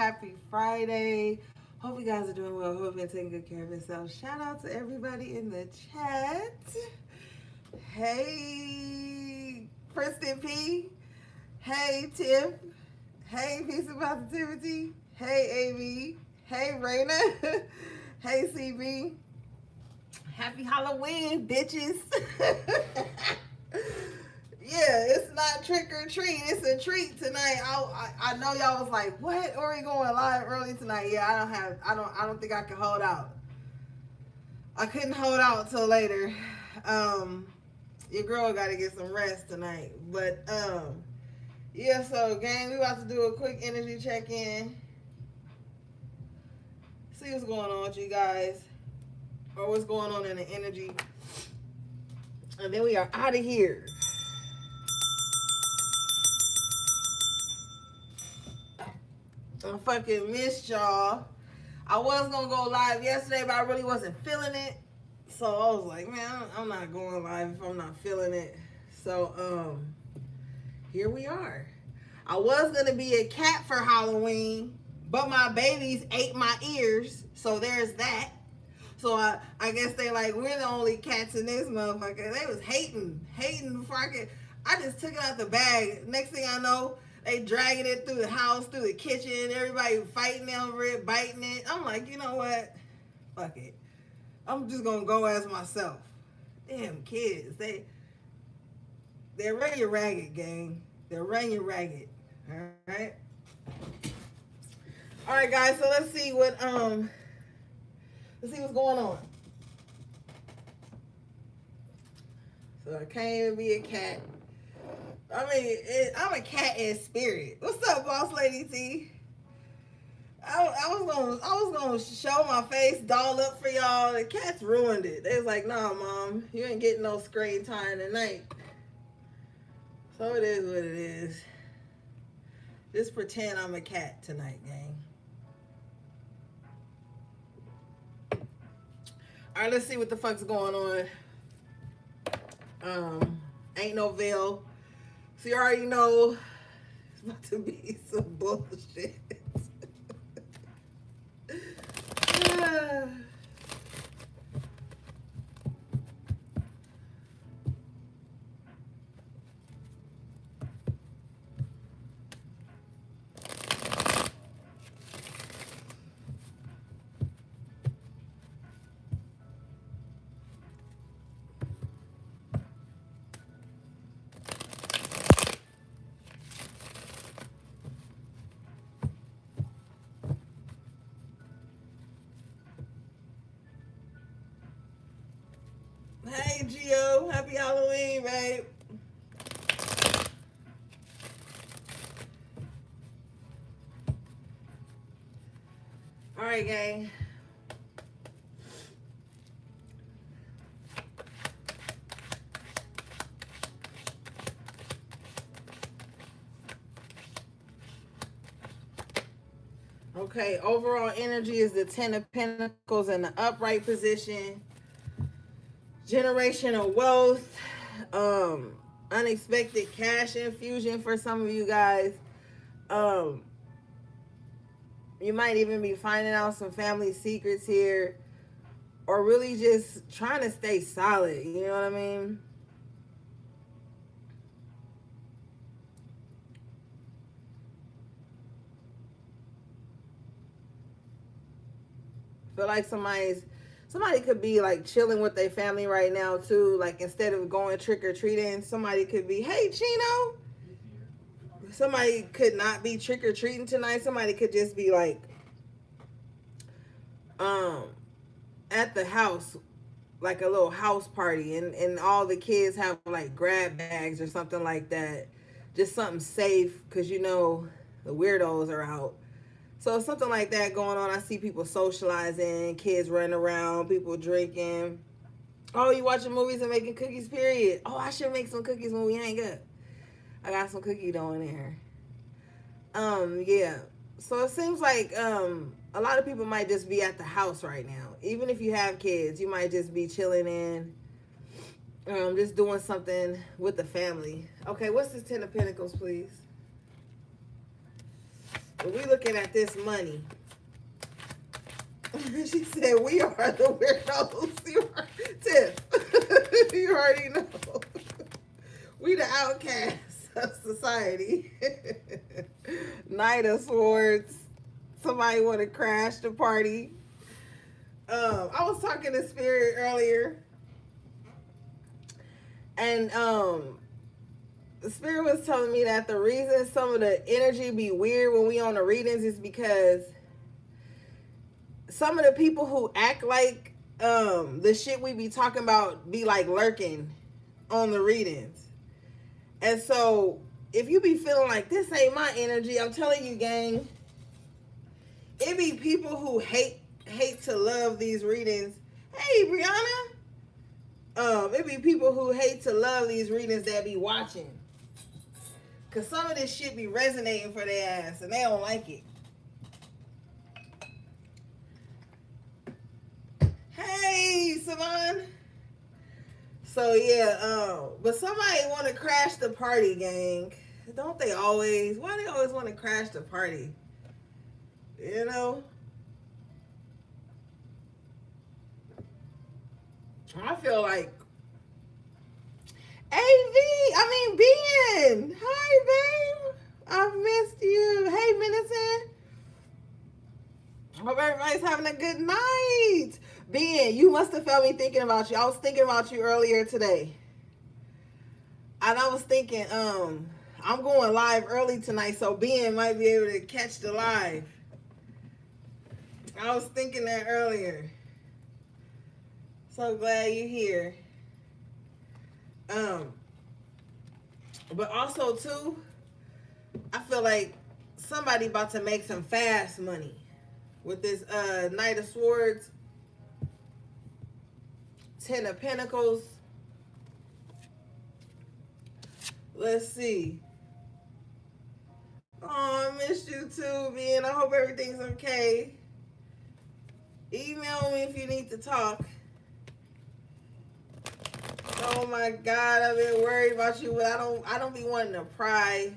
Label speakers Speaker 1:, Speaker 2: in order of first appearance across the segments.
Speaker 1: Happy Friday. Hope you guys are doing well. Hope you're taking good care of yourself. Shout out to everybody in the chat. Hey, Kristen P. Hey, Tiff. Hey, Peace and Positivity. Hey, Amy. Hey, Raina. Hey, CB. Happy Halloween, bitches. Yeah, it's not trick or treat. It's a treat tonight. I know y'all was like, what? Are we going live early tonight? Yeah, I don't think I can hold out. I couldn't hold out till later. Um, your girl got to get some rest tonight. But yeah. So gang, we about to do a quick energy check in. See what's going on with you guys, or what's going on in the energy, and then we are out of here. I fucking missed y'all. I was gonna go live yesterday, but I really wasn't feeling it. So I was like, man, I'm not going live if I'm not feeling it. So here we are. I was gonna be a cat for Halloween, but my babies ate my ears, so there's that. So I guess they like, we're the only cats in this motherfucker. They was hating before I just took it out the bag. Next thing I know, they dragging it through the house, through the kitchen, everybody fighting over it, biting it. I'm like, you know what? Fuck it. I'm just gonna go as myself. Damn kids, they're running your ragged, gang. They're running your ragged. Alright? Alright guys, so let's see what's going on. So I can't even be a cat. I mean, I'm a cat in spirit. What's up, boss lady T? I was gonna show my face, doll up for y'all. The cats ruined it. They was like, "Nah, mom, you ain't getting no screen time tonight." So it is what it is. Just pretend I'm a cat tonight, gang. All right, let's see what the fuck's going on. Ain't no veil. So you already know it's about to be some bullshit. Hey, Gio. Happy Halloween, babe. All right, gang. Okay, overall energy is the Ten of Pentacles in the upright position. Generational wealth, unexpected cash infusion for some of you guys. You might even be finding out some family secrets here, or really just trying to stay solid. You know what I mean? Feel like somebody could be like chilling with their family right now too. Like instead of going trick or treating, somebody could be, hey Chino. Somebody could not be trick or treating tonight. Somebody could just be like at the house, like a little house party, and all the kids have like grab bags or something like that. Just something safe, because you know the weirdos are out. So something like that going on. I see people socializing, kids running around, people drinking. Oh, you watching movies and making cookies, period. Oh, I should make some cookies when we hang up. I got some cookie dough in here. Yeah. So it seems like a lot of people might just be at the house right now. Even if you have kids, you might just be chilling in, just doing something with the family. Okay, what's this Ten of Pentacles, please? But we looking at this money. She said, we are the weirdos. You are, Tiff. You already know. We the outcasts of society. Knight of Swords. Somebody want to crash the party. I was talking to Spirit earlier. And the Spirit was telling me that the reason some of the energy be weird when we on the readings is because some of the people who act like the shit we be talking about be like lurking on the readings. And so if you be feeling like this ain't my energy, I'm telling you, gang, it be people who hate to love these readings. Hey, Brianna. It be people who hate to love these readings that be watching. Cause some of this shit be resonating for their ass and they don't like it. Hey, Savon. So yeah, but somebody want to crash the party, gang. Don't they always? Why they always want to crash the party? You know? I feel like Ben. Hi, babe. I've missed you. Hey, Minister. Hope everybody's having a good night. Ben, you must have felt me thinking about you. I was thinking about you earlier today. And I was thinking, I'm going live early tonight, so Ben might be able to catch the live. I was thinking that earlier. So glad you're here. But also too, I feel like somebody about to make some fast money with this Knight of Swords, Ten of Pentacles. Let's see. Oh, I missed you too, man. I hope everything's okay. Email me if you need to talk. Oh my God, I've been worried about you, but I don't be wanting to pry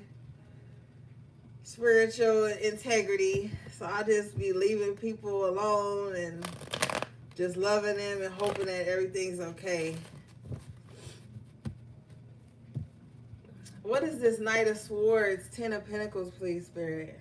Speaker 1: spiritual integrity. So I just be leaving people alone and just loving them and hoping that everything's okay. What is this Knight of Swords, Ten of Pentacles, please, Spirit?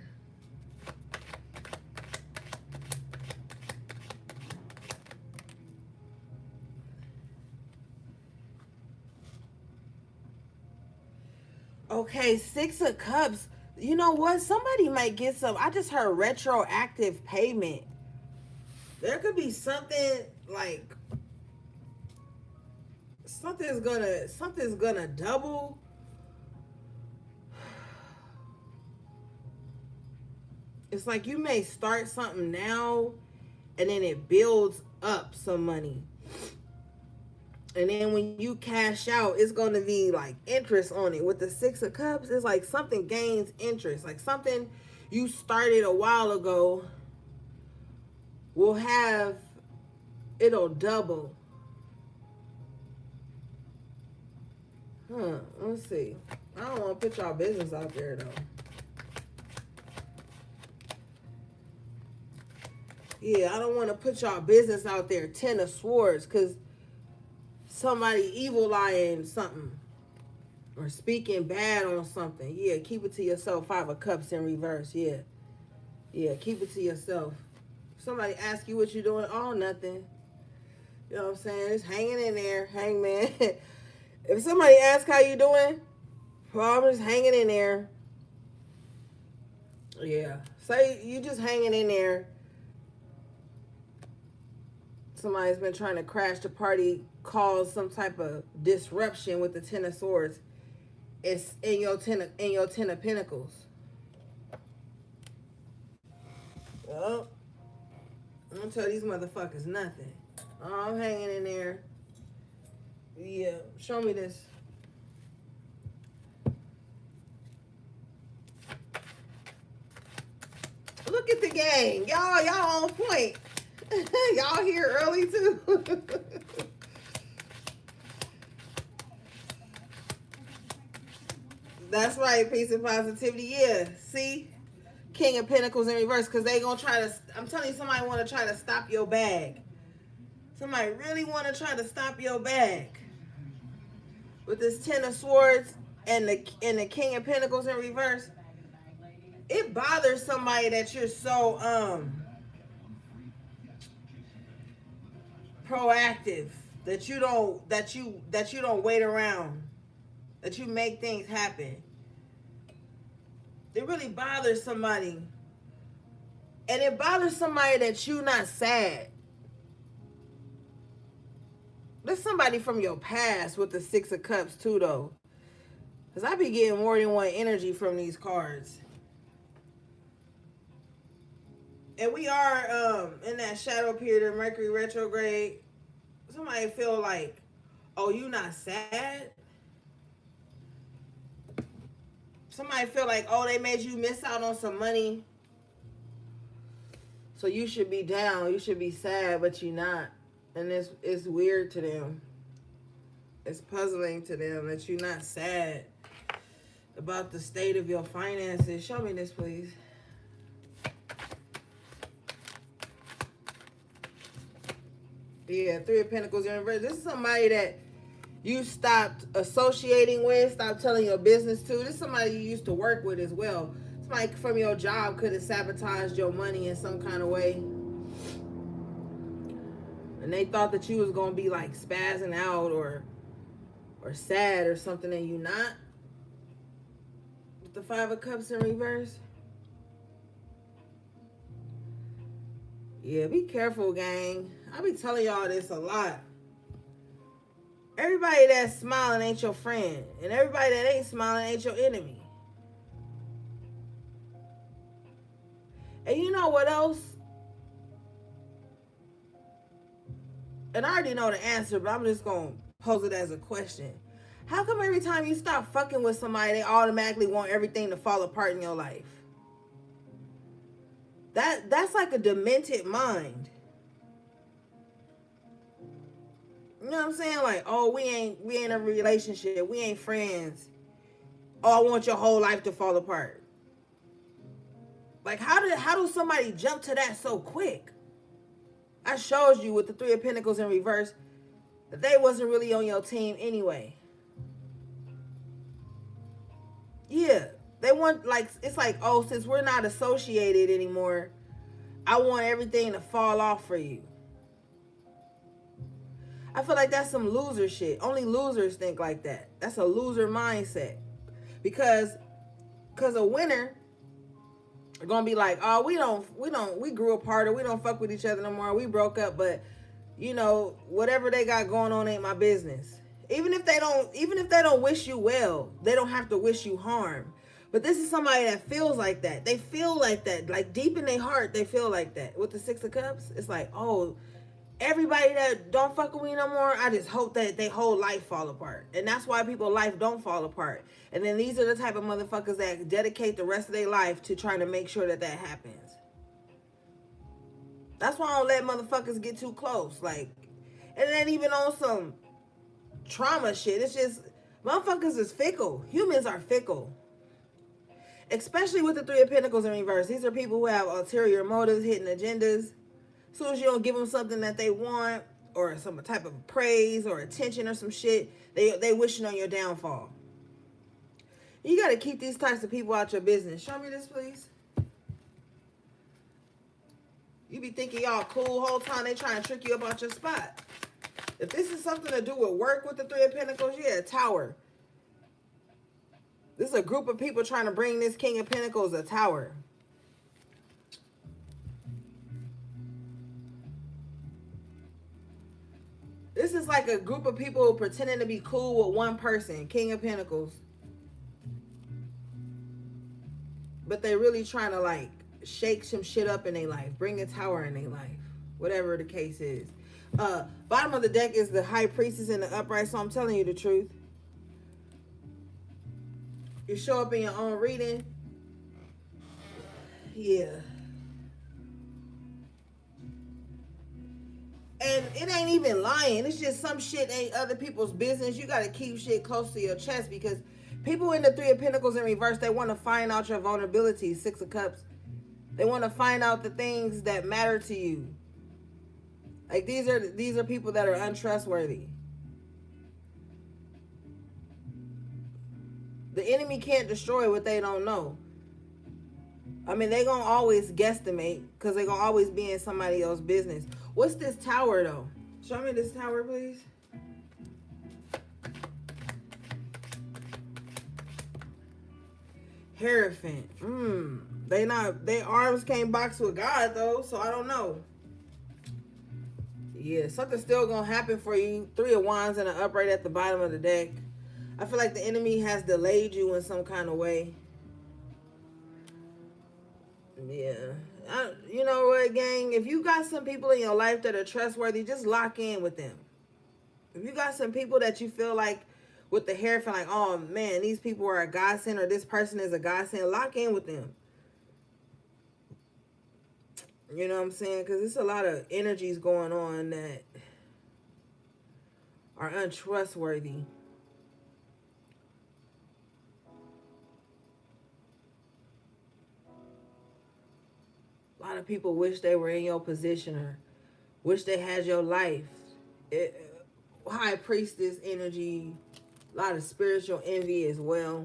Speaker 1: Okay, Six of Cups. You know what? Somebody might get some. I just heard retroactive payment. There could be something like something's gonna double. It's like you may start something now and then it builds up some money. And then when you cash out, it's going to be like interest on it. With the Six of Cups, it's like something gains interest. Like something you started a while ago will have, it'll double. Let's see. I don't want to put y'all business out there though. Yeah, I don't want to put y'all business out there. Ten of Swords, because somebody evil lying something or speaking bad on something. Yeah, keep it to yourself. Five of Cups in reverse. Yeah, keep it to yourself. Somebody ask you what you're doing. Oh, nothing. You know what I'm saying? It's hanging in there. Hangman. If somebody asks how you doing, well, I'm just hanging in there. Yeah. Say you just hanging in there. Somebody's been trying to crash the party, cause some type of disruption with the Ten of Swords. It's in your Ten of Pentacles. Well, I'm gonna tell these motherfuckers nothing. Oh, I'm hanging in there. Yeah, show me this. Look at the gang. Y'all on point. Y'all here early too. That's right, peace and positivity. Yeah, see? King of Pentacles in reverse, because they gonna try to, I'm telling you, somebody want to try to stop your bag. Somebody really want to try to stop your bag. With this Ten of Swords and the King of Pentacles in reverse, it bothers somebody that you're so proactive, that you don't wait around, that you make things happen. It really bothers somebody. And it bothers somebody that you not sad. There's somebody from your past with the Six of Cups too, though. Because I be getting more than one energy from these cards. And we are in that shadow period of Mercury retrograde. Somebody feel like, oh, you not sad? Somebody feel like, oh, they made you miss out on some money. So you should be down. You should be sad, but you're not. And it's weird to them. It's puzzling to them that you're not sad about the state of your finances. Show me this, please. Yeah, Three of Pentacles in reverse. This is somebody that you stopped associating with, stopped telling your business to. This is somebody you used to work with as well. Somebody from your job could have sabotaged your money in some kind of way. And they thought that you was going to be like spazzing out or sad or something, and you not. With the Five of Cups in reverse. Yeah, be careful, gang. I be telling y'all this a lot. Everybody that's smiling ain't your friend. And everybody that ain't smiling ain't your enemy. And you know what else? And I already know the answer, but I'm just going to pose it as a question. How come every time you stop fucking with somebody, they automatically want everything to fall apart in your life? That's like a demented mind. You know what I'm saying? Like, oh, we ain't in a relationship. We ain't friends. Oh, I want your whole life to fall apart. Like, how do somebody jump to that so quick? I showed you with the Three of Pentacles in reverse that they wasn't really on your team anyway. Yeah, they want, like, it's like, oh, since we're not associated anymore, I want everything to fall off for you. I feel like that's some loser shit. Only losers think like that. That's a loser mindset. Because a winner are gonna be like, oh, we grew apart, or we don't fuck with each other no more. We broke up, but you know, whatever they got going on ain't my business. Even if they don't wish you well, they don't have to wish you harm. But this is somebody that feels like that. They feel like that. Like deep in their heart, they feel like that. With the Six of Cups, it's like, oh, everybody that don't fuck with me no more, I just hope that their whole life fall apart. And that's why people's life don't fall apart. And then these are the type of motherfuckers that dedicate the rest of their life to trying to make sure that happens. That's why I don't let motherfuckers get too close. Like, and it ain't even on some trauma shit. It's just, motherfuckers is fickle. Humans are fickle. Especially with the Three of Pentacles in reverse. These are people who have ulterior motives, hidden agendas. As soon as you don't give them something that they want, or some type of praise or attention or some shit, they wishing on your downfall. You got to keep these types of people out your business. Show me this, please. You be thinking y'all cool whole time, they trying to trick you about your spot. If this is something to do with work with the Three of Pentacles, yeah, Tower. This is a group of people trying to bring this King of Pentacles a tower. This is like a group of people pretending to be cool with one person, King of Pentacles. But they really trying to like shake some shit up in their life, bring a tower in their life, whatever the case is. Bottom of the deck is the High Priestess in the upright, so I'm telling you the truth. You show up in your own reading. Yeah. And it ain't even lying. It's just some shit ain't other people's business. You got to keep shit close to your chest, because people in the Three of Pentacles in reverse, they want to find out your vulnerabilities. Six of Cups. They want to find out the things that matter to you. Like these are people that are untrustworthy. The enemy can't destroy what they don't know. I mean, they gonna always guesstimate because they gonna always be in somebody else's business. What's this tower though? Show me this tower, please. Hierophant. They arms can't box with God though, so I don't know. Yeah, something's still gonna happen for you. 3 of Wands and an upright at the bottom of the deck. I feel like the enemy has delayed you in some kind of way. Yeah. You know what, gang? If you got some people in your life that are trustworthy, just lock in with them. If you got some people that you feel like with the hair, feel like, oh man, these people are a godsend or this person is a godsend, lock in with them. You know what I'm saying? Because there's a lot of energies going on that are untrustworthy. A lot of people wish they were in your position or wish they had your life. High Priestess energy, a lot of spiritual envy as well.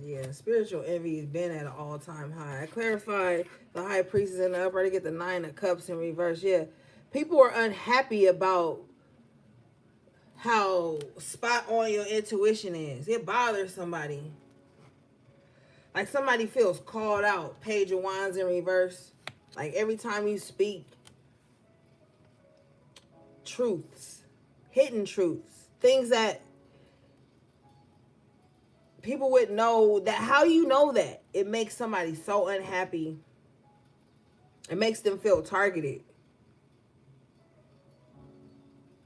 Speaker 1: Yeah, spiritual envy has been at an all-time high. I clarified the High Priestess in the upper to get the 9 of Cups in reverse. Yeah, people are unhappy about how spot on your intuition is. It bothers somebody. Like somebody feels called out. Page of Wands in reverse. Like every time you speak, truths, hidden truths, things that people would know. That how you know that it makes somebody so unhappy. It makes them feel targeted.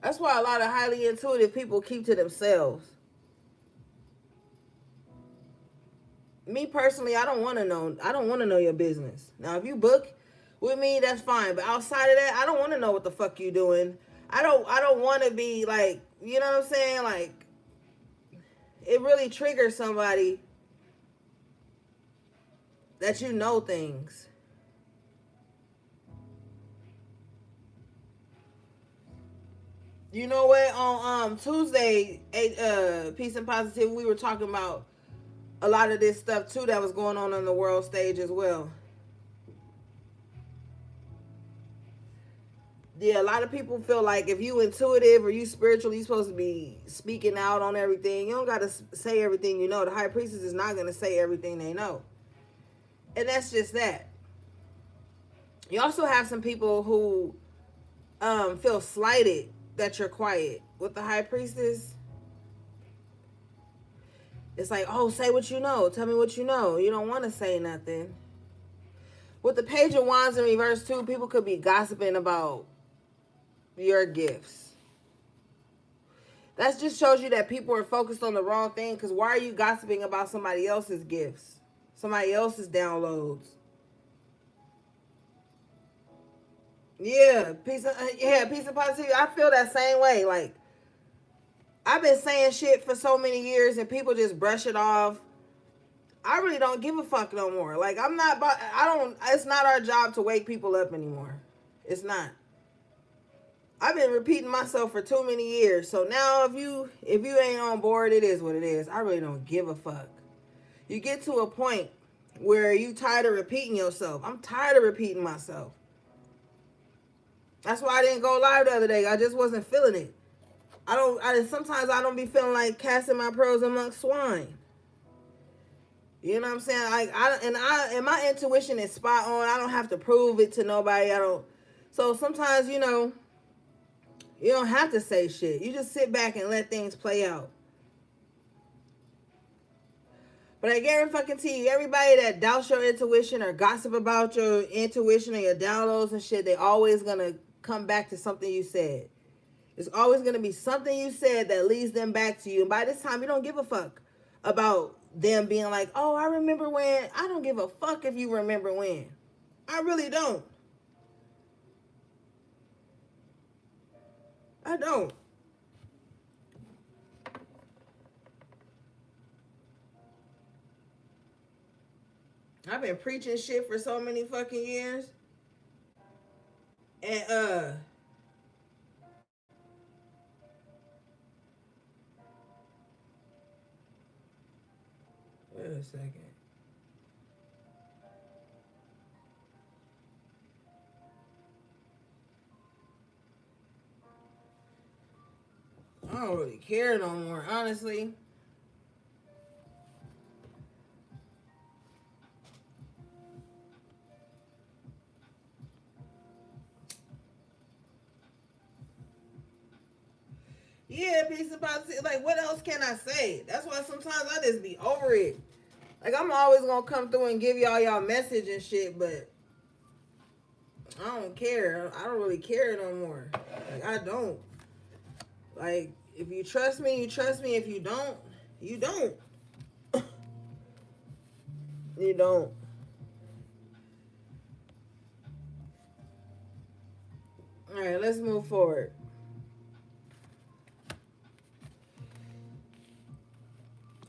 Speaker 1: That's why a lot of highly intuitive people keep to themselves. Me personally, I don't want to know. I don't want to know your business. Now, if you book with me, that's fine. But outside of that, I don't want to know what the fuck you doing. I don't want to be like, you know what I'm saying? Like, it really triggers somebody that you know things. You know what? On Tuesday, Peace and Positivity, we were talking about a lot of this stuff too that was going on the world stage as well. Yeah, a lot of people feel like if you intuitive or you spiritual, you supposed to be speaking out on everything. You don't got to say everything you know. The High Priestess is not going to say everything they know. And that's just that. You also have some people who feel slighted that you're quiet. With the High Priestess, it's like, oh, say what you know. Tell me what you know. You don't want to say nothing. With the Page of Wands in reverse too, people could be gossiping about your gifts. That just shows you that people are focused on the wrong thing. Because why are you gossiping about somebody else's gifts? Somebody else's downloads? Yeah, peace and positivity. I feel that same way. Like, I've been saying shit for so many years and people just brush it off. I really don't give a fuck no more. Like, it's not our job to wake people up anymore. It's not. I've been repeating myself for too many years. So now if you ain't on board, it is what it is. I really don't give a fuck. You get to a point where you tired of repeating yourself. I'm tired of repeating myself. That's why I didn't go live the other day. I just wasn't feeling it. Sometimes I don't be feeling like casting my pearls amongst swine. You know what I'm saying? Like and my intuition is spot on. I don't have to prove it to nobody. So sometimes, you know, you don't have to say shit. You just sit back and let things play out. But I guarantee you, everybody that doubts your intuition or gossip about your intuition or your downloads and shit, they always gonna come back to something you said. It's always gonna be something you said that leads them back to you. And by this time, you don't give a fuck about them being like, oh, I remember when. I don't give a fuck if you remember when. I really don't. I don't. I've been preaching shit for so many fucking years. And wait a second. I don't really care no more, honestly. Yeah, piece of positive. Like, what else can I say? That's why sometimes I just be over it. Like, I'm always gonna come through and give y'all message and shit, but I don't care. I don't really care no more. Like, I don't. Like, if you trust me, you trust me. If you don't, you don't. You don't. All right, let's move forward.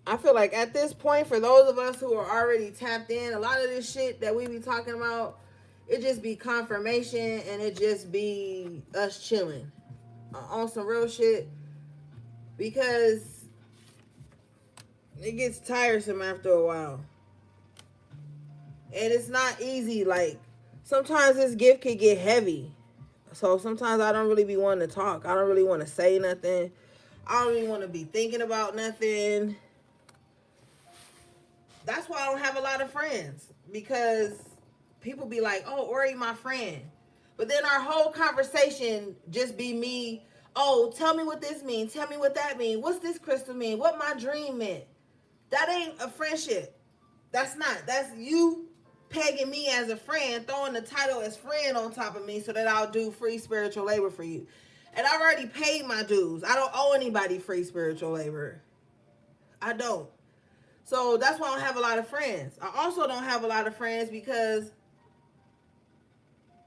Speaker 1: I feel like at this point, for those of us who are already tapped in, a lot of this shit that we be talking about, it just be confirmation and it just be us chilling on some real shit, because it gets tiresome after a while. And it's not easy. Like, sometimes this gift can get heavy. So sometimes I don't really be wanting to talk. I don't really want to say nothing. I don't really want to be thinking about nothing. That's why I don't have a lot of friends, because people be like, "Oh, Ori, my friend," but then our whole conversation just be me. Oh, tell me what this means. Tell me what that means. What's this crystal mean? What my dream meant? That ain't a friendship. That's not. That's you pegging me as a friend, throwing the title as friend on top of me so that I'll do free spiritual labor for you. And I've already paid my dues. I don't owe anybody free spiritual labor. I don't. So that's why I don't have a lot of friends. I also don't have a lot of friends because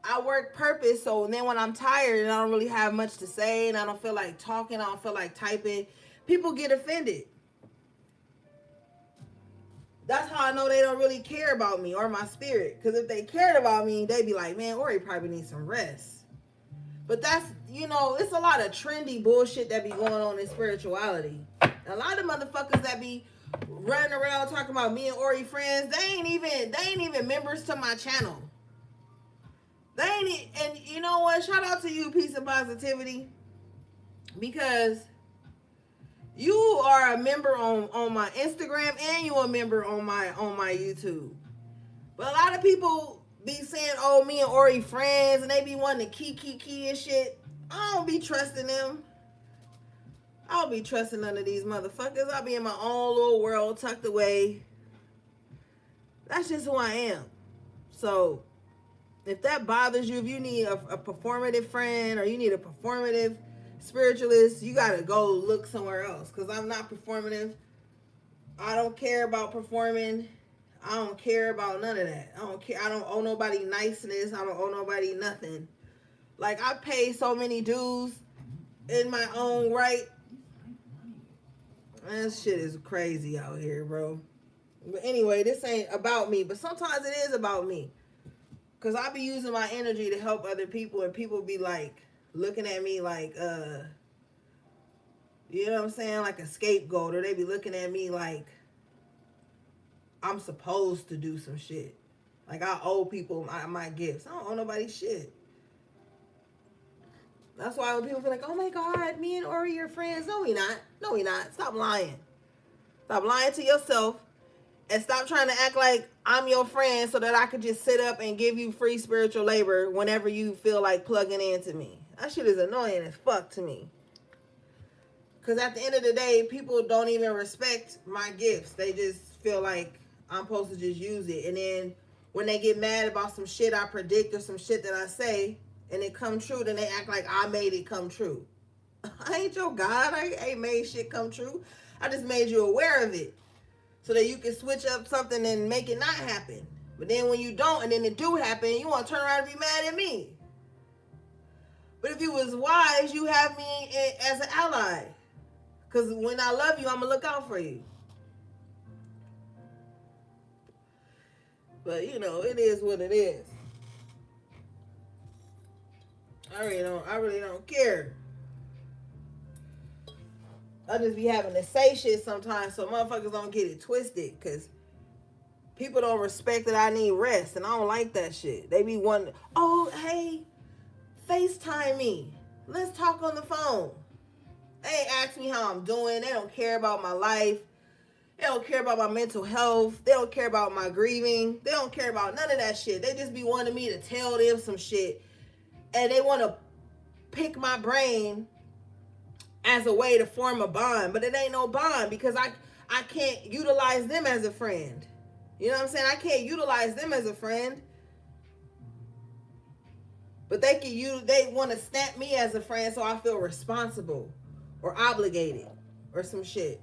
Speaker 1: I work purpose. So then when I'm tired and I don't really have much to say and I don't feel like talking, I don't feel like typing, people get offended. That's how I know they don't really care about me or my spirit. Because if they cared about me, they'd be like, man, Ori probably needs some rest. But that's, it's a lot of trendy bullshit that be going on in spirituality. A lot of motherfuckers that be running around talking about me and Ori friends, they ain't even members to my channel. They ain't, and you know what? Shout out to you, Peace and Positivity, because you are a member on my Instagram and you a member on my YouTube. But a lot of people be saying, "Oh, me and Ori friends," and they be wanting to key and shit. I don't be trusting them. I don't be trusting none of these motherfuckers. I'll be in my own little world, tucked away. That's just who I am. So, if that bothers you, if you need a performative friend or you need a performative spiritualist, you gotta go look somewhere else. Because I'm not performative. I don't care about performing. I don't care about none of that. I don't care. I don't owe nobody niceness. I don't owe nobody nothing. Like, I pay so many dues in my own right. That shit is crazy out here, bro. But anyway, this ain't about me. But sometimes it is about me. Because I be using my energy to help other people. And people be like, looking at me like, you know what I'm saying? Like a scapegoat. Or they be looking at me like I'm supposed to do some shit. Like I owe people my gifts. I don't owe nobody shit. That's why when people be like, "Oh my God, me and Ori are friends." No, we not. No, we not. Stop lying. Stop lying to yourself. And stop trying to act like I'm your friend so that I could just sit up and give you free spiritual labor whenever you feel like plugging into me. That shit is annoying as fuck to me. Because at the end of the day, people don't even respect my gifts. They just feel like I'm supposed to just use it. And then when they get mad about some shit I predict or some shit that I say and it come true, then they act like I made it come true. I ain't your God. I ain't made shit come true. I just made you aware of it so that you can switch up something and make it not happen. But then when you don't and then it do happen, you want to turn around and be mad at me. But if you was wise, you have me as an ally. Because when I love you, I'm going to look out for you. But you know, it is what it is. I really don't care. I just be having to say shit sometimes so motherfuckers don't get it twisted. Cause people don't respect that I need rest. And I don't like that shit. They be wanting, oh, hey, FaceTime me. Let's talk on the phone. They ain't ask me how I'm doing. They don't care about my life. They don't care about my mental health. They don't care about my grieving. They don't care about none of that shit. They just be wanting me to tell them some shit. And they want to pick my brain as a way to form a bond. But it ain't no bond because I can't utilize them as a friend. You know what I'm saying? I can't utilize them as a friend. But they want to snap me as a friend so I feel responsible or obligated or some shit.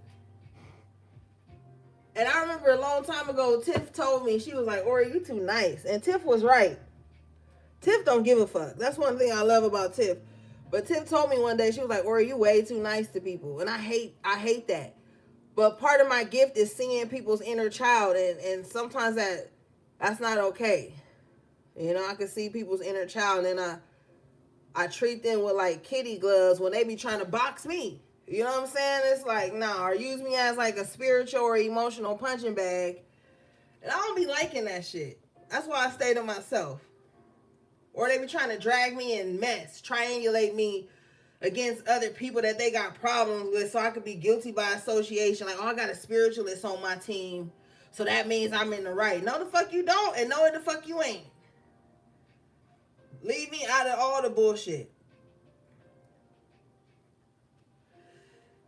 Speaker 1: And I remember a long time ago, Tiff told me, she was like, Ori, you too nice. And Tiff was right. Tiff don't give a fuck. That's one thing I love about Tiff. But Tiff told me one day, she was like, Ori, you way too nice to people. And I hate that. But part of my gift is seeing people's inner child. And sometimes that's not okay. You know, I can see people's inner child and I treat them with like kitty gloves when they be trying to box me. You know what I'm saying? It's like, nah, or use me as like a spiritual or emotional punching bag. And I don't be liking that shit. That's why I stay to myself. Or they be trying to drag me in mess, triangulate me against other people that they got problems with so I could be guilty by association. Like, oh, I got a spiritualist on my team, so that means I'm in the right. No, the fuck you don't, and no, the fuck you ain't. Leave me out of all the bullshit.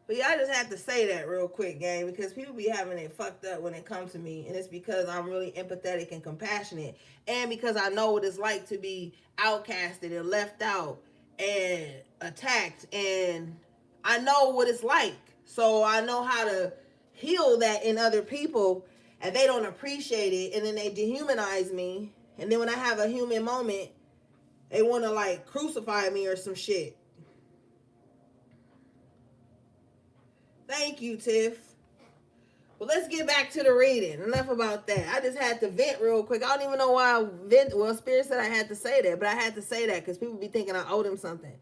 Speaker 1: But yeah, I just had to say that real quick, gang, because people be having it fucked up when it comes to me. And it's because I'm really empathetic and compassionate. And because I know what it's like to be outcasted and left out and attacked. And I know what it's like. So I know how to heal that in other people. And they don't appreciate it. And then they dehumanize me. And then when I have a human moment, they want to like crucify me or some shit. Thank you, Tiff. Well, let's get back to the reading. Enough about that. I just had to vent real quick. I don't even know why I vent. Well, Spirit said I had to say that, but I had to say that because people be thinking I owe them something.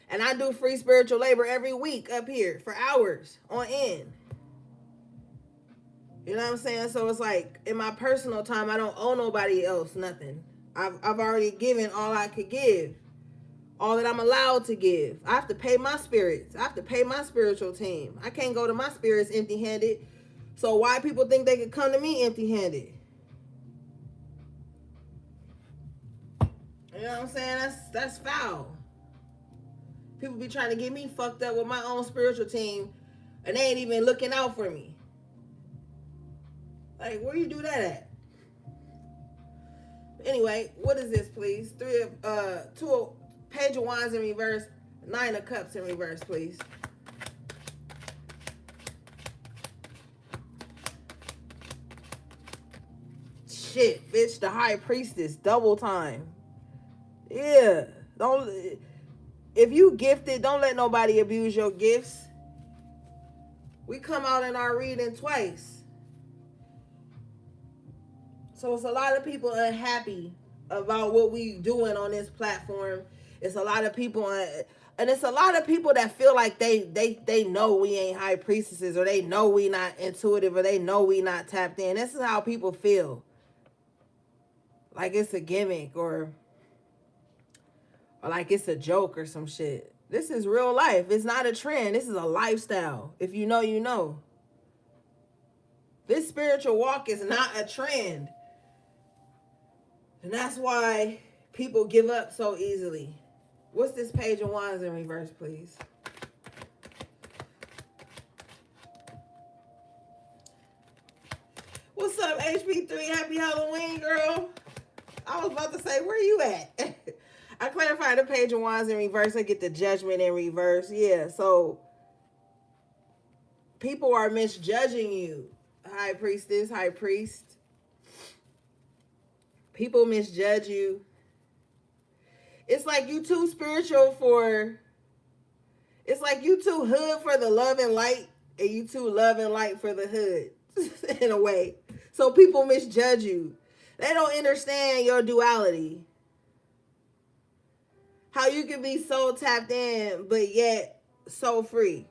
Speaker 1: And I do free spiritual labor every week up here for hours on end. You know what I'm saying? So it's like in my personal time, I don't owe nobody else nothing. I've already given all I could give. All that I'm allowed to give. I have to pay my spirits. I have to pay my spiritual team. I can't go to my spirits empty-handed. So why people think they could come to me empty-handed? You know what I'm saying? That's foul. People be trying to get me fucked up with my own spiritual team, and they ain't even looking out for me. Like, where you do that at? Anyway, what is this, please? Page of Wands in reverse, 9 of Cups in reverse, please. Shit, bitch, the High Priestess, double time. Yeah, if you gifted, don't let nobody abuse your gifts. We come out in our reading twice. So it's a lot of people unhappy about what we doing on this platform. It's a lot of people, and it's a lot of people that feel like they know we ain't high priestesses, or they know we not intuitive, or they know we not tapped in. This is how people feel. Like it's a gimmick, or like it's a joke or some shit. This is real life. It's not a trend. This is a lifestyle. If you know, you know. This spiritual walk is not a trend. And that's why people give up so easily. What's this Page of Wands in reverse, please? What's up, HP3? Happy Halloween, girl. I was about to say, where you at? I clarified the Page of Wands in reverse. I get the Judgment in reverse. Yeah, so people are misjudging you. High Priestess, High Priest. People misjudge you. It's like you too spiritual for... It's like you too hood for the love and light, and you too love and light for the hood, in a way. So people misjudge you. They don't understand your duality. How you can be so tapped in, but yet so free.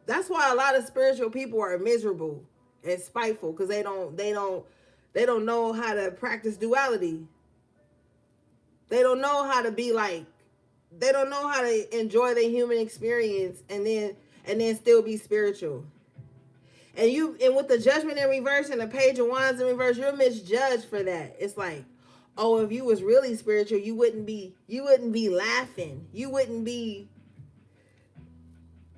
Speaker 1: That's why a lot of spiritual people are miserable and spiteful, because they don't know how to practice duality. They don't know how to be like, they don't know how to enjoy the human experience and then still be spiritual. And with the Judgment in reverse and the Page of Wands in reverse, you're misjudged for that. It's like, oh, if you was really spiritual, you wouldn't be laughing. You wouldn't be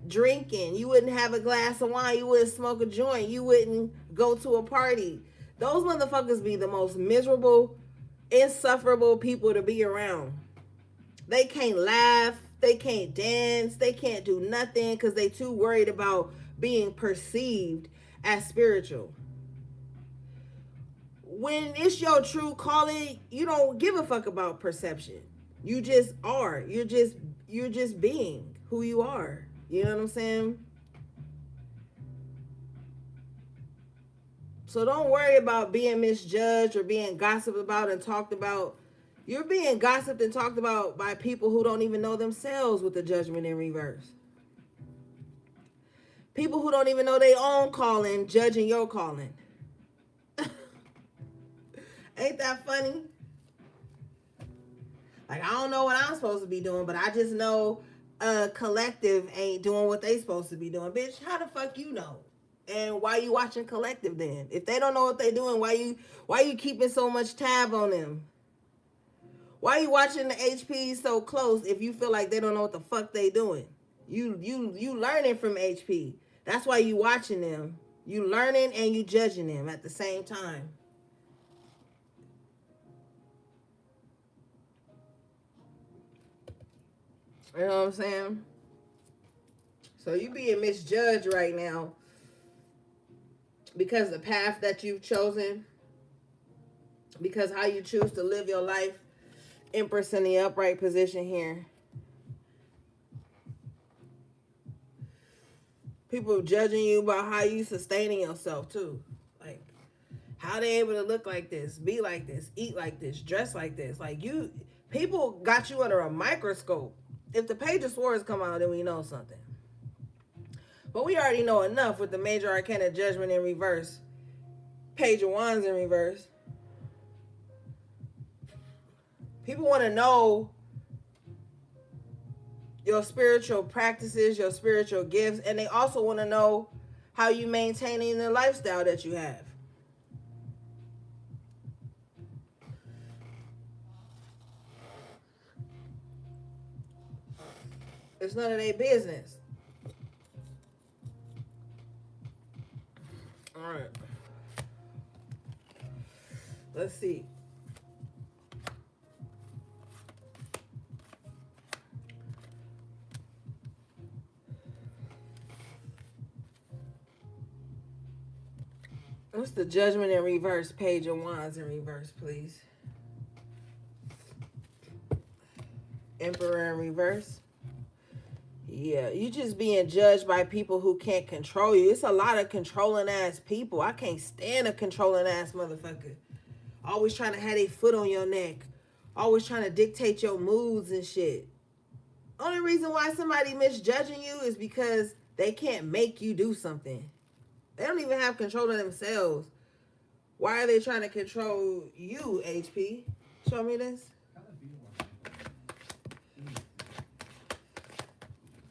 Speaker 1: drinking. You wouldn't have a glass of wine. You wouldn't smoke a joint. You wouldn't go to a party. Those motherfuckers be the most miserable, insufferable people to be around. They can't laugh. They can't dance. They can't do nothing because they too worried about being perceived as spiritual. When it's your true calling, you don't give a fuck about perception. You just are. You're just being who you are. You know what I'm saying? So don't worry about being misjudged or being gossiped about and talked about. You're being gossiped and talked about by people who don't even know themselves with the Judgment in reverse. People who don't even know their own calling, judging your calling. Ain't that funny? Like, I don't know what I'm supposed to be doing, but I just know a collective ain't doing what they supposed to be doing. Bitch, how the fuck you know? And why you watching collective then? If they don't know what they doing, why you keeping so much tab on them? Why you watching the HP so close if you feel like they don't know what the fuck they doing? You learning from HP. That's why you watching them. You learning and you judging them at the same time. You know what I'm saying? So you being misjudged right now because the path that you've chosen, because how you choose to live your life. Empress in the upright position here. People judging you about how you sustaining yourself too. Like, how they able to look like this, be like this, eat like this, dress like this. Like, people got you under a microscope. If the Page of Swords come out, then we know something. But we already know enough with the Major Arcana Judgment in reverse, Page of Wands in reverse. People want to know your spiritual practices, your spiritual gifts, and they also want to know how you maintaining the lifestyle that you have. It's none of their business. All right. Let's see. What's the Judgment in reverse, Page of Wands in reverse, please? Emperor in reverse. Yeah, you just being judged by people who can't control you. It's a lot of controlling ass people. I can't stand a controlling ass motherfucker. Always trying to have their foot on your neck. Always trying to dictate your moods and shit. Only reason why somebody misjudging you is because they can't make you do something. They don't even have control of themselves. Why are they trying to control you, HP? Show me this.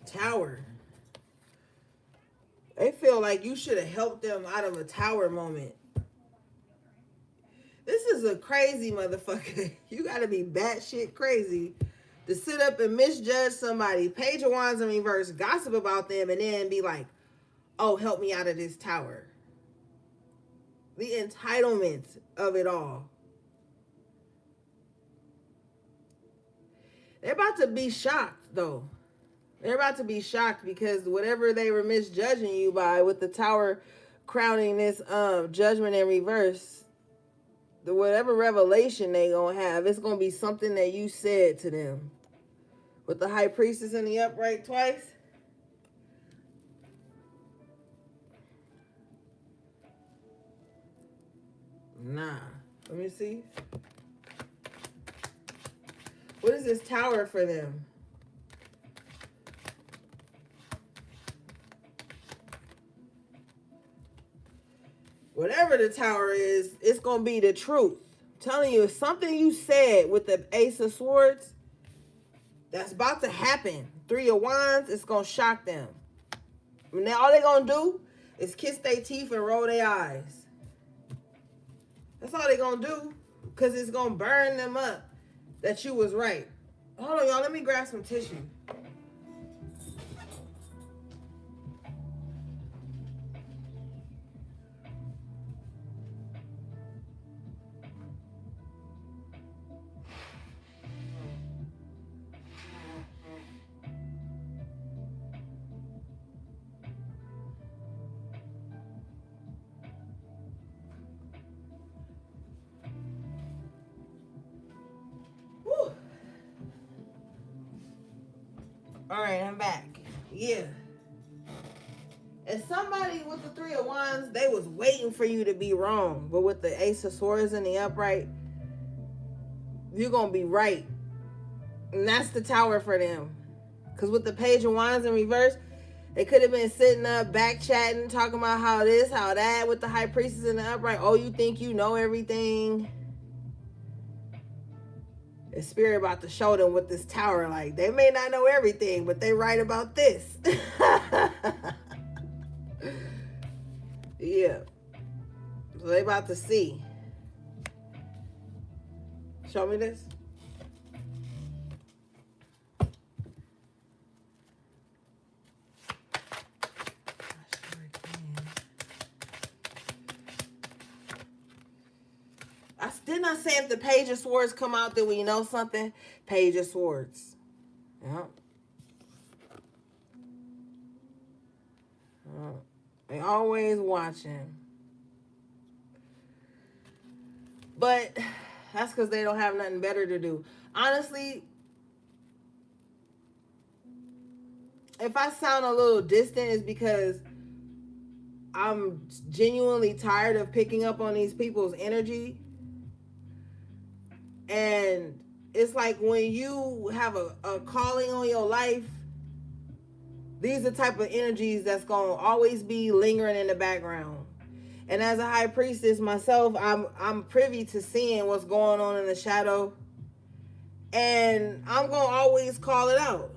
Speaker 1: Tower. They feel like you should have helped them out of a tower moment. This is a crazy motherfucker. You gotta be batshit crazy to sit up and misjudge somebody, Page of Wands in reverse, gossip about them, and then be like, oh, help me out of this tower. The entitlement of it all. They're about to be shocked, though. They're about to be shocked because whatever they were misjudging you by with the tower crowning this Judgment in reverse, whatever revelation they gonna have, it's gonna be something that you said to them. With the High Priestess in the upright twice. Nah. Let me see. What is this tower for them? Whatever the tower is, it's going to be the truth. I'm telling you, something you said with the Ace of Swords that's about to happen. Three of Wands, it's going to shock them. And all they're going to do is kiss their teeth and roll their eyes. That's all they're going to do, because it's going to burn them up that you was right. Hold on, y'all. Let me grab some tissue. Whew. All right, I'm back. Yeah. And somebody with the Three of Wands, they was waiting for you to be wrong. But with the Ace of Swords in the upright, you're going to be right. And that's the tower for them. Because with the Page of Wands in reverse, they could have been sitting up, back chatting, talking about how this, how that, with the High Priestess in the upright. Oh, you think you know everything? The Spirit about to show them with this tower. Like, they may not know everything, but they right about this. Yeah. So they about to see. Show me this. Didn't I say if the Page of Swords come out that we know something? Page of Swords. Yep. They always watching. But that's because they don't have nothing better to do. Honestly, if I sound a little distant, it's because I'm genuinely tired of picking up on these people's energy. And it's like when you have a calling on your life, these are the type of energies that's going to always be lingering in the background. And as a High Priestess myself, I'm privy to seeing what's going on in the shadow. And I'm going to always call it out.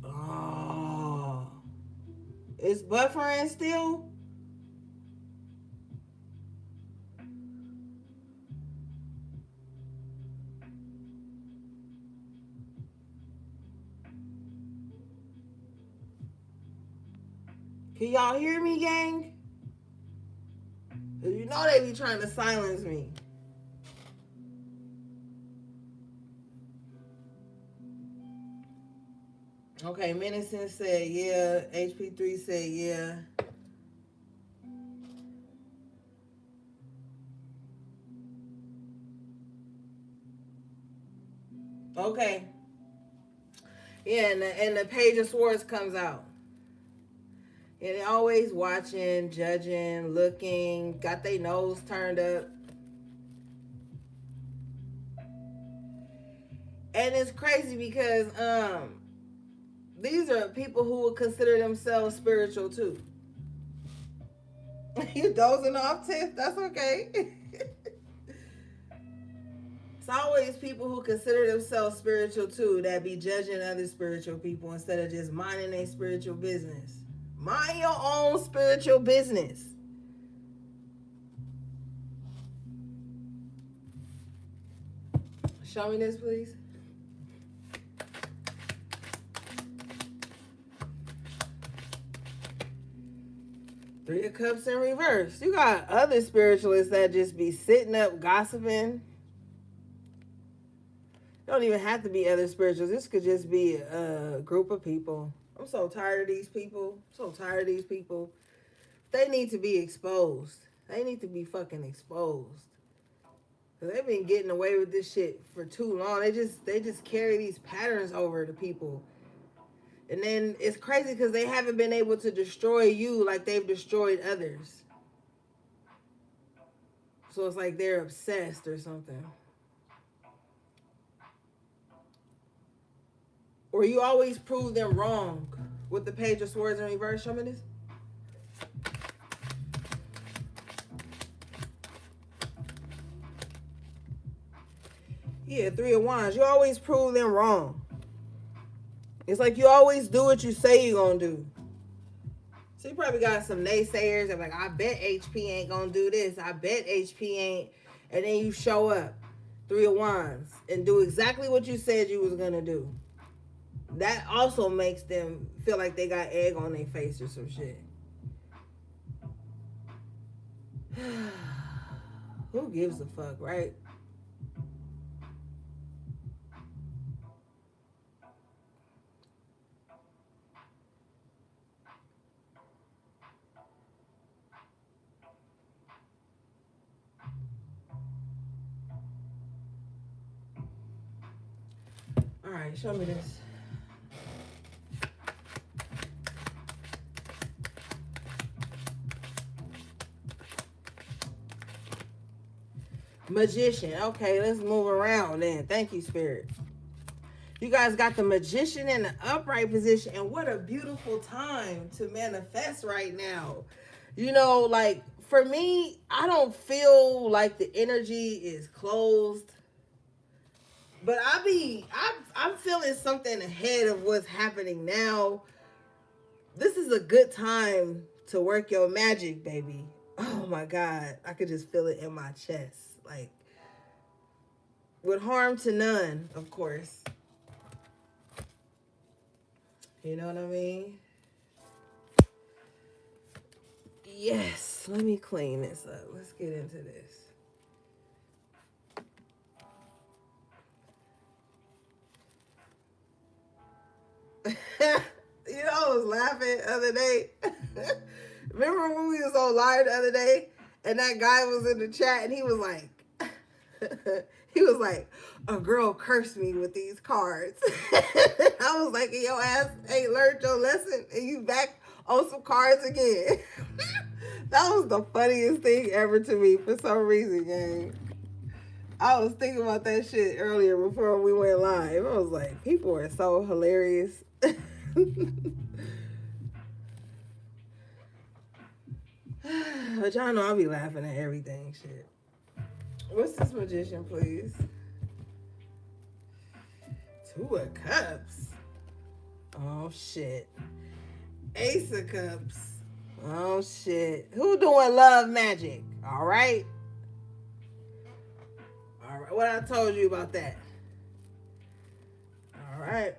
Speaker 1: Oh. It's buffering still? Can y'all hear me, gang? You know they be trying to silence me. Okay, Menacing said yeah. HP3 said yeah. Okay. Yeah, and the Page of Swords comes out. And they're always watching, judging, looking, got their nose turned up. And it's crazy because these are people who would consider themselves spiritual too. You dozing off, Tiff? That's okay. It's always people who consider themselves spiritual too that be judging other spiritual people instead of just minding their spiritual business. Mind your own spiritual business. Show me this, please. Three of Cups in reverse. You got other spiritualists that just be sitting up gossiping. Don't even have to be other spirituals. This could just be a group of people. I'm so tired of these people. So tired of these people. They need to be exposed. They need to be fucking exposed. Cause they've been getting away with this shit for too long. They just carry these patterns over to people. And then it's crazy because they haven't been able to destroy you like they've destroyed others. So it's like they're obsessed or something. Or you always prove them wrong. With the Page of Swords in reverse, show me this. Yeah, Three of Wands. You always prove them wrong. It's like you always do what you say you're going to do. So you probably got some naysayers that like, I bet HP ain't going to do this. I bet HP ain't. And then you show up, Three of Wands, and do exactly what you said you was going to do. That also makes them feel like they got egg on their face or some shit. Who gives a fuck, right? All right, show me this. Magician. Okay, let's move around then. Thank you, Spirit. You guys got the Magician in the upright position, and what a beautiful time to manifest right now. You know, like for me, I don't feel like the energy is closed, but I'm feeling something ahead of what's happening now. This is a good time to work your magic, baby. Oh my God, I could just feel it in my chest, like with harm to none, of course. You know what I mean? Yes, let me clean this up. Let's get into this. You know, I was laughing the other day. Remember when we was on live the other day and that guy was in the chat and he was like, he was like, a girl cursed me with these cards. I was like, your ass ain't learned your lesson and you back on some cards again. That was the funniest thing ever to me for some reason, gang. I was thinking about that shit earlier before we went live. I was like, people are so hilarious. But y'all know I'll be laughing at everything, shit. What's this Magician, please? Two of Cups. Oh, shit. Ace of Cups. Oh, shit. Who doing love magic? All right. All right. What I told you about that? All right.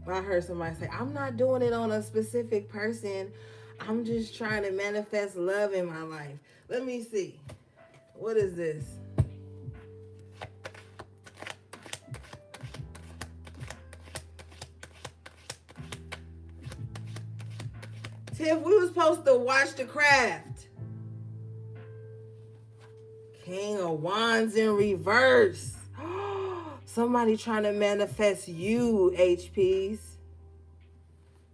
Speaker 1: I heard somebody say, I'm not doing it on a specific person. I'm just trying to manifest love in my life. Let me see. What is this? Tiff, we were supposed to watch The Craft. King of Wands in reverse. Somebody trying to manifest you, HPs.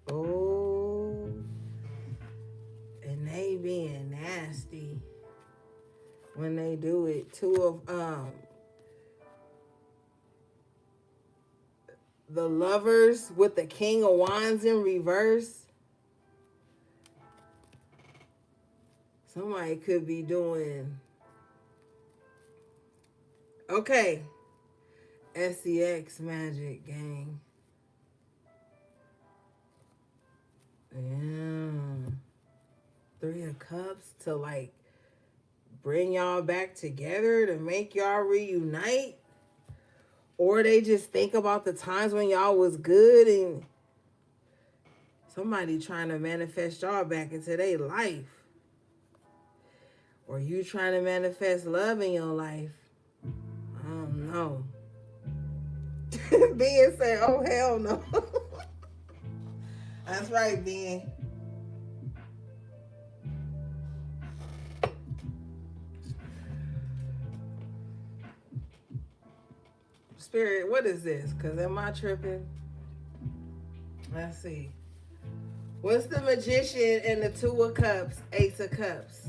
Speaker 1: Oh. And they being nasty when they do it. Two of the Lovers with the King of Wands in reverse. Somebody could be doing... Okay. SEX magic, gang. Yeah. Three of Cups to like bring y'all back together to make y'all reunite. Or they just think about the times when y'all was good and somebody trying to manifest y'all back into their life. Or you trying to manifest love in your life. I don't know. Ben said, oh, hell no. That's right, Ben. Spirit, what is this? Because am I tripping? Let's see. What's the Magician and the Two of Cups, Ace of Cups?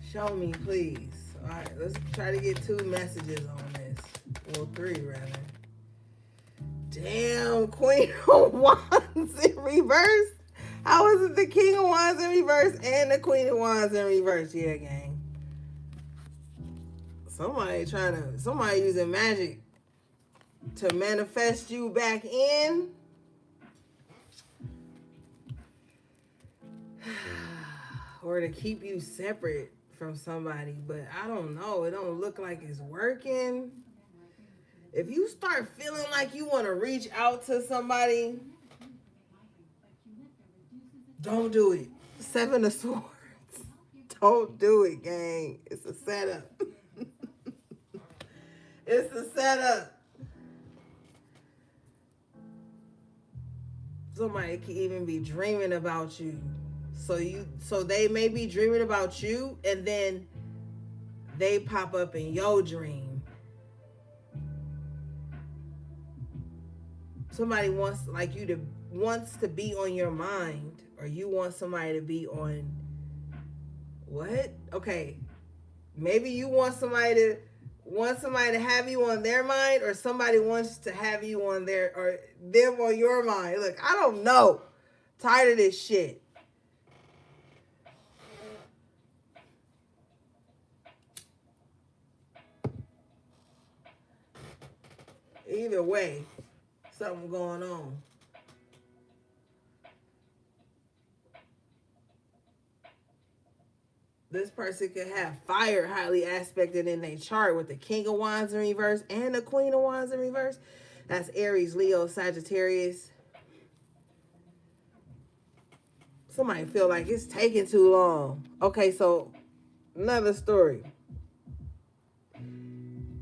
Speaker 1: Show me, please. All right, let's try to get 2 messages on this. Well, 3, rather. Damn, Queen of Wands in reverse. How is it the King of Wands in reverse and the Queen of Wands in reverse? Yeah, gang. Somebody using magic to manifest you back in. Or to keep you separate from somebody. But I don't know. It don't look like it's working. If you start feeling like you want to reach out to somebody, don't do it. 7 of Swords. Don't do it, gang. It's a setup. It's a setup. Somebody can even be dreaming about you. So they may be dreaming about you, and then they pop up in your dream. Somebody wants to be on your mind, or you want somebody to be on what? Okay. Maybe you want somebody to have you on their mind, or somebody wants to have you on them on your mind. Look, I don't know. Tired of this shit. Either way, something going on. This person could have fire highly aspected in their chart with the King of Wands in reverse and the Queen of Wands in reverse. That's Aries, Leo, Sagittarius. Somebody feel like it's taking too long. Okay, so another story.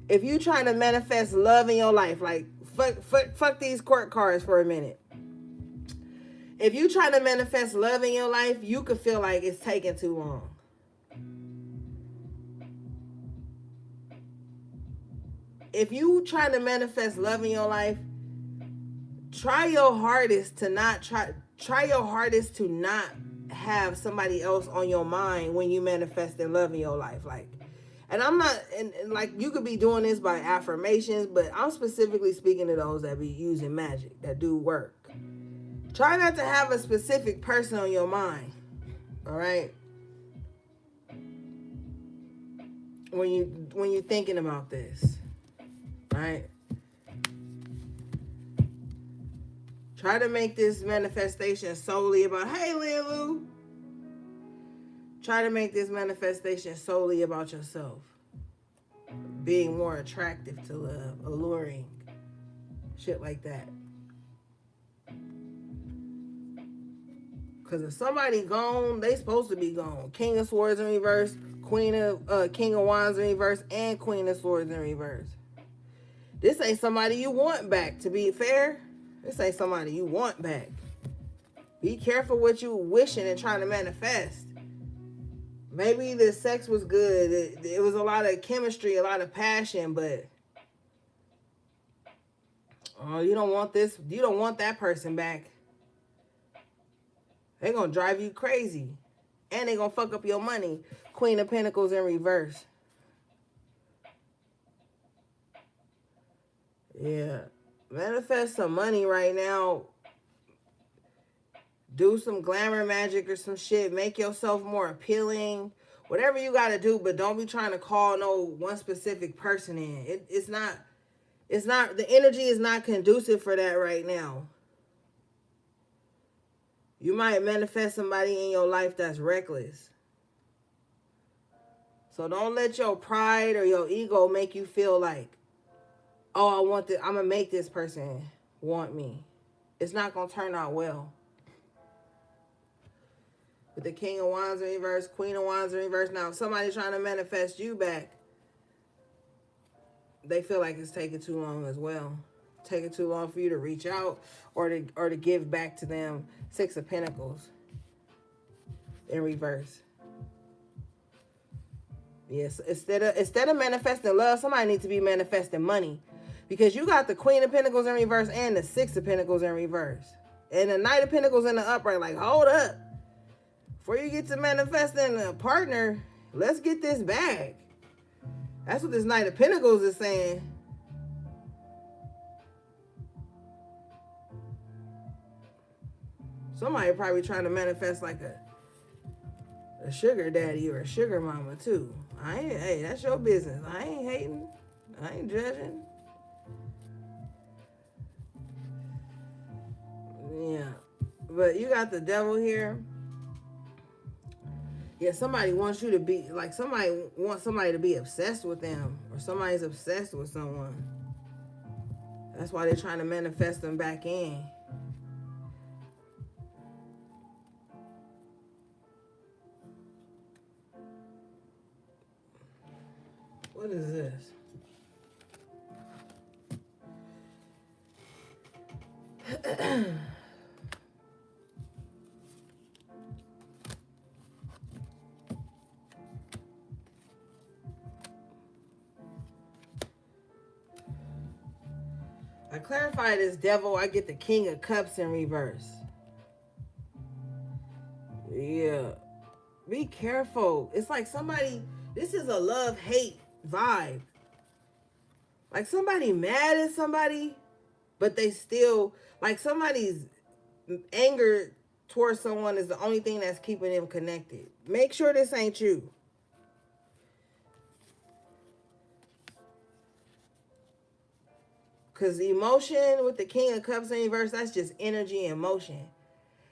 Speaker 1: If you trying to manifest love in your life, like fuck these court cards for a minute. If you trying to manifest love in your life, you could feel like it's taking too long. If you trying to manifest love in your life, try your hardest to not have somebody else on your mind when you manifest love in your life. Like, and I'm not, and like, you could be doing this by affirmations, but I'm specifically speaking to those that be using magic, that do work. Try not to have a specific person on your mind. All right. When you're thinking about this. Right? Try to make this manifestation solely about, hey, Lilu. Try to make this manifestation solely about yourself. Being more attractive to love, alluring, shit like that. Because if somebody gone, they supposed to be gone. King of Swords in reverse, King of Wands in reverse, and Queen of Swords in reverse. This ain't somebody you want back, to be fair. This ain't somebody you want back. Be careful what you wishing and trying to manifest. Maybe the sex was good. It was a lot of chemistry, a lot of passion, but you don't want this. You don't want that person back. They're going to drive you crazy. And they're going to fuck up your money. Queen of Pentacles in reverse. Yeah. Manifest some money right now. Do some glamour magic or some shit. Make yourself more appealing. Whatever you got to do, but don't be trying to call no one specific person in. It's not, the energy is not conducive for that right now. You might manifest somebody in your life that's reckless. So don't let your pride or your ego make you feel like, oh, I'm going to make this person want me. It's not going to turn out well. With the King of Wands in reverse, Queen of Wands in reverse. Now, if somebody's trying to manifest you back, they feel like it's taking too long as well. Taking too long for you to reach out or to give back to them. 6 of Pentacles in reverse. Yes, instead of manifesting love, somebody needs to be manifesting money. Because you got the Queen of Pentacles in reverse and the Six of Pentacles in reverse. And the Knight of Pentacles in the upright. Like, hold up. Before you get to manifesting a partner, let's get this bag. That's what this Knight of Pentacles is saying. Somebody probably trying to manifest like a sugar daddy or a sugar mama too. Hey, that's your business. I ain't hating. I ain't judging. Yeah. But you got the Devil here. Yeah, somebody wants you to be, like, somebody wants somebody to be obsessed with them. Or somebody's obsessed with someone. That's why they're trying to manifest them back in. What is this? I clarify this Devil, I get the King of Cups in reverse. Yeah. Be careful. It's like somebody, this is a love-hate vibe. Like somebody mad at somebody, but they still, like somebody's anger towards someone is the only thing that's keeping them connected. Make sure this ain't you. Because emotion with the King of Cups in reverse, that's just energy and motion.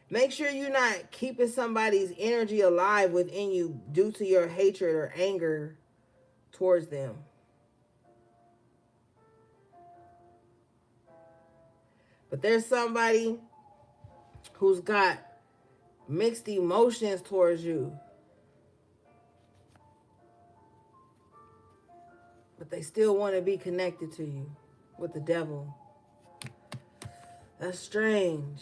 Speaker 1: Make sure you're not keeping somebody's energy alive within you due to your hatred or anger towards them. But there's somebody who's got mixed emotions towards you. But they still want to be connected to you with the Devil. That's strange.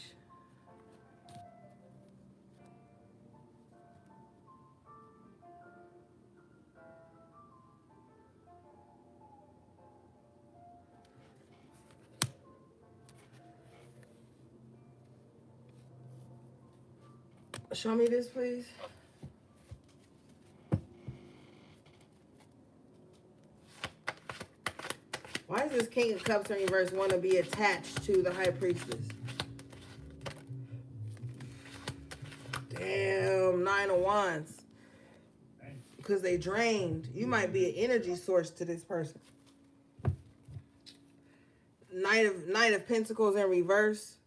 Speaker 1: Show me this, please. Why does this King of Cups in reverse want to be attached to the High Priestess? Damn, 9 of Wands. Because they drained. You might be an energy source to this person. Knight of Pentacles in reverse.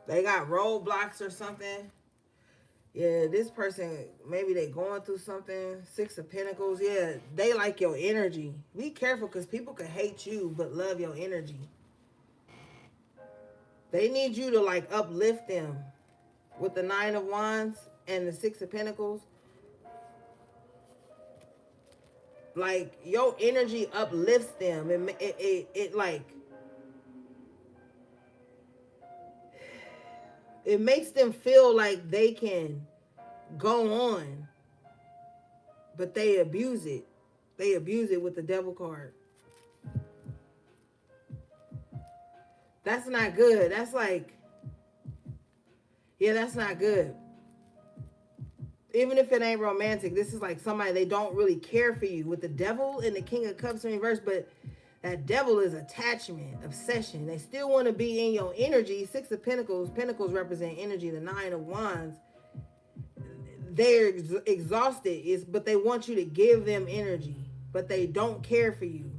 Speaker 1: They got roadblocks or something. Yeah, this person, maybe they going through something. 6 of Pentacles. Yeah, they like your energy. Be careful because people can hate you but love your energy. They need you to like uplift them. With the 9 of Wands and the 6 of Pentacles. Like your energy uplifts them. It like... It makes them feel like they can go on. But they abuse it. They abuse it with the Devil card. That's not good. That's like... Yeah, that's not good. Even if it ain't romantic, this is like somebody, they don't really care for you. With the Devil and the King of Cups in reverse, but... That Devil is attachment, obsession. They still want to be in your energy. 6 of Pentacles. Pentacles represent energy. The 9 of Wands. They're exhausted, but they want you to give them energy. But they don't care for you.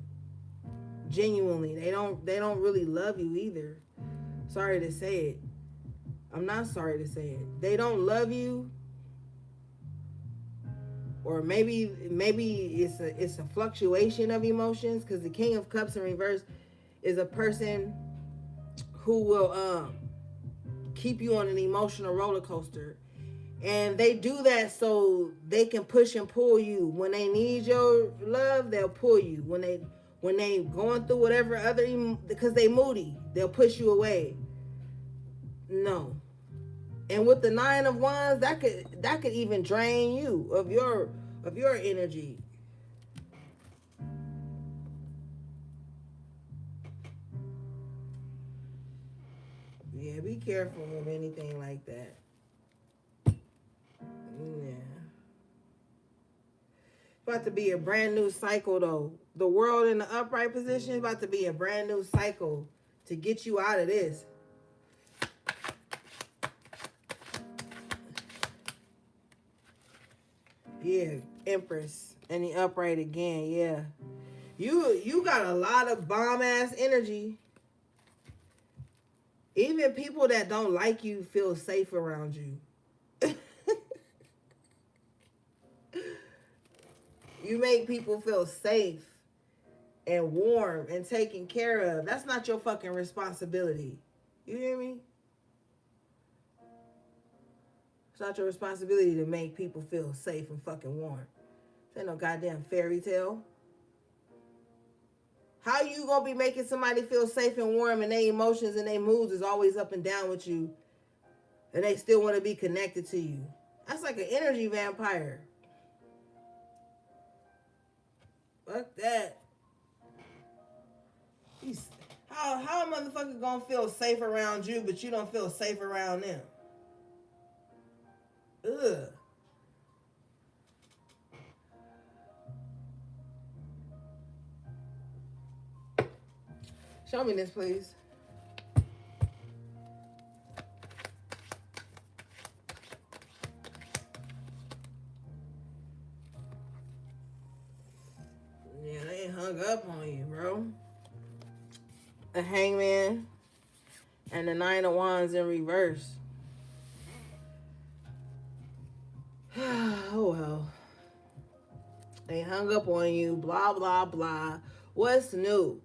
Speaker 1: Genuinely. They don't really love you either. Sorry to say it. I'm not sorry to say it. They don't love you. Or maybe it's a fluctuation of emotions, because the King of Cups in reverse is a person who will keep you on an emotional roller coaster. And they do that so they can push and pull you. When they need your love, they'll pull you. When they going through whatever other, because they moody, they'll push you away. No. And with the 9 of Wands, that could even drain you of your energy. careful of anything like that. Yeah. About to be a brand new cycle, though. The world in the upright position is about to be a brand new cycle to get you out of this. Yeah, Empress and the upright again. Yeah, you got a lot of bomb ass energy. Even people that don't like you feel safe around you. You make people feel safe and warm and taken care of. That's not your fucking responsibility. You hear me? It's not your responsibility to make people feel safe and fucking warm. This ain't no goddamn fairy tale. How you gonna be making somebody feel safe and warm and their emotions and their moods is always up and down with you and they still want to be connected to you? That's like an energy vampire. Fuck that. How a motherfucker gonna feel safe around you, but you don't feel safe around them? Ugh. Show me this, please. Yeah, they hung up on you, bro. The Hangman and the Nine of Wands in reverse. Oh well. They hung up on you, blah, blah, blah. What's new?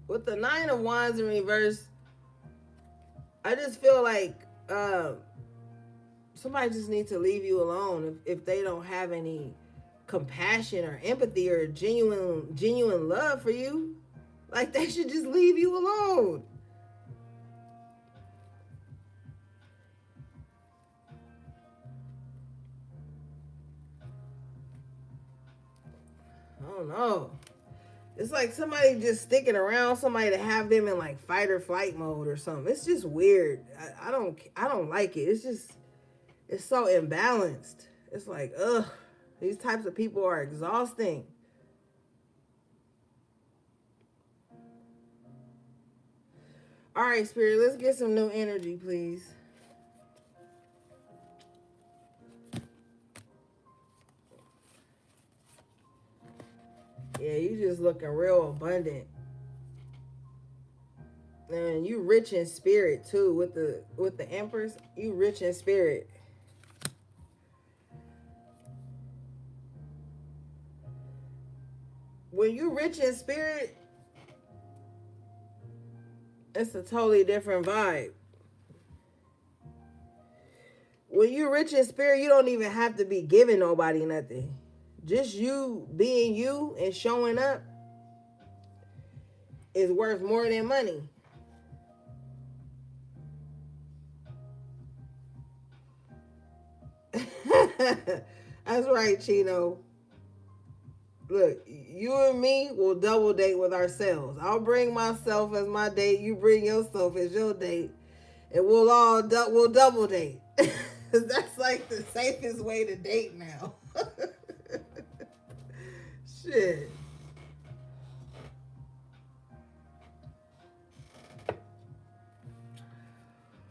Speaker 1: With the Nine of Wands in reverse, I just feel like somebody just needs to leave you alone if they don't have any compassion or empathy or genuine love for you. Like, they should just leave you alone. I don't know. It's like somebody just sticking around somebody to have them in like fight or flight mode or something. It's just weird. I don't like it. It's so imbalanced. It's like, ugh, these types of people are exhausting. All right, Spirit, let's get some new energy, please. Yeah, you just looking real abundant. And you rich in spirit too with the Empress. You rich in spirit. When you rich in spirit, it's a totally different vibe. When you rich in spirit, you don't even have to be giving nobody nothing. Just you being you and showing up is worth more than money. That's right, Chino. Look, you and me will double date with ourselves. I'll bring myself as my date. You bring yourself as your date, and we'll double date. That's like the safest way to date now. Shit.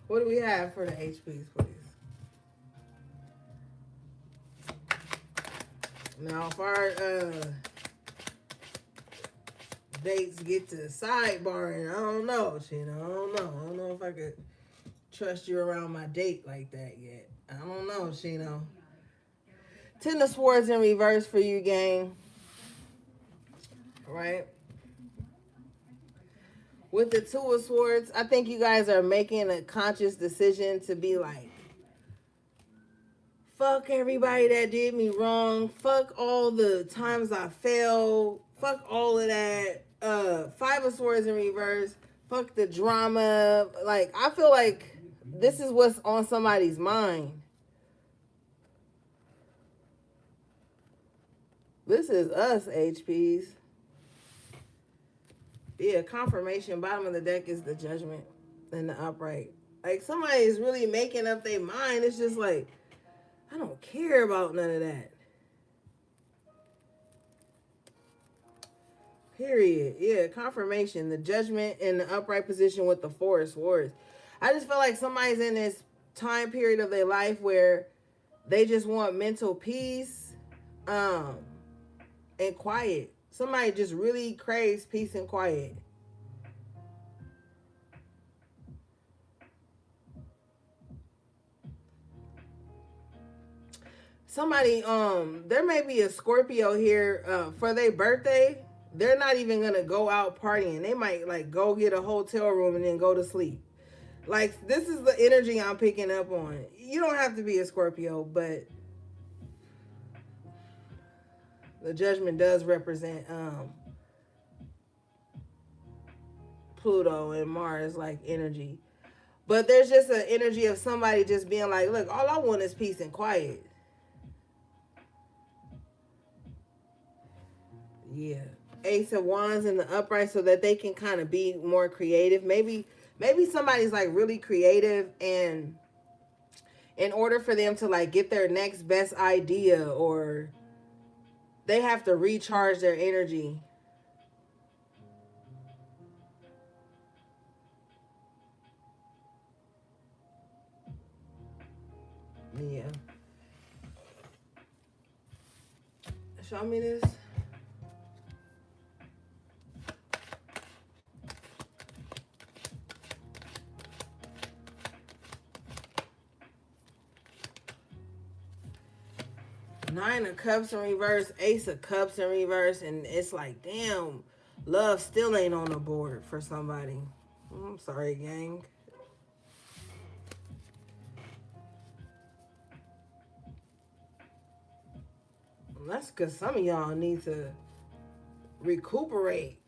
Speaker 1: What do we have for the HPs, please? Now, if our dates get to sidebarring, I don't know, Sheena. I don't know if I could trust you around my date like that yet. I don't know, Sheena. Ten of Swords in reverse for you, gang. Right? With the Two of Swords, I think you guys are making a conscious decision to be like, fuck everybody that did me wrong. Fuck all the times I failed. Fuck all of that. Five of Swords in reverse. Fuck the drama. Like, I feel like this is what's on somebody's mind. This is us, HPs. Yeah, confirmation. Bottom of the deck is the Judgment and the Upright. Like somebody is really making up their mind. It's just like, I don't care about none of that. Period. Yeah, confirmation. The Judgment in the upright position with the Four of Swords. I just feel like somebody's in this time period of their life where they just want mental peace, and quiet. Somebody just really craves peace and quiet. Somebody, there may be a Scorpio here, for their birthday. They're not even gonna go out partying. They might like go get a hotel room and then go to sleep. Like this is the energy I'm picking up on. You don't have to be a Scorpio, but the Judgment does represent Pluto and Mars like energy. But there's just an energy of somebody just being like, look, all I want is peace and quiet. Yeah. Ace of Wands in the upright so that they can kind of be more creative. Maybe somebody's like really creative, and in order for them to like get their next best idea, or they have to recharge their energy. Yeah. Show me this. Nine of Cups in reverse, Ace of Cups in reverse, and it's like, damn, love still ain't on the board for somebody. I'm sorry, gang. That's because some of y'all need to recuperate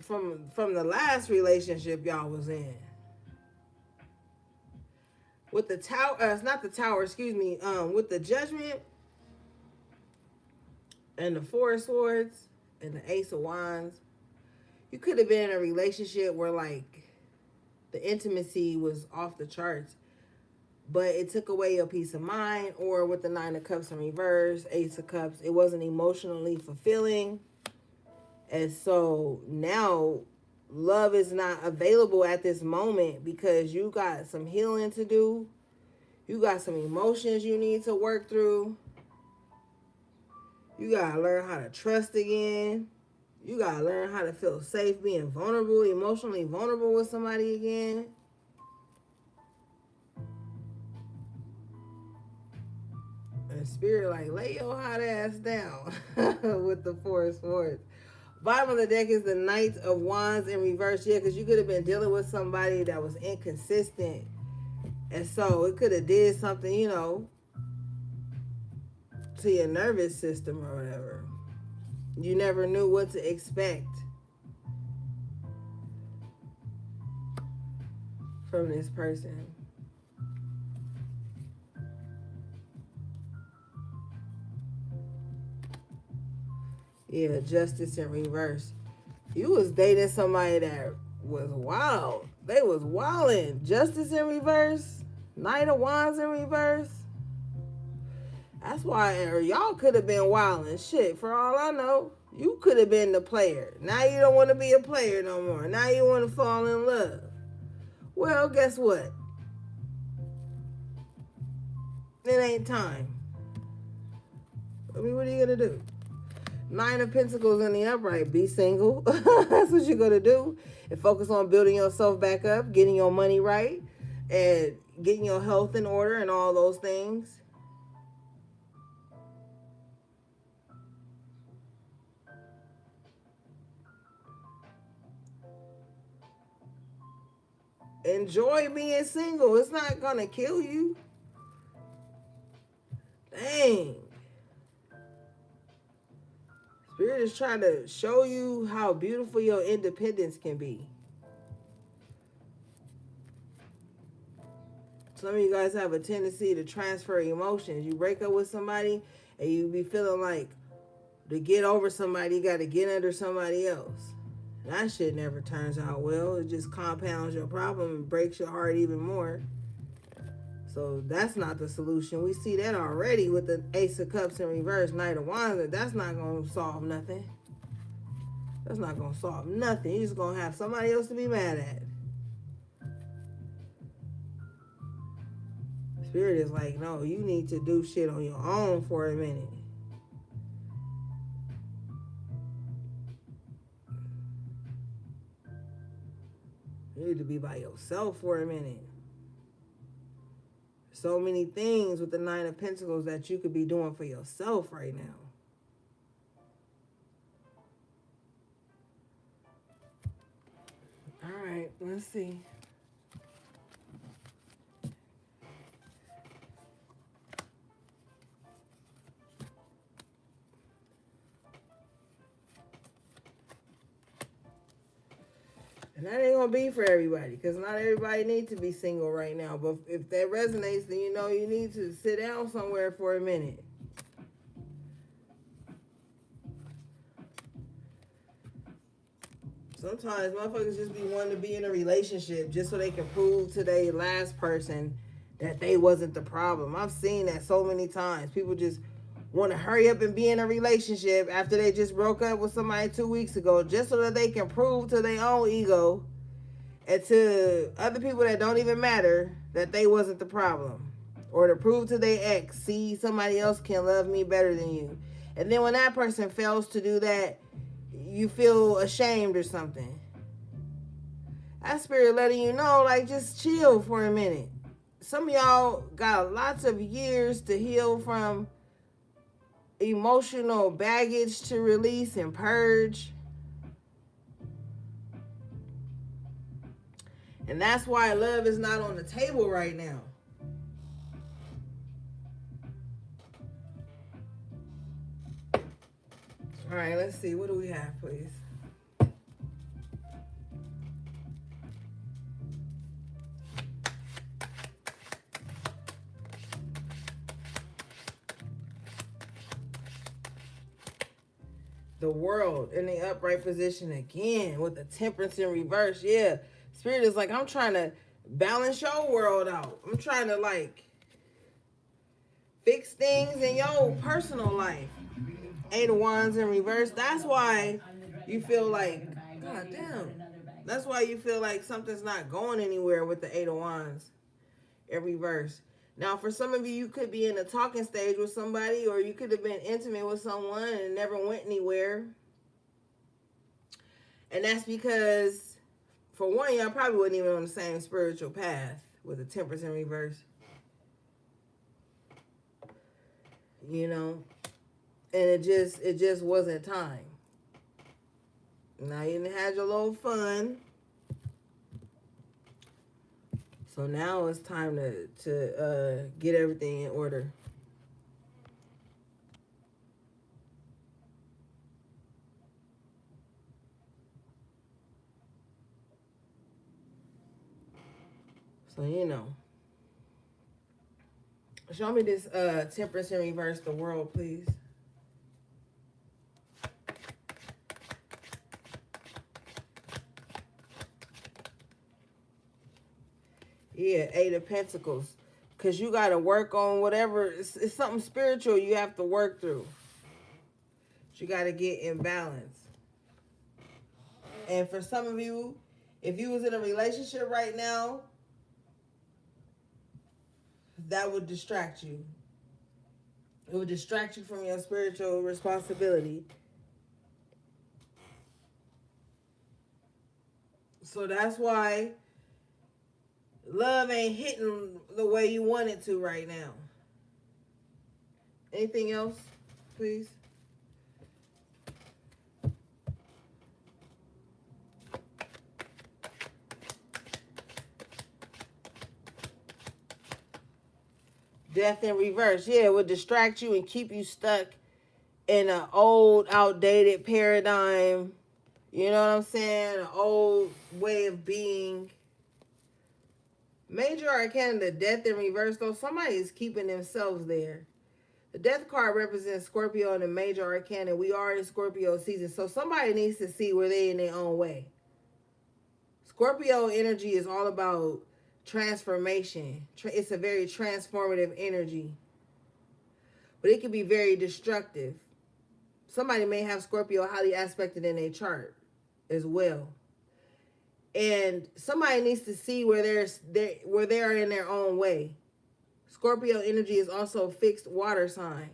Speaker 1: from the last relationship y'all was in. With the tower, it's not the tower, excuse me. With the Judgment and the Four of Swords and the Ace of Wands, you could have been in a relationship where like the intimacy was off the charts, but it took away your peace of mind. Or with the Nine of Cups in reverse, Ace of Cups, it wasn't emotionally fulfilling. And so now love is not available at this moment because you got some healing to do. You got some emotions you need to work through. You got to learn how to trust again. You got to learn how to feel safe being vulnerable, emotionally vulnerable with somebody again. And Spirit like, lay your hot ass down with the Four of Swords. Bottom of the deck is the Knight of Wands in reverse. Yeah, because you could have been dealing with somebody that was inconsistent. And so it could have did something, to your nervous system or whatever. You never knew what to expect from this person. Yeah, Justice in reverse. You was dating somebody that was wild. They was wilding. Justice in reverse. Knight of Wands in reverse. That's why y'all could have been wilding. Shit, for all I know, you could have been the player. Now you don't want to be a player no more. Now you want to fall in love. Well, guess what? It ain't time. I mean, what are you going to do? Nine of Pentacles in the upright. Be single. That's what you're going to do. And focus on building yourself back up, getting your money right, and getting your health in order and all those things. Enjoy being single. It's not going to kill you. Dang. Spirit is trying to show you how beautiful your independence can be. Some of you guys have a tendency to transfer emotions. You break up with somebody and you be feeling like to get over somebody, you got to get under somebody else. That shit never turns out well. It just compounds your problem and breaks your heart even more. So that's not the solution. We see that already with the Ace of Cups in reverse, Knight of Wands. That's not going to solve nothing. That's not going to solve nothing. You're just going to have somebody else to be mad at. Spirit is like, no, you need to do shit on your own for a minute. You need to be by yourself for a minute. So many things with the Nine of Pentacles that you could be doing for yourself right now. All right, let's see. And that ain't gonna be for everybody, because not everybody needs to be single right now. But if that resonates, then you know you need to sit down somewhere for a minute. Sometimes motherfuckers just be wanting to be in a relationship just so they can prove to their last person that they wasn't the problem. I've seen that so many times. People just want to hurry up and be in a relationship after they just broke up with somebody 2 weeks ago, just so that they can prove to their own ego and to other people that don't even matter that they wasn't the problem. Or to prove to their ex, see, somebody else can love me better than you. And then when that person fails to do that, you feel ashamed or something. That spirit letting you know, like, just chill for a minute. Some of y'all got lots of years to heal from, emotional baggage to release and purge. And that's why love is not on the table right now. All right, let's see. What do we have, please? The World in the upright position again with the Temperance in reverse. Yeah, Spirit is like, I'm trying to balance your world out. I'm trying to, like, fix things in your personal life. Eight of Wands in reverse. That's why you feel like, God damn. That's why you feel like something's not going anywhere with the Eight of Wands in reverse. Now, for some of you, you could be in a talking stage with somebody, or you could have been intimate with someone and it never went anywhere. And that's because, for one, y'all probably wasn't even on the same spiritual path with the Temperance in reverse. You know? And it just wasn't time. Now you done had your little fun. So now it's time to get everything in order. So, you know. Show me this Temperance in reverse, the World, please. Yeah, Eight of Pentacles. Because you got to work on whatever. It's something spiritual you have to work through. You got to get in balance. And for some of you, if you was in a relationship right now, that would distract you. It would distract you from your spiritual responsibility. So that's why love ain't hitting the way you want it to right now. Anything else, please? Death in reverse. Yeah, it would distract you and keep you stuck in an old, outdated paradigm. You know what I'm saying? An old way of being. Major Arcana, the Death in reverse, though, somebody is keeping themselves there. The death card represents Scorpio in the major arcana. We are in Scorpio season. So somebody needs to see where they in their own way. Scorpio energy is all about transformation. It's a very transformative energy. But it can be very destructive. Somebody may have Scorpio highly aspected in their chart as well. And somebody needs to see where they are in their own way. Scorpio energy is also fixed water sign.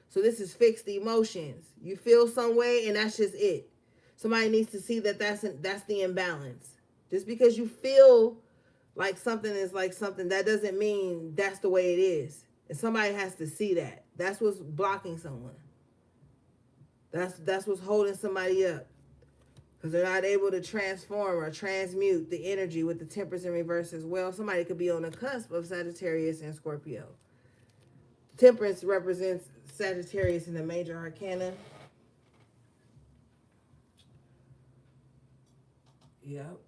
Speaker 1: So this is fixed emotions. You feel some way and that's just it. Somebody needs to see that that's the imbalance. Just because you feel like something is like something, that doesn't mean that's the way it is. And somebody has to see that. That's what's blocking someone. That's what's holding somebody up. Because they're not able to transform or transmute the energy with the Temperance in reverse as well. Somebody could be on the cusp of Sagittarius and Scorpio. Temperance represents Sagittarius in the major arcana. Yep.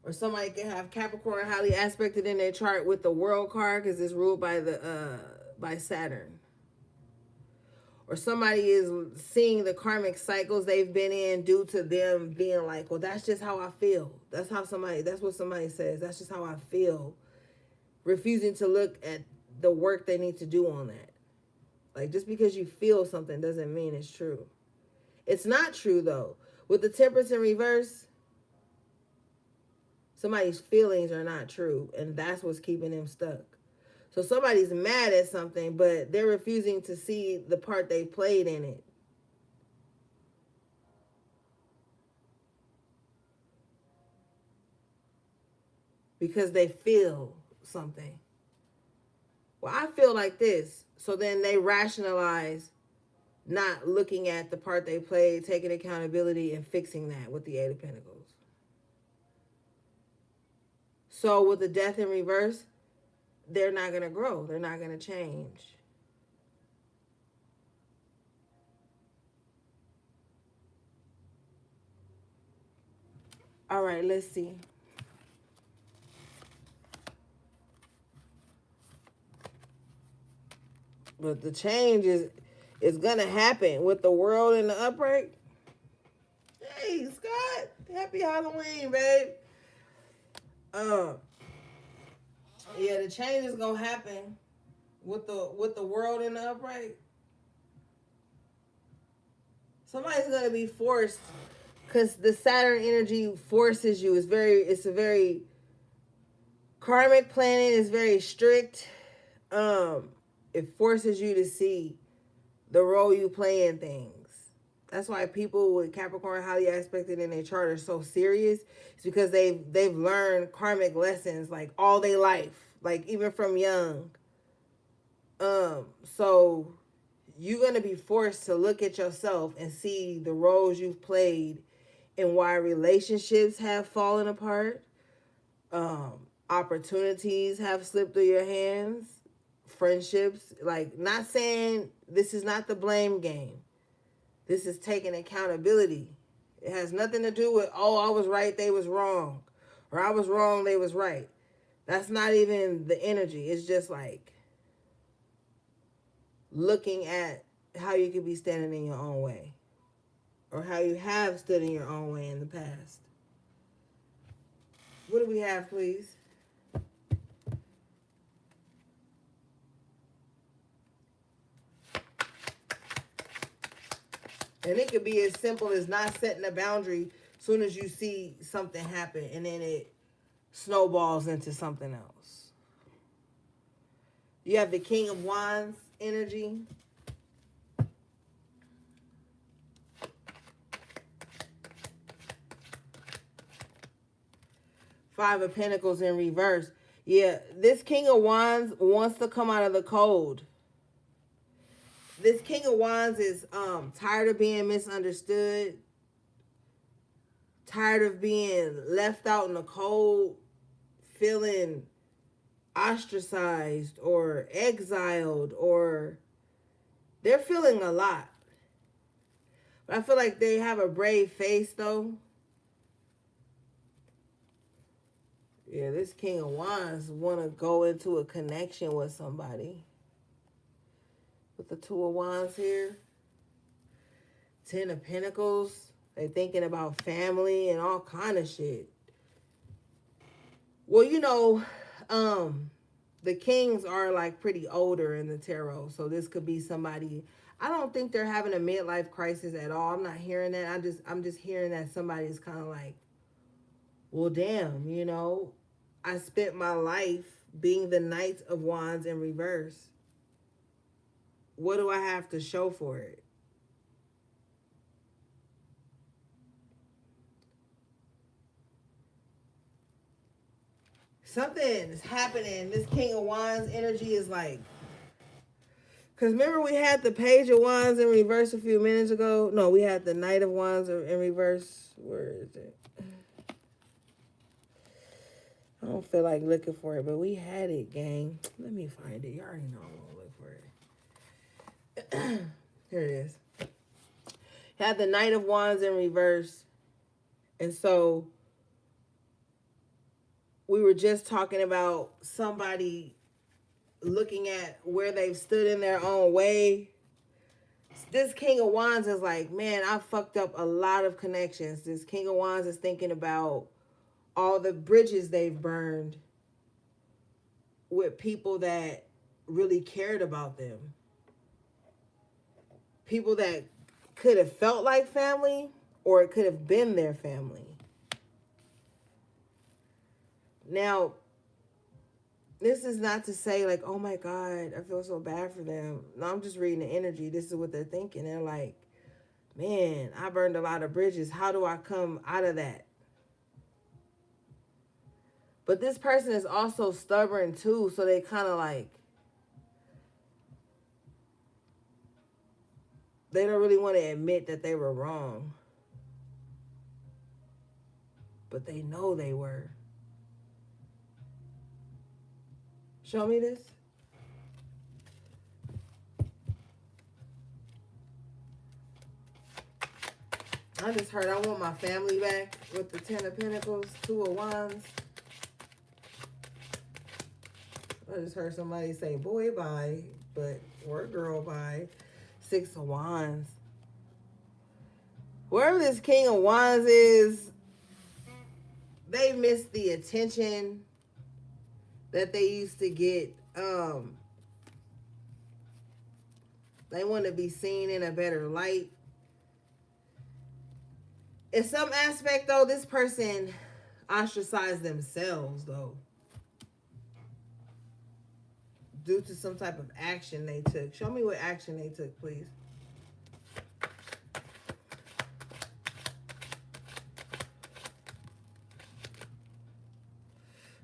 Speaker 1: Or somebody can have Capricorn highly aspected in their chart with the World card because it's ruled by Saturn. Or somebody is seeing the karmic cycles they've been in due to them being like, well, that's just how I feel. That's what somebody says. That's just how I feel. Refusing to look at the work they need to do on that. Like, just because you feel something doesn't mean it's true. It's not true, though. With the Temperance in reverse, somebody's feelings are not true, and that's what's keeping them stuck. So somebody's mad at something, but they're refusing to see the part they played in it. Because they feel something. Well, I feel like this. So then they rationalize not looking at the part they played, taking accountability, and fixing that with the Eight of Pentacles. So with the Death in reverse, they're not going to grow. They're not going to change. All right, let's see. But the change is going to happen with the World in the upright. Hey, Scott. Happy Halloween, babe. Yeah, the change is going to happen with the World in the upright. Somebody's going to be forced because the Saturn energy forces you. It's a very karmic planet. It's very strict. It forces you to see the role you play in things. That's why people with Capricorn highly aspected in their chart are so serious. It's because they've learned karmic lessons like all their life, like even from young. So you're going to be forced to look at yourself and see the roles you've played and why relationships have fallen apart. Opportunities have slipped through your hands. Friendships, like, not saying this is not the blame game. This is taking accountability. It has nothing to do with, oh, I was right, they was wrong. Or I was wrong, they was right. That's not even the energy. It's just like looking at how you could be standing in your own way. Or how you have stood in your own way in the past. What do we have, please? And it could be as simple as not setting a boundary as soon as you see something happen and then it snowballs into something else. You have the King of Wands energy. Five of Pentacles in reverse. Yeah, this King of Wands wants to come out of the cold. This King of Wands is tired of being misunderstood, tired of being left out in the cold, feeling ostracized or exiled, or they're feeling a lot. But I feel like they have a brave face, though. Yeah, this King of Wands want to go into a connection with somebody. With the Two of Wands here. Ten of Pentacles. They thinking about family and all kind of shit. Well, you know, the kings are like pretty older in the tarot. So this could be somebody. I don't think they're having a midlife crisis at all. I'm not hearing that. I'm just hearing that somebody's kind of like, well, damn, you know, I spent my life being the Knight of Wands in reverse. What do I have to show for it? Something is happening. This King of Wands energy is like, because remember we had the Page of Wands in reverse a few minutes ago? No, we had the Knight of Wands in reverse. Where is it? I don't feel like looking for it, but we had it, gang. Let me find it. You already know I'm going to look for it. Here it is. Had the Knight of Wands in reverse. And so we were just talking about somebody looking at where they've stood in their own way. This King of Wands is like, man, I fucked up a lot of connections. This King of Wands is thinking about all the bridges they've burned with people that really cared about them. People that could have felt like family, or it could have been their family. Now, this is not to say like, oh my God, I feel so bad for them. No, I'm just reading the energy. This is what they're thinking. They're like, man, I burned a lot of bridges. How do I come out of that? But this person is also stubborn too. So they kind of like, they don't really want to admit that they were wrong. But they know they were. Show me this. I just heard I want my family back with the Ten of Pentacles, Two of Wands. I just heard somebody say, boy, bye, but, or girl, bye. Six of Wands. Wherever this King of Wands is, they miss the attention that they used to get. They want to be seen in a better light. In some aspect, though, this person ostracized themselves, though, due to some type of action they took. Show me what action they took, please.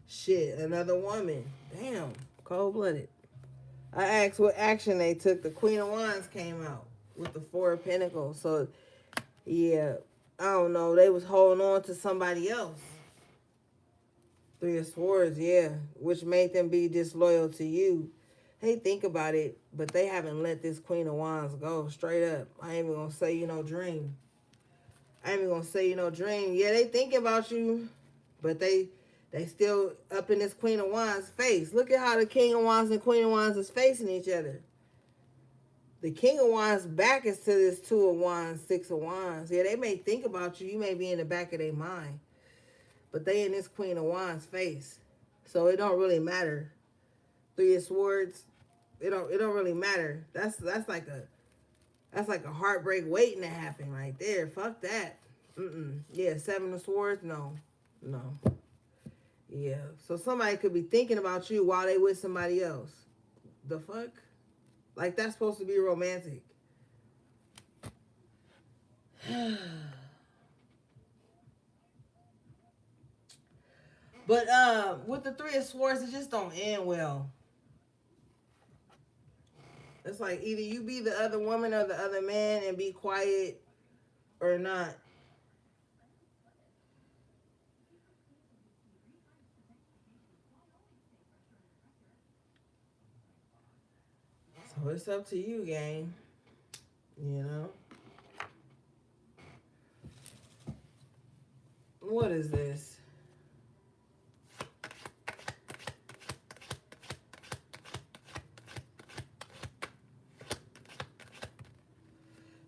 Speaker 1: Shit, another woman. Damn, cold-blooded. I asked what action they took. The Queen of Wands came out with the Four of Pentacles. So, yeah, I don't know. They was holding on to somebody else. Three of Swords, yeah, which made them be disloyal to you. Hey, think about it, but they haven't let this Queen of Wands go. Straight up. I ain't even going to say you no dream. I ain't even going to say you no dream. Yeah, they thinking about you, but they still up in this Queen of Wands face. Look at how the King of Wands and Queen of Wands is facing each other. The King of Wands back is to this Two of Wands, Six of Wands. Yeah, they may think about you. You may be in the back of their mind. But they in this Queen of Wands face. So it don't really matter. Three of Swords, it don't really matter. That's like a heartbreak waiting to happen right there. Fuck that. Yeah, Seven of Swords, no. Yeah. So somebody could be thinking about you while they with somebody else. The fuck? Like that's supposed to be romantic. But with the Three of Swords, it just don't end well. It's like either you be the other woman or the other man and be quiet or not. So it's up to you, gang. You know? What is this?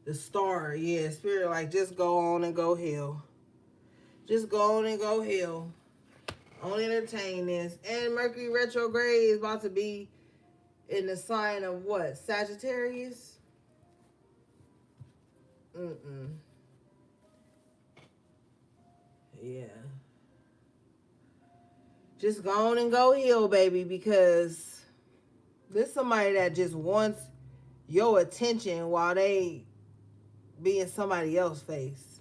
Speaker 1: The star, yeah. Spirit, like, just go on and go heal. Just go on and go heal. Don't entertain this. And Mercury retrograde is about to be in the sign of what? Sagittarius? Yeah. Just go on and go heal, baby, because there's somebody that just wants your attention while they be in somebody else's face.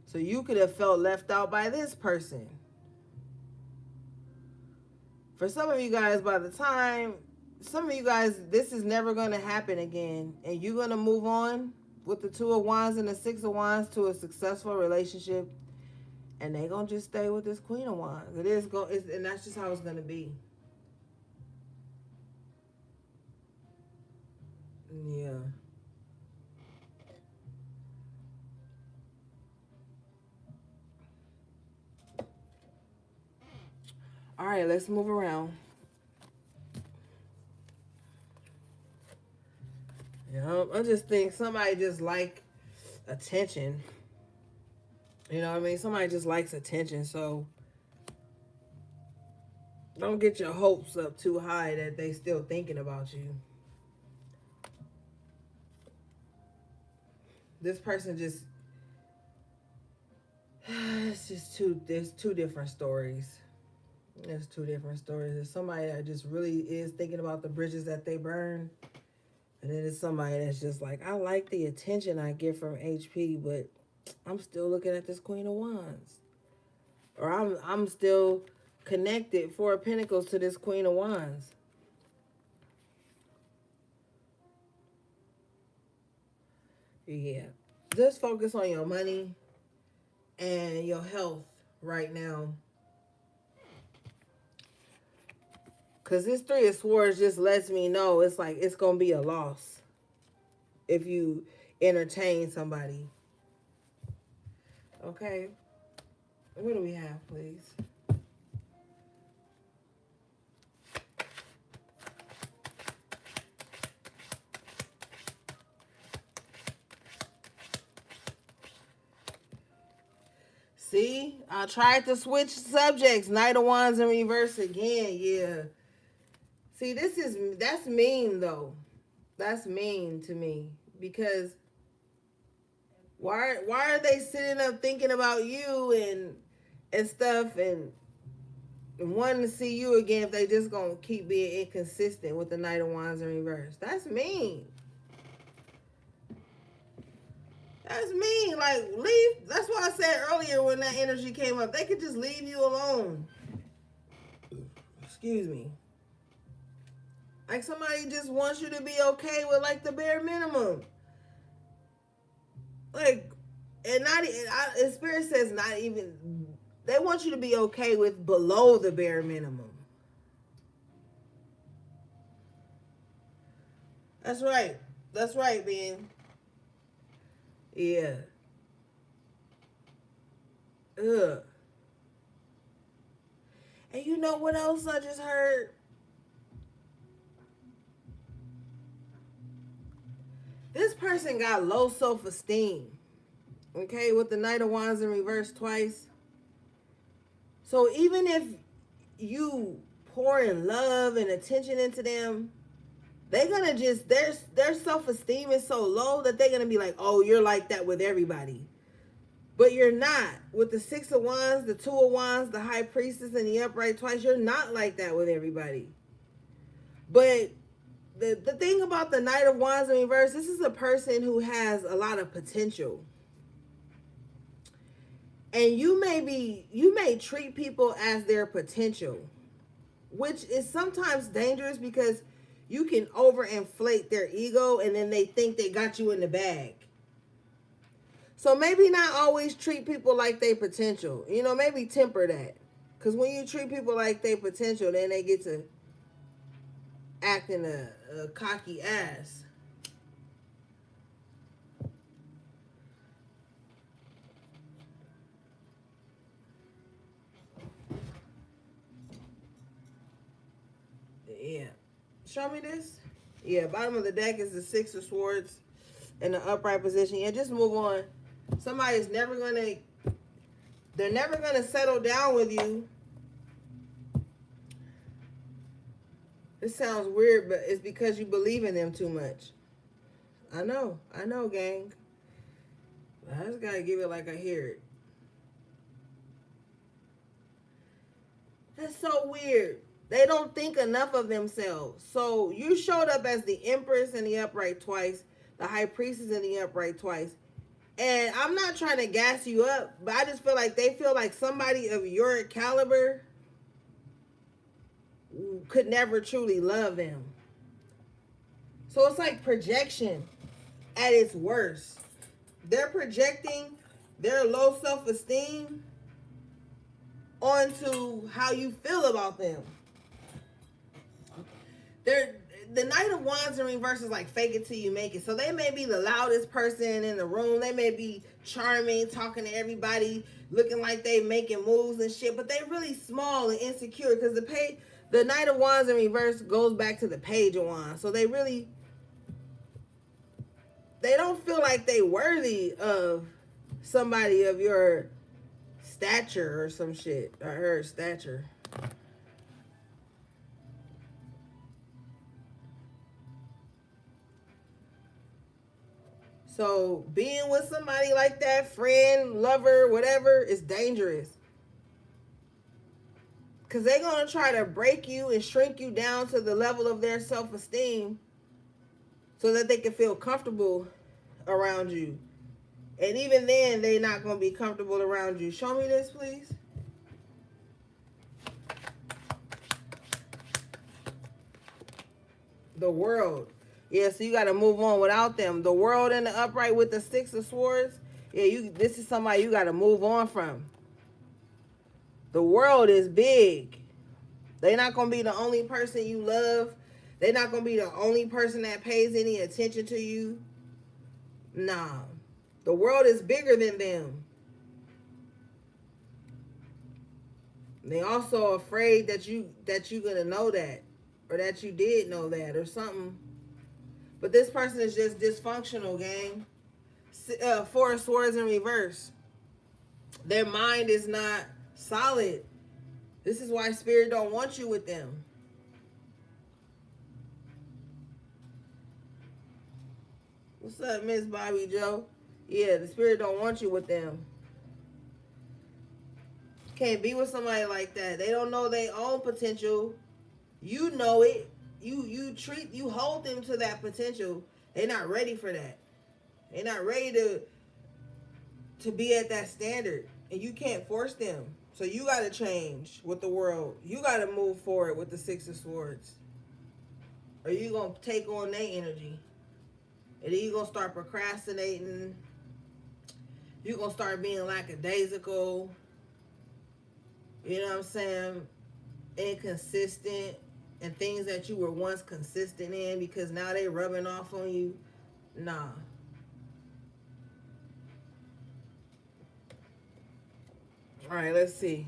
Speaker 1: So you could have felt left out by this person. For some of you guys, by the time, some of you guys, this is never going to happen again. And you're going to move on with the Two of Wands and the Six of Wands to a successful relationship. And they going to just stay with this Queen of Wands. And that's just how it's going to be. Yeah. All right, let's move around. I just think somebody just like attention. You know what I mean? Somebody just likes attention, so don't get your hopes up too high that they still thinking about you. This person just, it's just there's two different stories. There's two different stories. There's somebody that just really is thinking about the bridges that they burn. And then there's somebody that's just like, I like the attention I get from HP, but I'm still looking at this Queen of Wands. Or I'm still connected, Four of Pentacles, to this Queen of Wands. Yeah. Just focus on your money and your health right now. Because this Three of Swords just lets me know it's like it's going to be a loss if you entertain somebody. Okay. What do we have, please? See? I tried to switch subjects. Knight of Wands in reverse again. Yeah. See, that's mean, though. That's mean to me. Because why are they sitting up thinking about you and stuff and wanting to see you again if they just gonna keep being inconsistent with the Knight of Wands in reverse? That's mean. That's mean. Like, leave. That's why I said earlier when that energy came up, they could just leave you alone. Excuse me. Like, somebody just wants you to be okay with, like, the bare minimum. Like, and Spirit says not even, they want you to be okay with below the bare minimum. That's right. That's right, Ben. Yeah. Ugh. And you know what else I just heard? This person got low self-esteem. Okay, with the Knight of Wands in reverse twice. So even if you pour in love and attention into them, they're gonna just, their self-esteem is so low that they're gonna be like, oh, you're like that with everybody. But you're not. With the Six of Wands, the Two of Wands, the High Priestess, and the Upright twice, you're not like that with everybody. But the thing about the Knight of Wands in reverse, this is a person who has a lot of potential. And you may treat people as their potential, which is sometimes dangerous because you can overinflate their ego and then they think they got you in the bag. So maybe not always treat people like they potential. You know, maybe temper that. Because when you treat people like they potential, then they get to acting a cocky ass. Yeah. Show me this. Yeah, bottom of the deck is the Six of Swords in the upright position. Yeah, just move on. Somebody's never going to, they're never going to settle down with you. This sounds weird, but it's because you believe in them too much. I know, gang. I just got to give it like I hear it. That's so weird. They don't think enough of themselves. So you showed up as the Empress in the upright twice, the High Priestess in the upright twice. And I'm not trying to gas you up, but I just feel like they feel like somebody of your caliber could never truly love them. So it's like projection at its worst. They're projecting their low self-esteem onto how you feel about them. The Knight of Wands in reverse is like fake it till you make it. So they may be the loudest person in the room. They may be charming, talking to everybody, looking like they making moves and shit, but they really small and insecure because the Knight of Wands in reverse goes back to the Page of Wands. So they don't feel like they worthy of somebody of your stature or some shit, or her stature. So being with somebody like that, friend, lover, whatever, is dangerous. Because they're going to try to break you and shrink you down to the level of their self-esteem so that they can feel comfortable around you. And even then, they're not going to be comfortable around you. Show me this, please. The World. Yeah, so you got to move on without them. The World in the upright with the Six of Swords. Yeah, this is somebody you got to move on from. The world is big. They're not going to be the only person you love. They're not going to be the only person that pays any attention to you. Nah. The world is bigger than them. They also afraid that you're going to know that, or that you did know that or something. But this person is just dysfunctional, gang. Four of Swords in reverse. Their mind is not solid. This is why Spirit don't want you with them. What's up, Miss Bobby Joe? Yeah, the Spirit don't want you with them. Can't be with somebody like that. They don't know their own potential. You know it. You hold them to that potential. They're not ready for that. They're not ready to be at that standard. And you can't force them. So you got to change with the world. You got to move forward with the Six of Swords. Or you going to take on their energy. And then you going to start procrastinating. You're going to start being lackadaisical. You know what I'm saying? Inconsistent. And things that you were once consistent in because now they rubbing off on you. Nah. All right, let's see.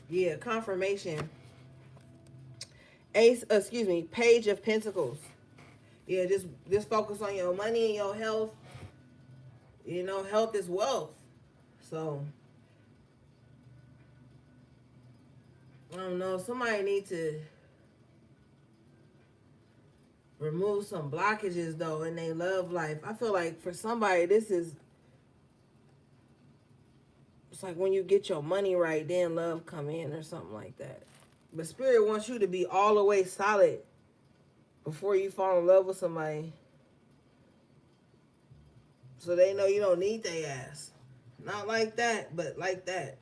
Speaker 1: Yeah, confirmation. Page of Pentacles. Yeah, just focus on your money and your health. You know, health is wealth. So, I don't know. Somebody need to remove some blockages, though, in their love life. I feel like for somebody, it's like when you get your money right, then love come in or something like that. But Spirit wants you to be all the way solid before you fall in love with somebody. So they know you don't need their ass. Not like that, but like that.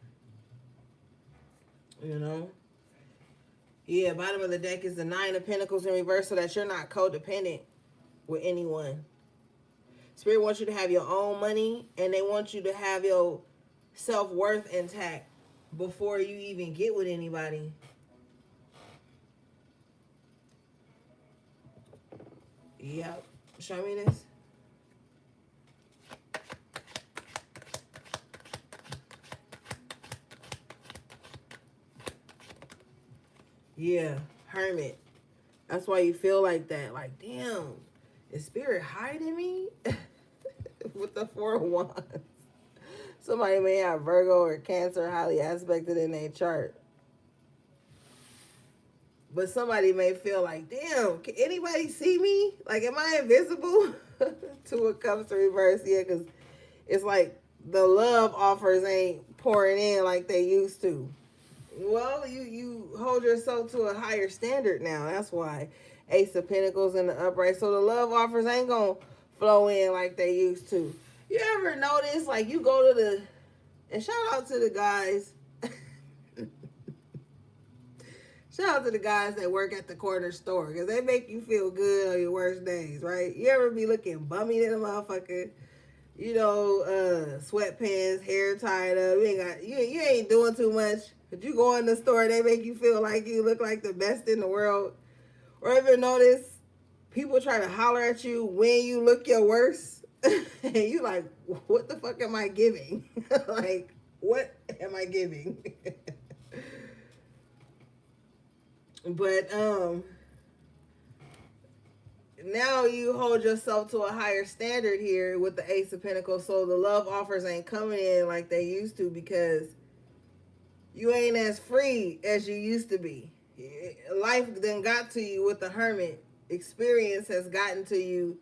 Speaker 1: You know? Yeah, bottom of the deck is the Nine of Pentacles in reverse so that you're not codependent with anyone. Spirit wants you to have your own money and they want you to have your self-worth intact before you even get with anybody. Yep. Show me this. Yeah, Hermit. That's why you feel like that. Like, damn, is spirit hiding me? With the 4 of Wands. Somebody may have Virgo or Cancer highly aspected in their chart. But somebody may feel like, damn, can anybody see me? Like, am I invisible? Two of Cups to reverse. Yeah, because it's like the love offers ain't pouring in like they used to. Well, you hold yourself to a higher standard now. That's why Ace of Pentacles in the upright. So the love offers ain't gonna flow in like they used to. You ever notice, like, you go to the, and shout out to the guys. Shout out to the guys that work at the corner store, because they make you feel good on your worst days, right? You ever be looking bummy in a motherfucker? You know, sweatpants, hair tied up. You ain't doing too much. But you go in the store, they make you feel like you look like the best in the world. Or ever notice people try to holler at you when you look your worst? And you like, what the fuck am I giving? Like, what am I giving? But now you hold yourself to a higher standard here with the Ace of Pentacles, so the love offers ain't coming in like they used to, because you ain't as free as you used to be. Life then got to you with the Hermit. Experience has gotten to you.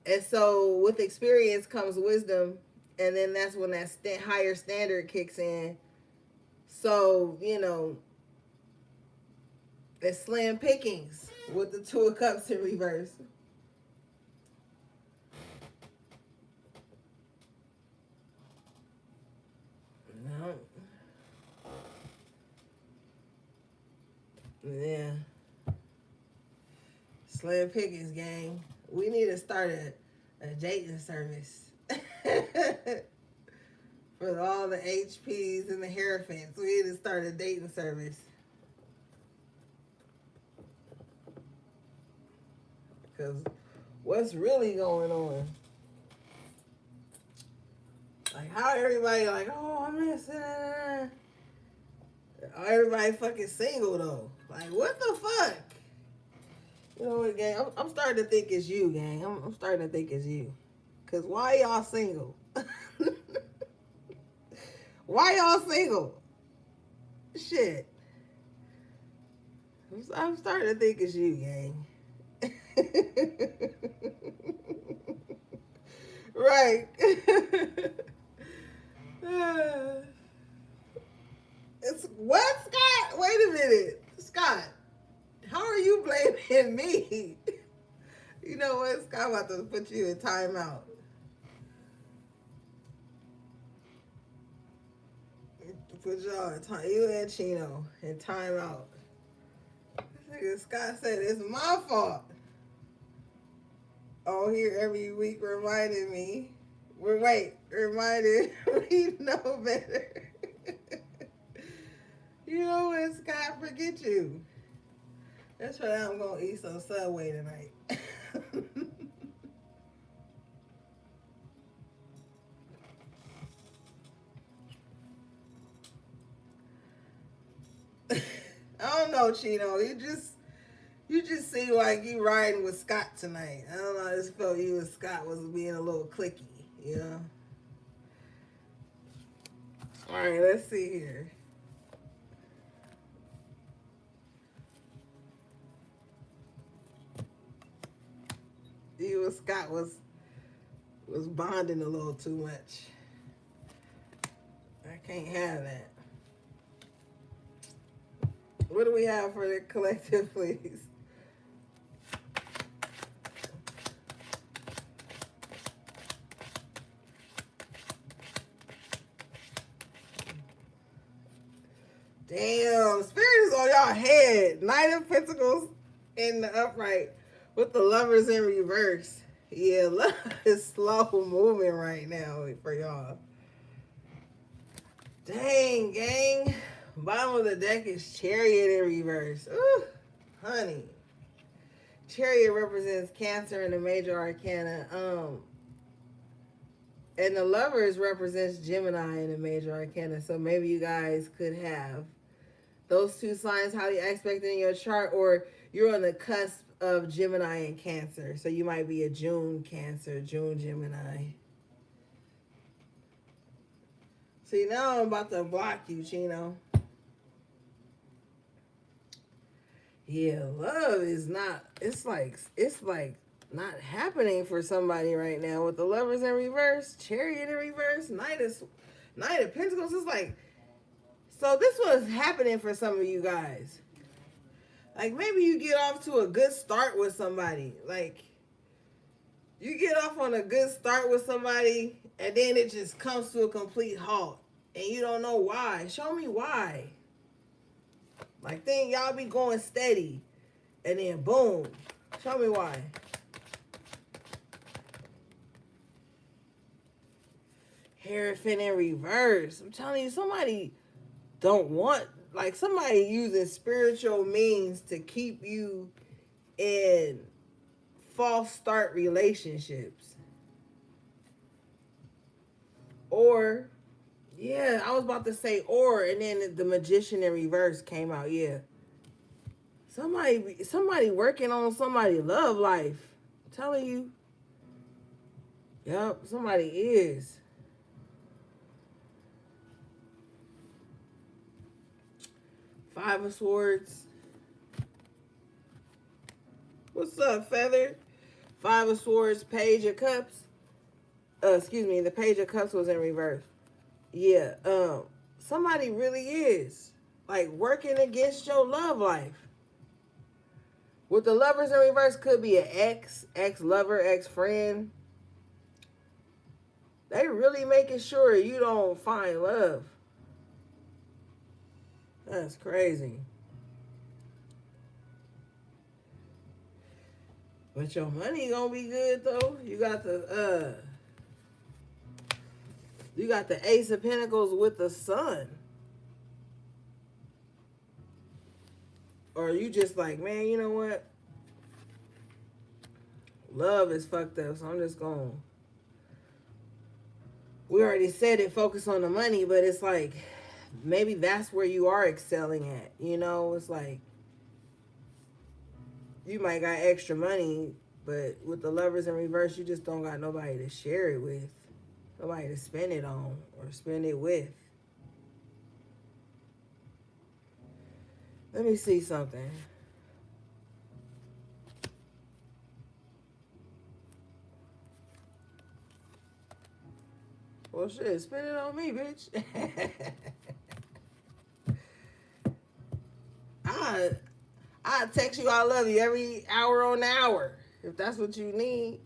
Speaker 1: And so with experience comes wisdom, and then that's when that higher standard kicks in. So, you know, it's slim pickings with the Two of Cups in reverse. No. Yeah. Slim pickings, gang. We need to start a dating service. For all the HPs and the Hierophants, we need to start a dating service. Because what's really going on? Like, how everybody like, oh, I'm missing. Everybody fucking single, though. Like, what the fuck? You know what, gang? I'm starting to think it's you, gang. I'm starting to think it's you. Because why y'all single? Why y'all single? Shit. I'm starting to think it's you, gang. Right. It's what, Scott? Wait a minute. Scott, how are you blaming me? You know what, Scott? I'm about to put you in timeout. Put y'all in time. You and Chino in timeout. Scott said it's my fault. Oh, here every week reminding me. Reminding me know better. You know what, Scott? Forget you. That's why I'm gonna eat some Subway tonight. I don't know, Chino. You just seem like you riding with Scott tonight. I don't know. I just felt you and Scott was being a little cliquey, you know. All right, let's see here. You and Scott was bonding a little too much. I can't have that. What do we have for the collective, please? Damn, Spirit is on y'all head. Knight of Pentacles in the upright with the Lovers in reverse. Yeah, love is slow moving right now for y'all. Dang, gang. Bottom of the deck is Chariot in reverse. Ooh, honey. Chariot represents Cancer in the major arcana. And the Lovers represents Gemini in the major arcana. So maybe you guys could have Those two signs highly aspected in your chart, or you're on the cusp of Gemini and Cancer. So you might be a June Cancer, June Gemini. See, now I'm about to block you, Chino. Yeah, love is not. It's like not happening for somebody right now with the Lovers in reverse, Chariot in reverse, Knight of Pentacles. It's like, so this was happening for some of you guys. Like maybe you get off to a good start with somebody. Like you get off on a good start with somebody, and then it just comes to a complete halt, and you don't know why. Show me why. Like then y'all be going steady, and then boom. Show me why. Hierophant in reverse. I'm telling you, somebody don't want, like somebody using spiritual means to keep you in false start relationships. Or, yeah, I was about to say or, and then the Magician in reverse came out. Yeah. Somebody working on somebody's love life. I'm telling you. Yep, somebody is. Five of Swords. What's up, Feather? Five of Swords, Page of Cups. Excuse me, the Page of Cups was in reverse. Yeah, somebody really is like working against your love life. With the Lovers in reverse, could be an ex-lover, ex-friend. They really making sure you don't find love. That's crazy. But your money gonna be good though. You got the Ace of Pentacles with the Sun. Or you just like, man, you know what? Love is fucked up, so I'm just going. We already said it, focus on the money, but it's like maybe that's where you are excelling at. You know, it's like you might got extra money, but with the Lovers in reverse, you just don't got nobody to share it with, nobody to spend it on or spend it with. Let me see something. Well, shit, spend it on me, bitch. I text you I love you every hour on the hour if that's what you need.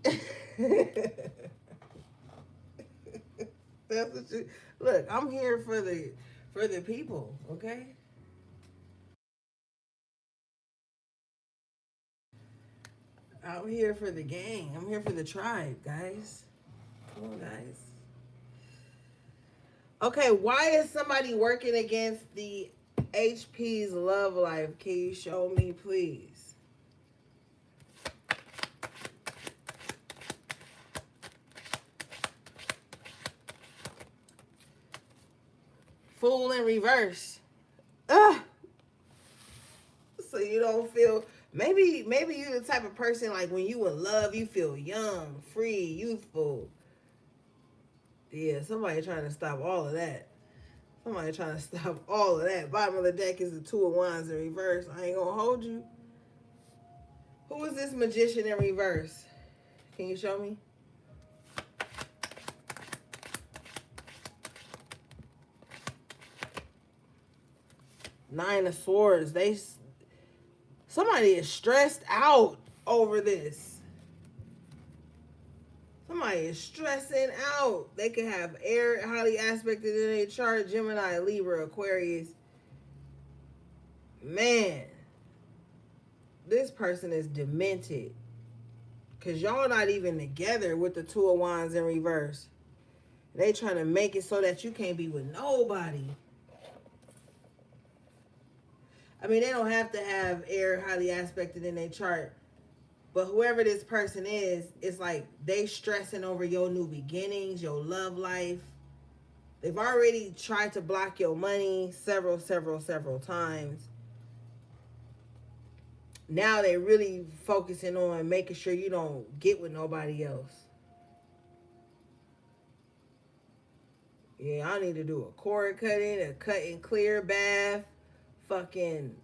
Speaker 1: That's what you look. I'm here for the people, okay? I'm here for the gang. I'm here for the tribe, guys. Come on, guys. Okay, why is somebody working against the HP's love life? Can you show me, please? Fool in reverse. Ugh. So you don't feel, maybe you're the type of person like when you in love, you feel young, free, youthful. Yeah, somebody trying to stop all of that. Somebody trying to stop all of that. Bottom of the deck is the Two of Wands in reverse. I ain't gonna hold you. Who is this Magician in reverse? Can you show me? Nine of Swords. Somebody is stressed out over this. Somebody is stressing out. They could have air highly aspected in their chart. Gemini, Libra, Aquarius. Man, this person is demented. Because y'all not even together with the Two of Wands in reverse. They trying to make it so that you can't be with nobody. I mean, they don't have to have air highly aspected in their chart. But whoever this person is, it's like they stressing over your new beginnings, your love life. They've already tried to block your money several times. Now they really focusing on making sure you don't get with nobody else. Yeah, I need to do a cord cutting, a cut and clear bath, fucking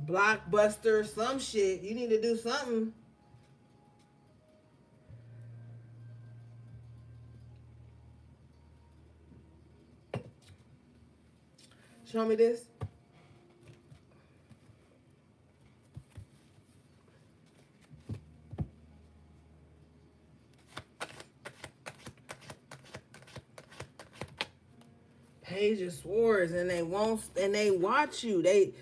Speaker 1: blockbuster, some shit. You need to do something. Show me this. Page of Swords, and they won't, and they watch you. They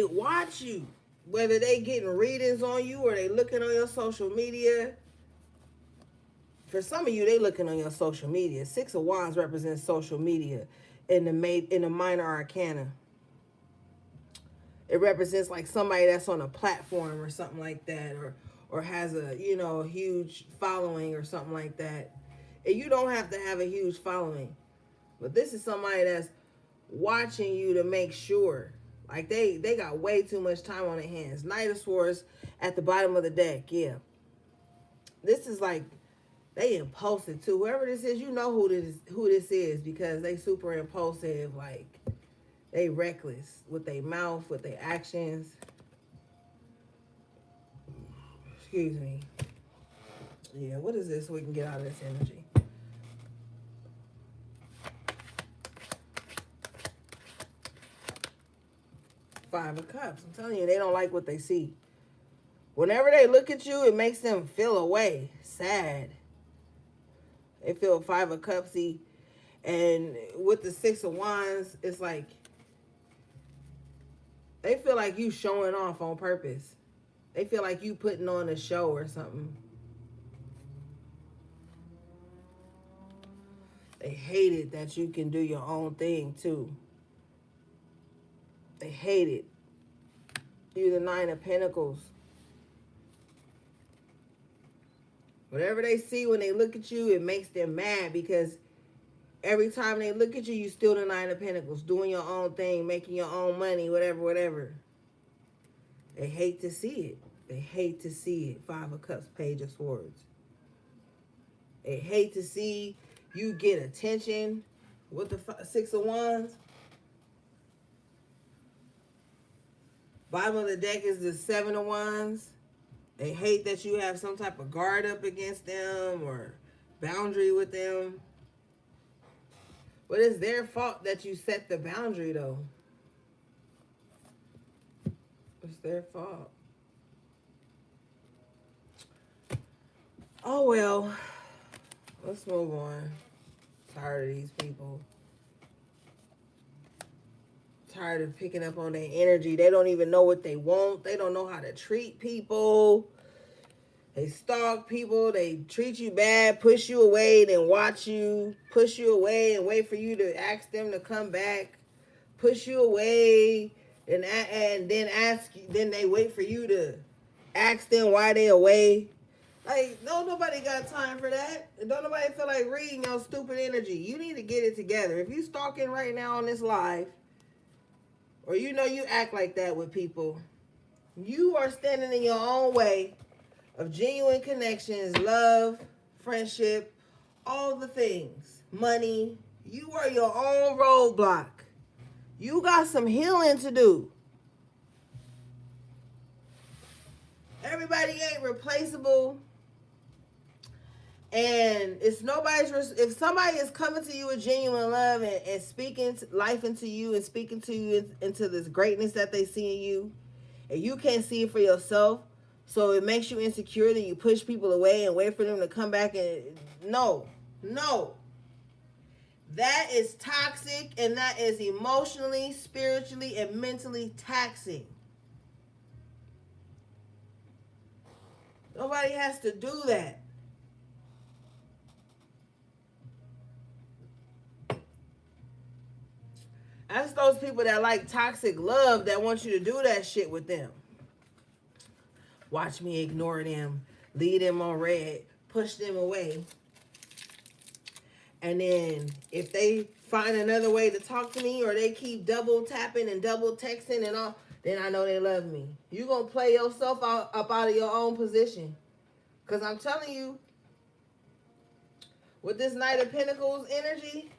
Speaker 1: watch you. Whether they getting readings on you or they looking on your social media. For some of you, they looking on your social media. Six of Wands represents social media in the minor arcana. It represents like somebody that's on a platform or something like that, or has a huge following or something like that. And you don't have to have a huge following, but this is somebody that's watching you to make sure. Like they got way too much time on their hands. Knight of Swords at the bottom of the deck. Yeah, this is like they impulsive too. Whoever this is, you know who this is because they super impulsive. Like they reckless with their mouth, with their actions. Excuse me. Yeah, what is this so we can get out of this energy? Five of Cups. I'm telling you, they don't like what they see. Whenever they look at you, it makes them feel away, sad. They feel Five of Cupsy. And with the Six of Wands, it's like they feel like you showing off on purpose. They feel like you putting on a show or something. They hate it that you can do your own thing too. They hate it. You're the Nine of Pentacles. Whatever they see when they look at you, it makes them mad because every time they look at you, you still the Nine of Pentacles, doing your own thing, making your own money, whatever. They hate to see it. They hate to see it. Five of Cups, Page of Swords. They hate to see you get attention with the Six of Wands. Bottom of the deck is the Seven of Wands. They hate that you have some type of guard up against them or boundary with them. But it's their fault that you set the boundary, though. It's their fault. Oh, well. Let's move on. Tired of these people. Tired of picking up on their energy. They don't even know what they want. They don't know how to treat people. They stalk people. They treat you bad, push you away, then watch you, push you away and wait for you to ask them to come back. Push you away and then ask. Then they wait for you to ask them why they away. Like, don't nobody got time for that. Don't nobody feel like reading your stupid energy. You need to get it together. If you stalking right now on this live, or you act like that with people, you are standing in your own way of genuine connections, love, friendship, all the things, money. You are your own roadblock. You got some healing to do. Everybody ain't replaceable. And it's nobody's, if somebody is coming to you with genuine love and speaking life into you and speaking to you into this greatness that they see in you, and you can't see it for yourself, so it makes you insecure that you push people away and wait for them to come back and no. That is toxic, and that is emotionally, spiritually, and mentally taxing. Nobody has to do that. That's those people that like toxic love that want you to do that shit with them. Watch me ignore them, leave them on red, push them away. And then if they find another way to talk to me, or they keep double tapping and double texting and all, then I know they love me. You gonna play yourself up out of your own position. Because I'm telling you, with this Knight of Pentacles energy,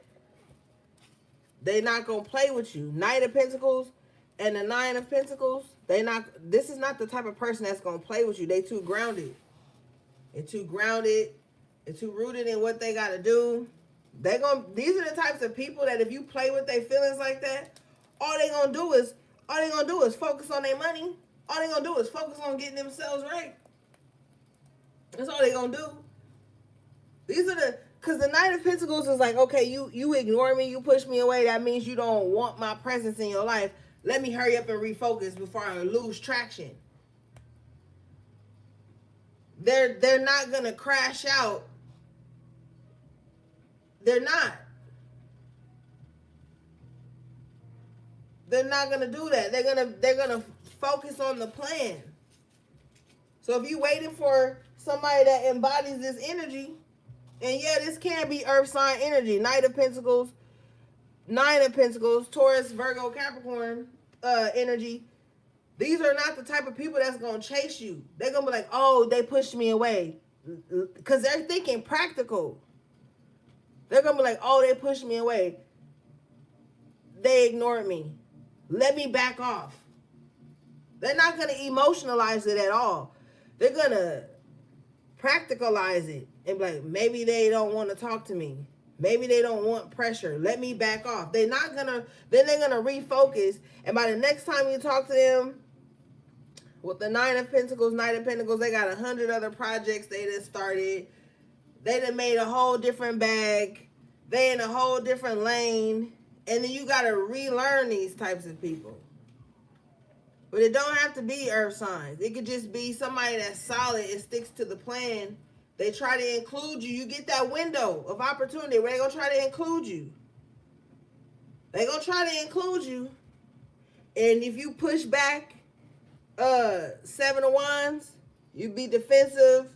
Speaker 1: they not gonna play with you. Knight of Pentacles and the Nine of Pentacles, this is not the type of person that's gonna play with you. They too grounded. They're too grounded. They're too rooted in what they gotta do. These are the types of people that if you play with their feelings like that, all they gonna do is focus on their money. All they gonna do is focus on getting themselves right. That's all they gonna do. Because the Knight of Pentacles is like, okay, you ignore me, you push me away. That means you don't want my presence in your life. Let me hurry up and refocus before I lose traction. They're not gonna crash out. They're not. They're not gonna do that. They're gonna focus on the plan. So if you're waiting for somebody that embodies this energy, and yeah, this can be Earth sign energy, Knight of Pentacles, Nine of Pentacles, Taurus, Virgo, Capricorn energy. These are not the type of people that's gonna chase you. They're gonna be like, oh, they pushed me away, because they're thinking practical. They're gonna be like, oh, they pushed me away. They ignored me. Let me back off. They're not gonna emotionalize it at all. They're gonna practicalize it and be like, maybe they don't want to talk to me. Maybe they don't want pressure. Let me back off. They're gonna refocus. And by the next time you talk to them, with the Nine of Pentacles, Knight of Pentacles, they got 100 other projects they done started. They done made a whole different bag. They in a whole different lane. And then you got to relearn these types of people. But it don't have to be earth signs. It could just be somebody that's solid and sticks to the plan. They try to include you. You get that window of opportunity where they're going to try to include you. They're going to try to include you. And if you push back, Seven of Wands, you be defensive,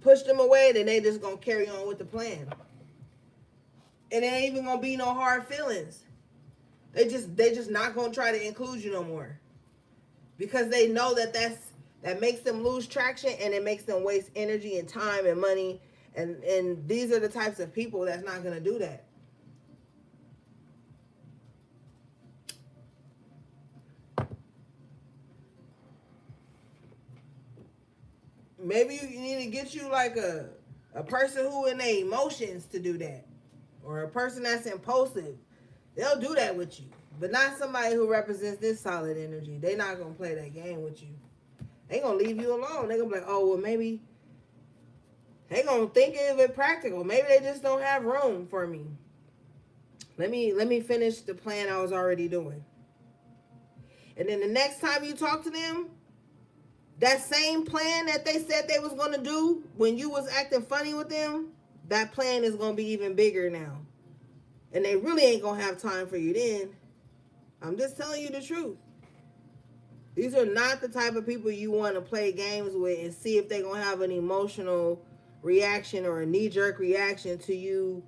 Speaker 1: push them away, then they just going to carry on with the plan. And it ain't even going to be no hard feelings. They just not going to try to include you no more. Because they know that makes them lose traction, and it makes them waste energy and time and money. And these are the types of people that's not going to do that. Maybe you need to get you like a person who in their emotions to do that. Or a person that's impulsive. They'll do that with you. But not somebody who represents this solid energy. They're not going to play that game with you. They're going to leave you alone. They're going to be like, oh, well, maybe they're going to think of it practical. Maybe they just don't have room for me. Let me finish the plan I was already doing. And then the next time you talk to them, that same plan that they said they was going to do when you was acting funny with them, that plan is going to be even bigger now. And they really ain't going to have time for you then. I'm just telling you the truth. These are not the type of people you want to play games with and see if they're going to have an emotional reaction or a knee-jerk reaction to you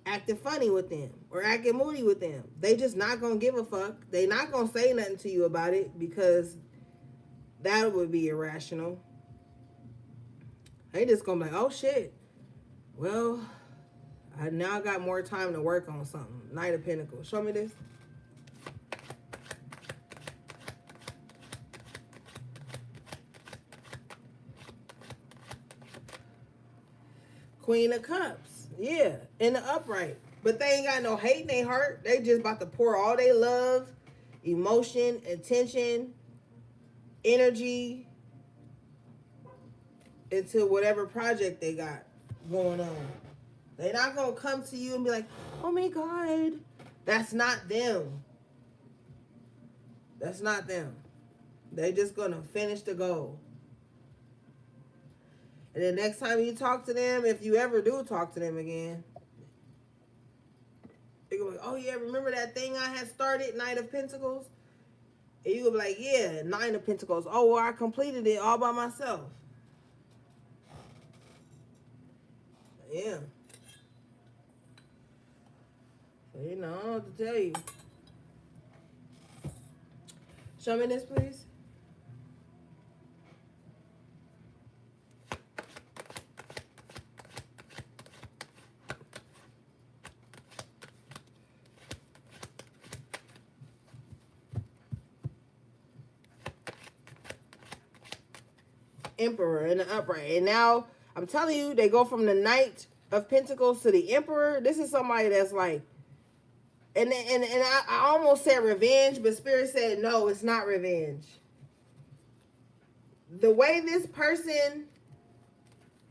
Speaker 1: acting funny with them or acting moody with them. They just not going to give a fuck. They not going to say nothing to you about it because that would be irrational. They just going to be like, oh shit. Well, I now got more time to work on something. Knight of Pentacles. Show me this. Queen of Cups. Yeah, in the upright. But they ain't got no hate in their heart. They just about to pour all their love, emotion, attention, energy into whatever project they got going on. They're not going to come to you and be like, oh my God. That's not them. That's not them. They just going to finish the goal. And the next time you talk to them, if you ever do talk to them again, they're going to be like, oh yeah, remember that thing I had started, Knight of Pentacles? And you'll be like, yeah, Nine of Pentacles. Oh, well, I completed it all by myself. Yeah. So, you know, I don't know what to tell you. Show me this, please. Emperor in the upright. And now, I'm telling you, they go from the Knight of Pentacles to the Emperor. This is somebody that's like, and I almost said revenge, but Spirit said, no, it's not revenge. The way this person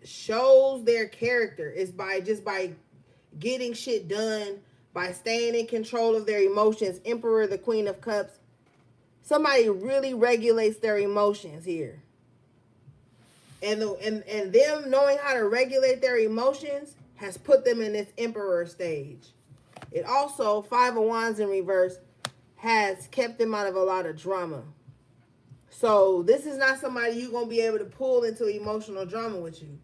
Speaker 1: shows their character is by getting shit done, by staying in control of their emotions. Emperor, the Queen of Cups. Somebody really regulates their emotions here. And them knowing how to regulate their emotions has put them in this Emperor stage. It also, 5 of Wands in reverse, has kept them out of a lot of drama. So this is not somebody you're going to be able to pull into emotional drama with you.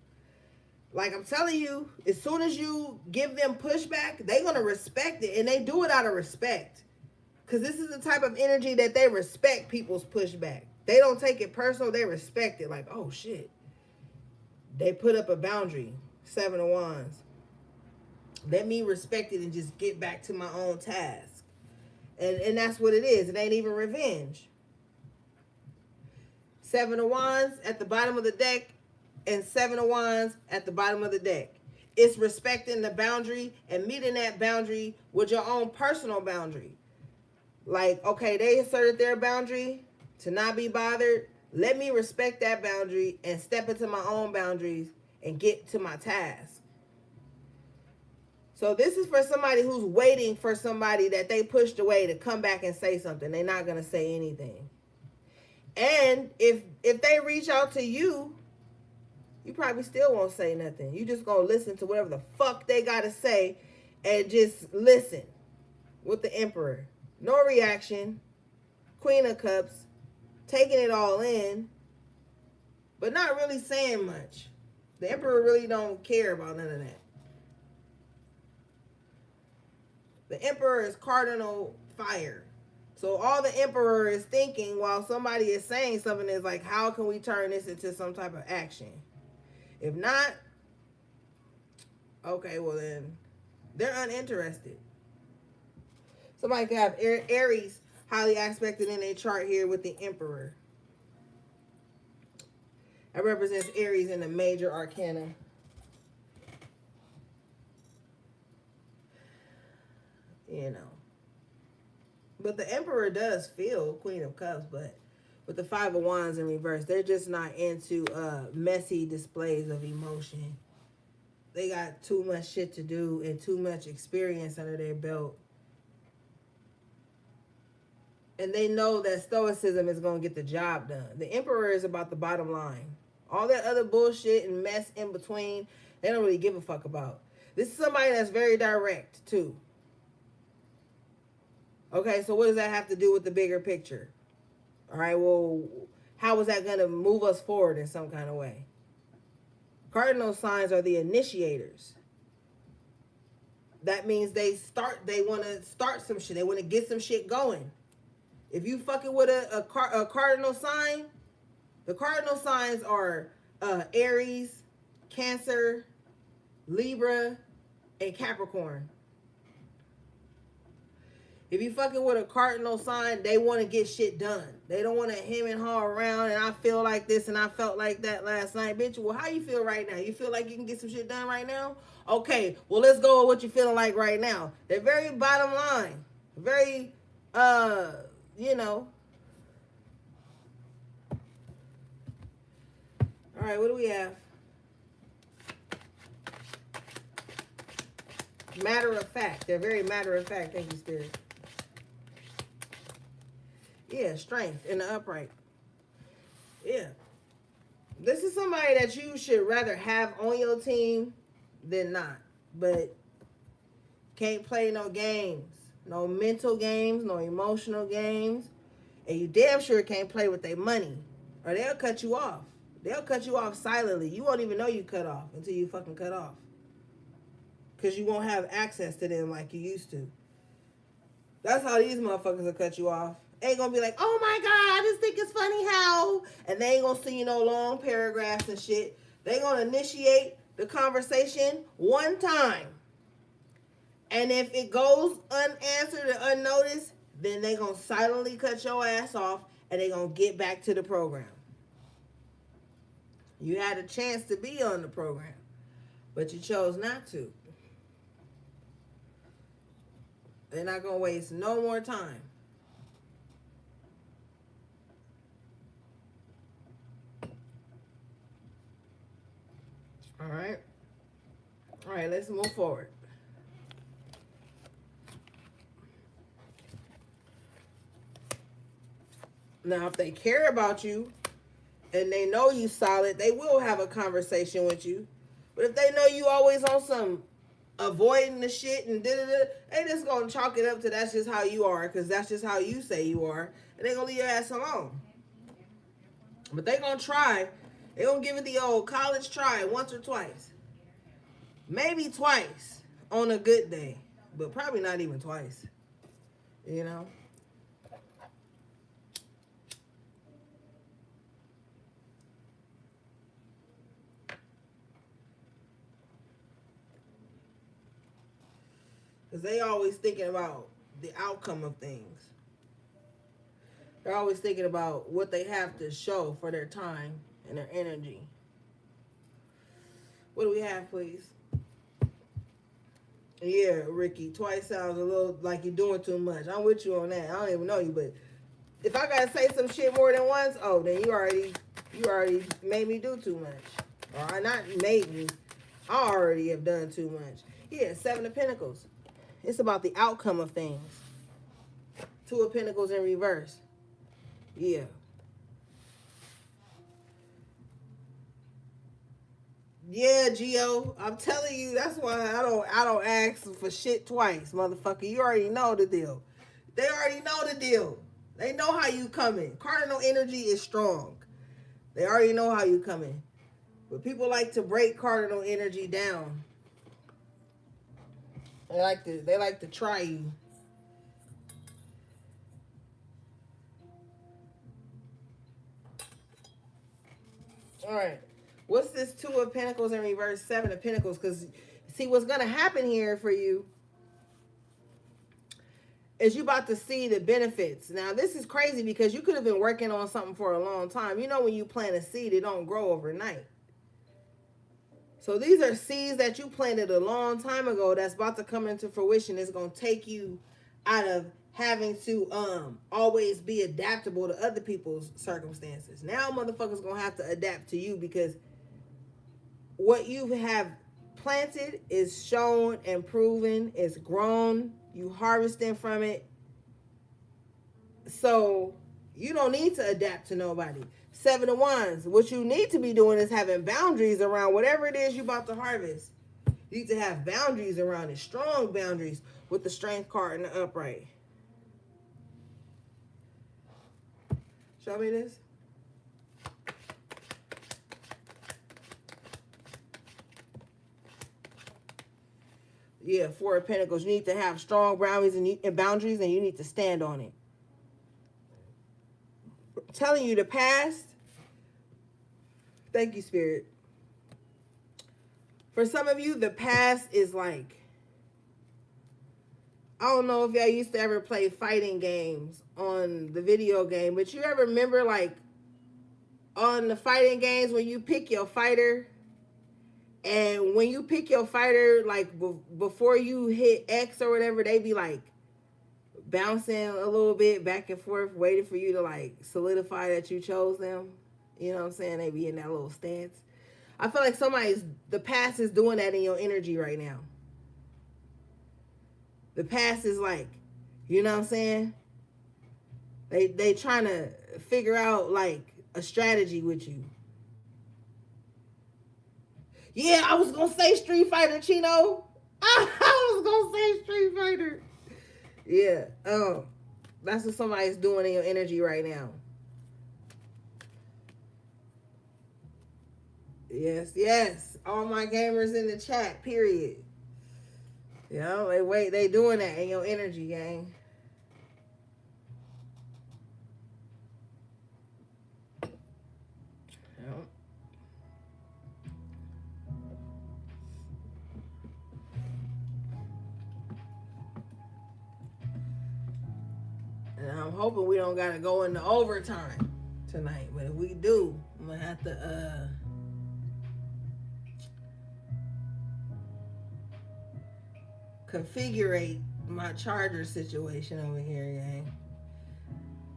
Speaker 1: Like I'm telling you, as soon as you give them pushback, they're going to respect it. And they do it out of respect. Because this is the type of energy that they respect people's pushback. They don't take it personal. They respect it. Like, oh, shit. They put up a boundary. 7 of Wands. Let me respect it and just get back to my own task. And that's what it is. It ain't even revenge. 7 of Wands at the bottom of the deck and 7 of Wands at the bottom of the deck. It's respecting the boundary and meeting that boundary with your own personal boundary. Like, okay, they asserted their boundary to not be bothered. Let me respect that boundary and step into my own boundaries and get to my task. So this is for somebody who's waiting for somebody that they pushed away to come back and say something. They're not going to say anything. And if they reach out to you, you probably still won't say nothing. You just going to listen to whatever the fuck they got to say and just listen with the Emperor. No reaction. Queen of Cups. Taking it all in. But not really saying much. The Emperor really don't care about none of that. The Emperor is cardinal fire. So all the Emperor is thinking while somebody is saying something is like, how can we turn this into some type of action? If not, okay, well then, they're uninterested. Somebody could have Aries highly aspected in their chart here with the Emperor. That represents Aries in the major arcana. You know. But the Emperor does feel Queen of Cups, but with the 5 of Wands in reverse, they're just not into messy displays of emotion. They got too much shit to do and too much experience under their belt. And they know that stoicism is going to get the job done. The Emperor is about the bottom line. All that other bullshit and mess in between, they don't really give a fuck about. This is somebody that's very direct, too. Okay, so what does that have to do with the bigger picture? All right, well, how is that going to move us forward in some kind of way? Cardinal signs are the initiators. That means they want to start some shit. They want to get some shit going. If you fucking with a cardinal sign, the cardinal signs are Aries, Cancer, Libra, and Capricorn. If you fucking with a cardinal sign, they want to get shit done. They don't want to hem and haw around and I feel like this and I felt like that last night. Bitch, well, how you feel right now? You feel like you can get some shit done right now? Okay, well, let's go with what you're feeling like right now. They're very bottom line. Very, you know. All right, what do we have? Matter of fact. They're very matter of fact. Thank you, Spirit. Yeah, strength in the upright. Yeah. This is somebody that you should rather have on your team than not. But can't play no games. No mental games, no emotional games. And you damn sure can't play with their money. Or they'll cut you off. They'll cut you off silently. You won't even know you cut off until you fucking cut off. because you won't have access to them like you used to. That's how these motherfuckers will cut you off. Ain't gonna be like, oh my God, I just think it's funny how. And they ain't gonna see you no long paragraphs and shit. They gonna initiate the conversation one time. And if it goes unanswered or unnoticed, then they gonna silently cut your ass off and they gonna get back to the program. You had a chance to be on the program, but you chose not to. They're not gonna waste no more time. All right. All right, let's move forward. Now, if they care about you and they know you solid, they will have a conversation with you. But if they know you always on some avoiding the shit and da-da-da, they just gonna chalk it up to that's just how you are, because that's just how you say you are, and they gonna leave your ass alone. But they gonna try. They gonna give it the old college try once or twice. Maybe twice on a good day, but probably not even twice. You know? Because they always thinking about the outcome of things. They're always thinking about what they have to show for their time and their energy. What do we have, please? Yeah, Ricky, twice sounds a little like you're doing too much. I'm with you on that. I don't even know you, but if I gotta say some shit more than once, oh, then you already made me do too much. Or not made me. I already have done too much. Yeah, 7 of Pentacles. It's about the outcome of things. 2 of Pentacles in reverse. Yeah. Yeah, Gio. I'm telling you, that's why I don't ask for shit twice, motherfucker. You already know the deal. They already know the deal. They know how you coming. Cardinal energy is strong. They already know how you coming. But people like to break cardinal energy down. They like to try you. All right. What's this 2 of Pentacles in reverse, 7 of Pentacles? Because see, what's going to happen here for you is you about to see the benefits. Now, this is crazy because you could have been working on something for a long time. You know, when you plant a seed, it don't grow overnight. So these are seeds that you planted a long time ago that's about to come into fruition. It's going to take you out of having to always be adaptable to other people's circumstances. Now motherfuckers going to have to adapt to you because what you have planted is shown and proven. It's grown. You harvesting from it. So you don't need to adapt to nobody. 7 of Wands. What you need to be doing is having boundaries around whatever it is you're about to harvest. You need to have boundaries around it. Strong boundaries with the Strength card and the upright. Show me this. Yeah, 4 of Pentacles. You need to have strong boundaries and boundaries, and you need to stand on it. I'm telling you, the past. Thank you, Spirit. For some of you, the past is like, I don't know if y'all used to ever play fighting games on the video game, but you ever remember like on the fighting games when you pick your fighter, and when you pick your fighter, like before you hit X or whatever, they be like bouncing a little bit back and forth, waiting for you to like solidify that you chose them. You know what I'm saying? They be in that little stance. I feel like the past is doing that in your energy right now. The past is like, you know what I'm saying? They trying to figure out like a strategy with you. Yeah, I was gonna say Street Fighter, Chino. I was gonna say Street Fighter. Yeah. That's what somebody's doing in your energy right now. Yes, yes. All my gamers in the chat, period. You know, they doing that in your energy, gang. You know? And I'm hoping we don't gotta go into overtime tonight. But if we do, I'm gonna have to configure my charger situation over here, gang.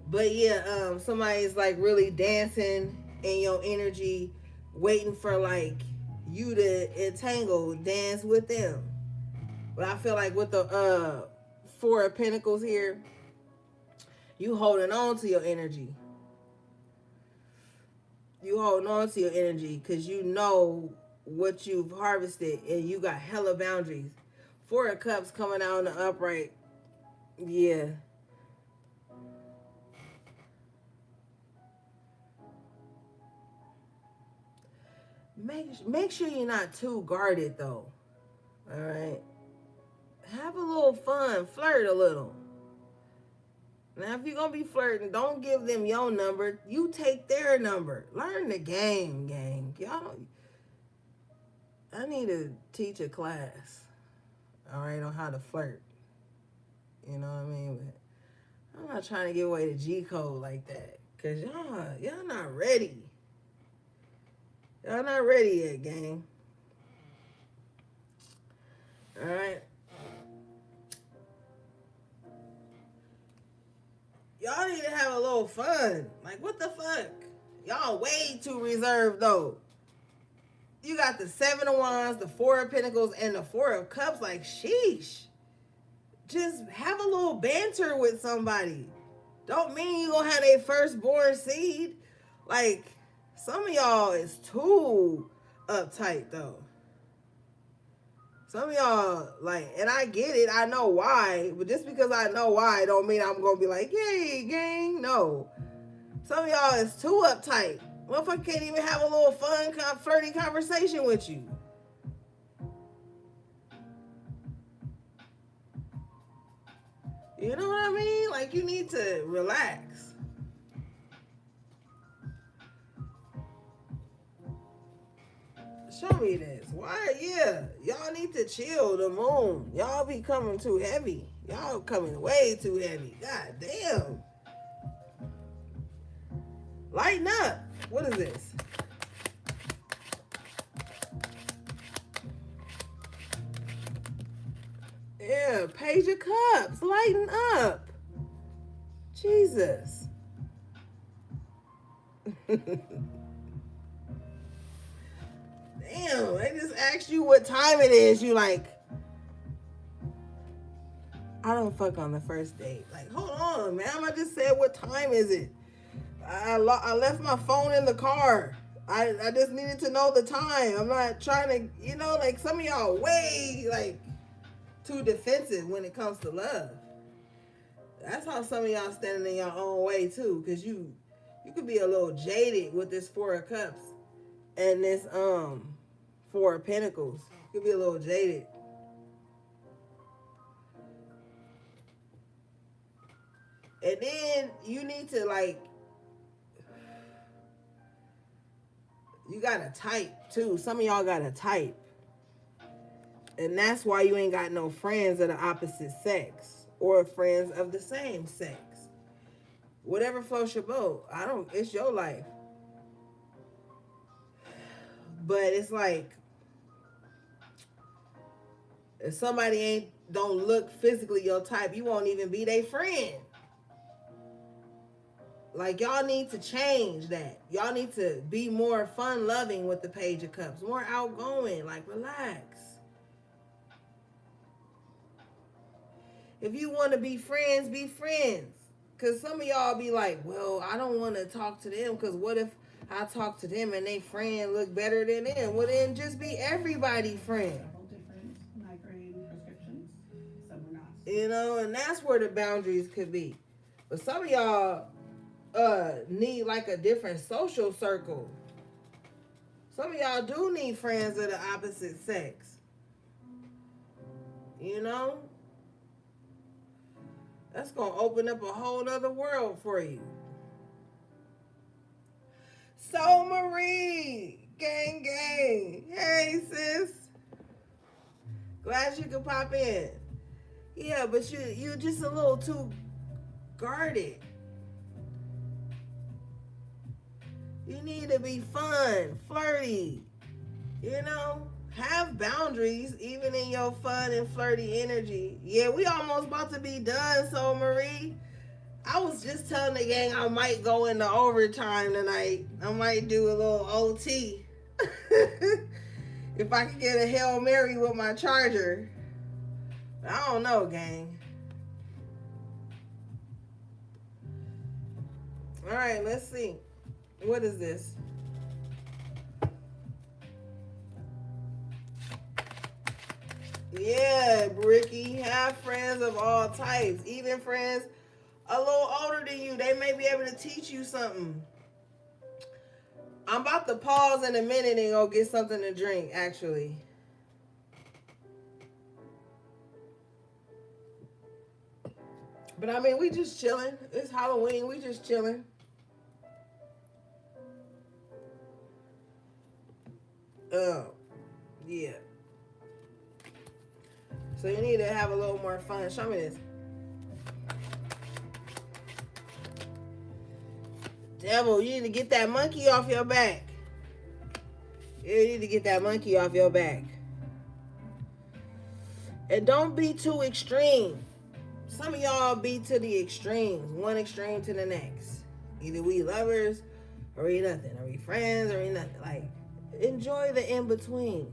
Speaker 1: But yeah, somebody's like really dancing in your energy, waiting for like you to entangle, dance with them. But I feel like with the Four of Pentacles here, you holding on to your energy. You holding on to your energy because you know what you've harvested and you got hella boundaries. Four of Cups coming out in the upright. Yeah. Make sure you're not too guarded though. All right. Have a little fun. Flirt a little. Now, if you're going to be flirting, don't give them your number. You take their number. Learn the game, gang. Y'all, I need to teach a class, all right, on how to flirt. You know what I mean? But I'm not trying to give away the G code like that. Because y'all not ready. Y'all not ready yet, gang. All right? Y'all need to have a little fun. Like, what the fuck? Y'all way too reserved, though. You got the Seven of Wands, the Four of Pentacles, and the Four of Cups. Like, sheesh. Just have a little banter with somebody. Don't mean you gonna have their firstborn seed. Like, some of y'all is too uptight, though. Some of y'all, like, and I get it. I know why. But just because I know why, don't mean I'm gonna be like, yay, gang. No. Some of y'all is too uptight. Motherfucker can't even have a little fun, flirty conversation with you. You know what I mean? Like, you need to relax. Show me this. Why? Yeah. Y'all need to chill the moon. Y'all be coming too heavy. Y'all coming way too heavy. God damn. Lighten up. What is this? Yeah, Page of Cups. Lighten up. Jesus. Damn, I just asked you what time it is. You like, I don't fuck on the first date. Like, hold on, man. I just said, what time is it? I left my phone in the car. I just needed to know the time. I'm not trying to, like some of y'all way like too defensive when it comes to love. That's how some of y'all standing in your own way too, because you could be a little jaded with this Four of Cups and this Four of Pentacles. You could be a little jaded. And then you need to like, you gotta type too. Some of y'all gotta type. And that's why you ain't got no friends of the opposite sex or friends of the same sex. Whatever floats your boat. It's your life. But it's like, if somebody don't look physically your type, you won't even be their friend. Like, y'all need to change that. Y'all need to be more fun-loving with the Page of Cups. More outgoing. Like, relax. If you want to be friends, be friends. Because some of y'all be like, well, I don't want to talk to them because what if I talk to them and they friend look better than them? Well, then just be everybody friend.
Speaker 2: Different migraine prescriptions. Some are not.
Speaker 1: And that's where the boundaries could be. But some of y'all need like a different social circle. Some of y'all do need friends of the opposite sex. You know? That's going to open up a whole other world for you. So Marie, gang, gang. Hey, sis. Glad you could pop in. Yeah, but you just a little too guarded. You need to be fun, flirty. You know, have boundaries even in your fun and flirty energy. Yeah, we almost about to be done. So Marie, I was just telling the gang I might go into overtime tonight. I might do a little OT. If I could get a Hail Mary with my charger. I don't know, gang. All right, let's see. What is this? Yeah, Bricky. Have friends of all types. Even friends a little older than you. They may be able to teach you something. I'm about to pause in a minute and go get something to drink, actually. But I mean, we just chilling. It's Halloween. We just chilling. Yeah. So you need to have a little more fun. Show me this. Devil, you need to get that monkey off your back. You need to get that monkey off your back. And don't be too extreme. Some of y'all be to the extremes. One extreme to the next. Either we lovers or we nothing. Or we friends or we nothing. Like, enjoy the in-between.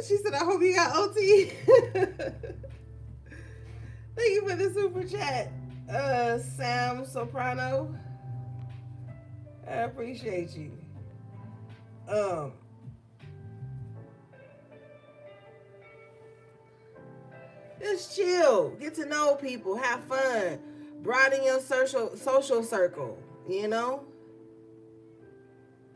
Speaker 1: She said, I hope you got OT. Thank you for the super chat, Sam Soprano. I appreciate you. Just chill. Get to know people. Have fun. Broaden your social circle, you know?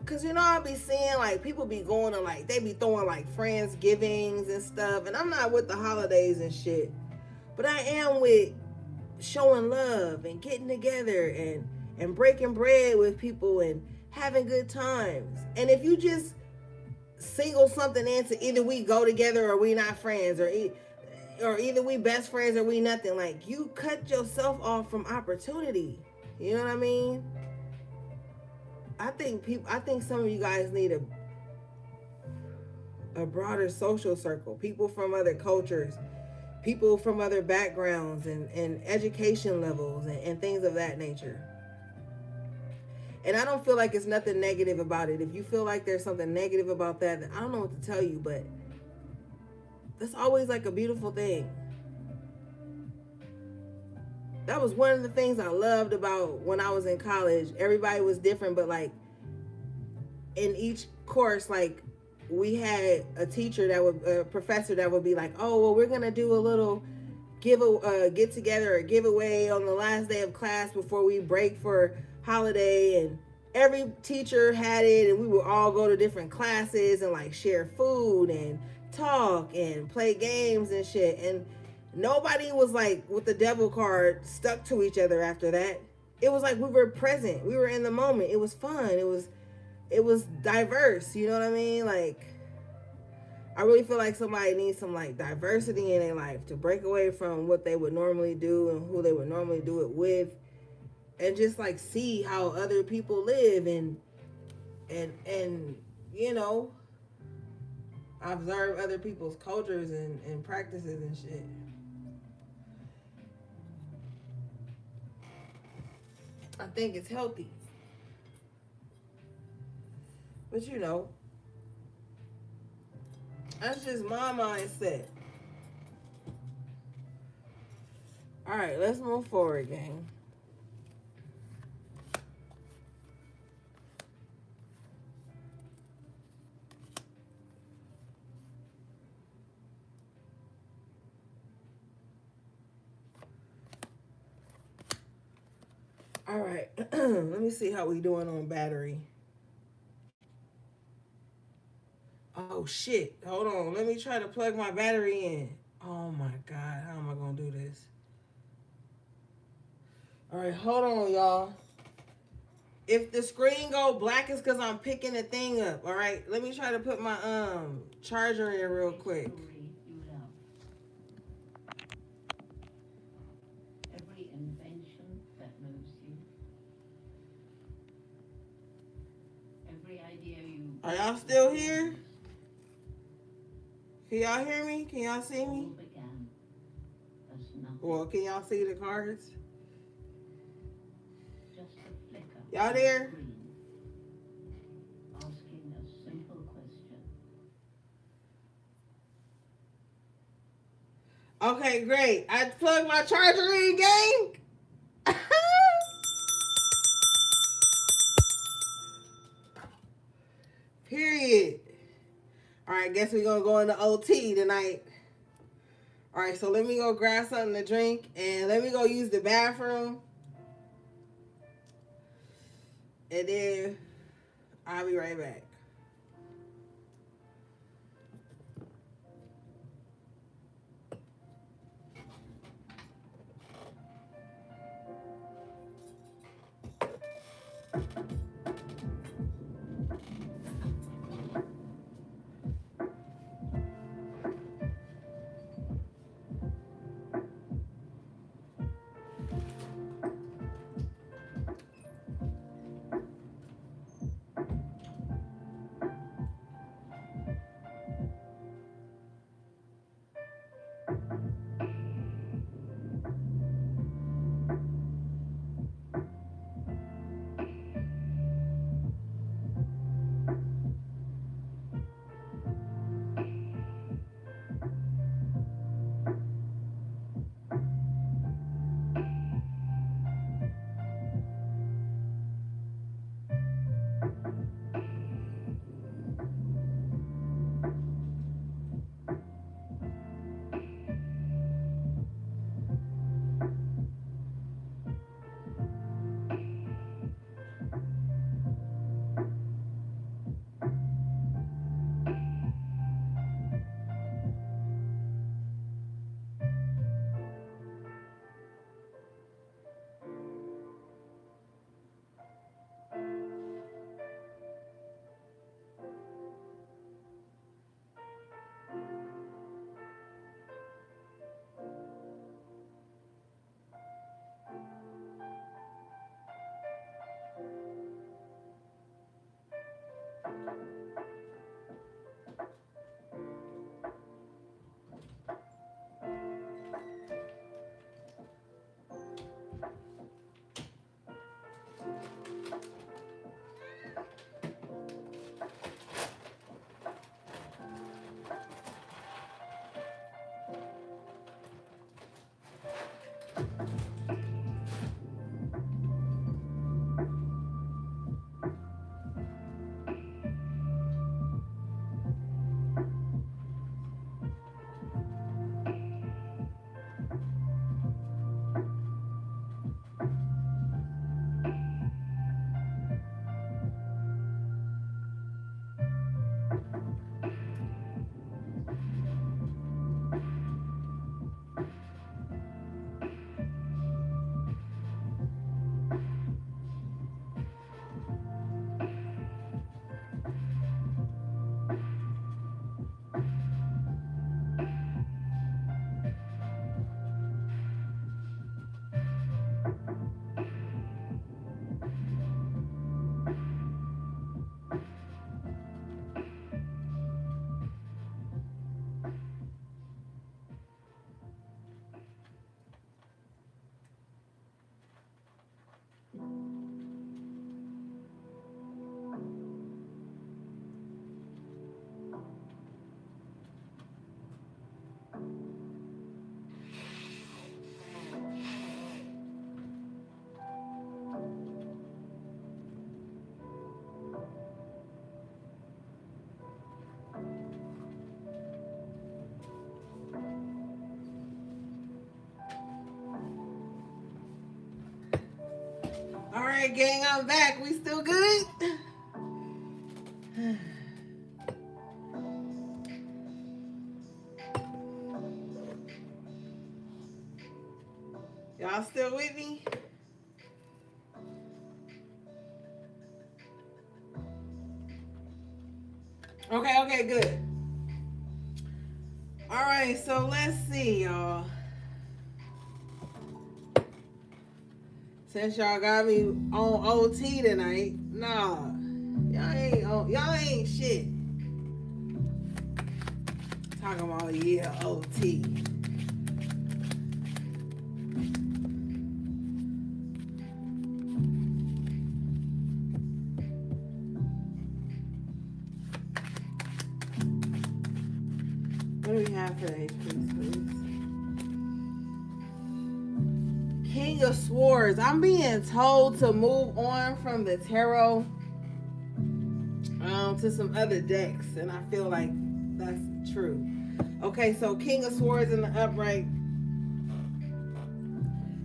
Speaker 1: Cause you know I be seeing like people be going to like they be throwing like Friendsgivings and stuff, and I'm not with the holidays and shit, but I am with showing love and getting together and breaking bread with people and having good times. And if you just single something into either we go together or we not friends, or either we best friends or we nothing, like you cut yourself off from opportunity. You know what I mean? I think some of you guys need a broader social circle. People from other cultures, people from other backgrounds and education levels and things of that nature. And I don't feel like it's nothing negative about it. If you feel like there's something negative about that, then I don't know what to tell you, but that's always like a beautiful thing. That was one of the things I loved about when I was in college. Everybody was different, but like in each course, like we had a professor that would be like, oh, well, we're going to do a little get together or giveaway on the last day of class before we break for holiday. And every teacher had it, and we would all go to different classes and like share food and talk and play games and shit. And nobody was like with the devil card stuck to each other after that. It was like we were present. We were in the moment. It was fun. It was diverse. You know what I mean? Like, I really feel like somebody needs some like diversity in their life to break away from what they would normally do and who they would normally do it with, and just like see how other people live and you know, observe other people's cultures and practices and shit. I think it's healthy. But you know, that's just my mindset. All right, let's move forward, gang. All right, let me see how we doing on battery. Oh, Oh shit. Hold on. Let me try to plug my battery in. Oh my God. How am I gonna do this? Alright, hold on, y'all. If the screen go black, it's because I'm picking the thing up. Alright. Let me try to put my charger in real quick.
Speaker 2: Every invention that moves you. Every idea you.
Speaker 1: Are y'all still here? Can y'all hear me? Can y'all see me? Well, can y'all see the cards?
Speaker 2: Just a flicker.
Speaker 1: Y'all there?
Speaker 2: Asking a simple question.
Speaker 1: Okay, great. I plugged my charger in, gang. Period. All right, guess we're gonna go into OT tonight. All right, so let me go grab something to drink and let me go use the bathroom. And then I'll be right back. All right, gang, I'm back. We still good? Y'all still with me? Okay, good. All right, so let's see, y'all. Since y'all got me on OT tonight, nah, y'all ain't shit. Talking about OT. What do we have for the HP, please? King of Swords. I'm being told to move on from the tarot to some other decks, and I feel like that's true. Okay, so King of Swords in the upright.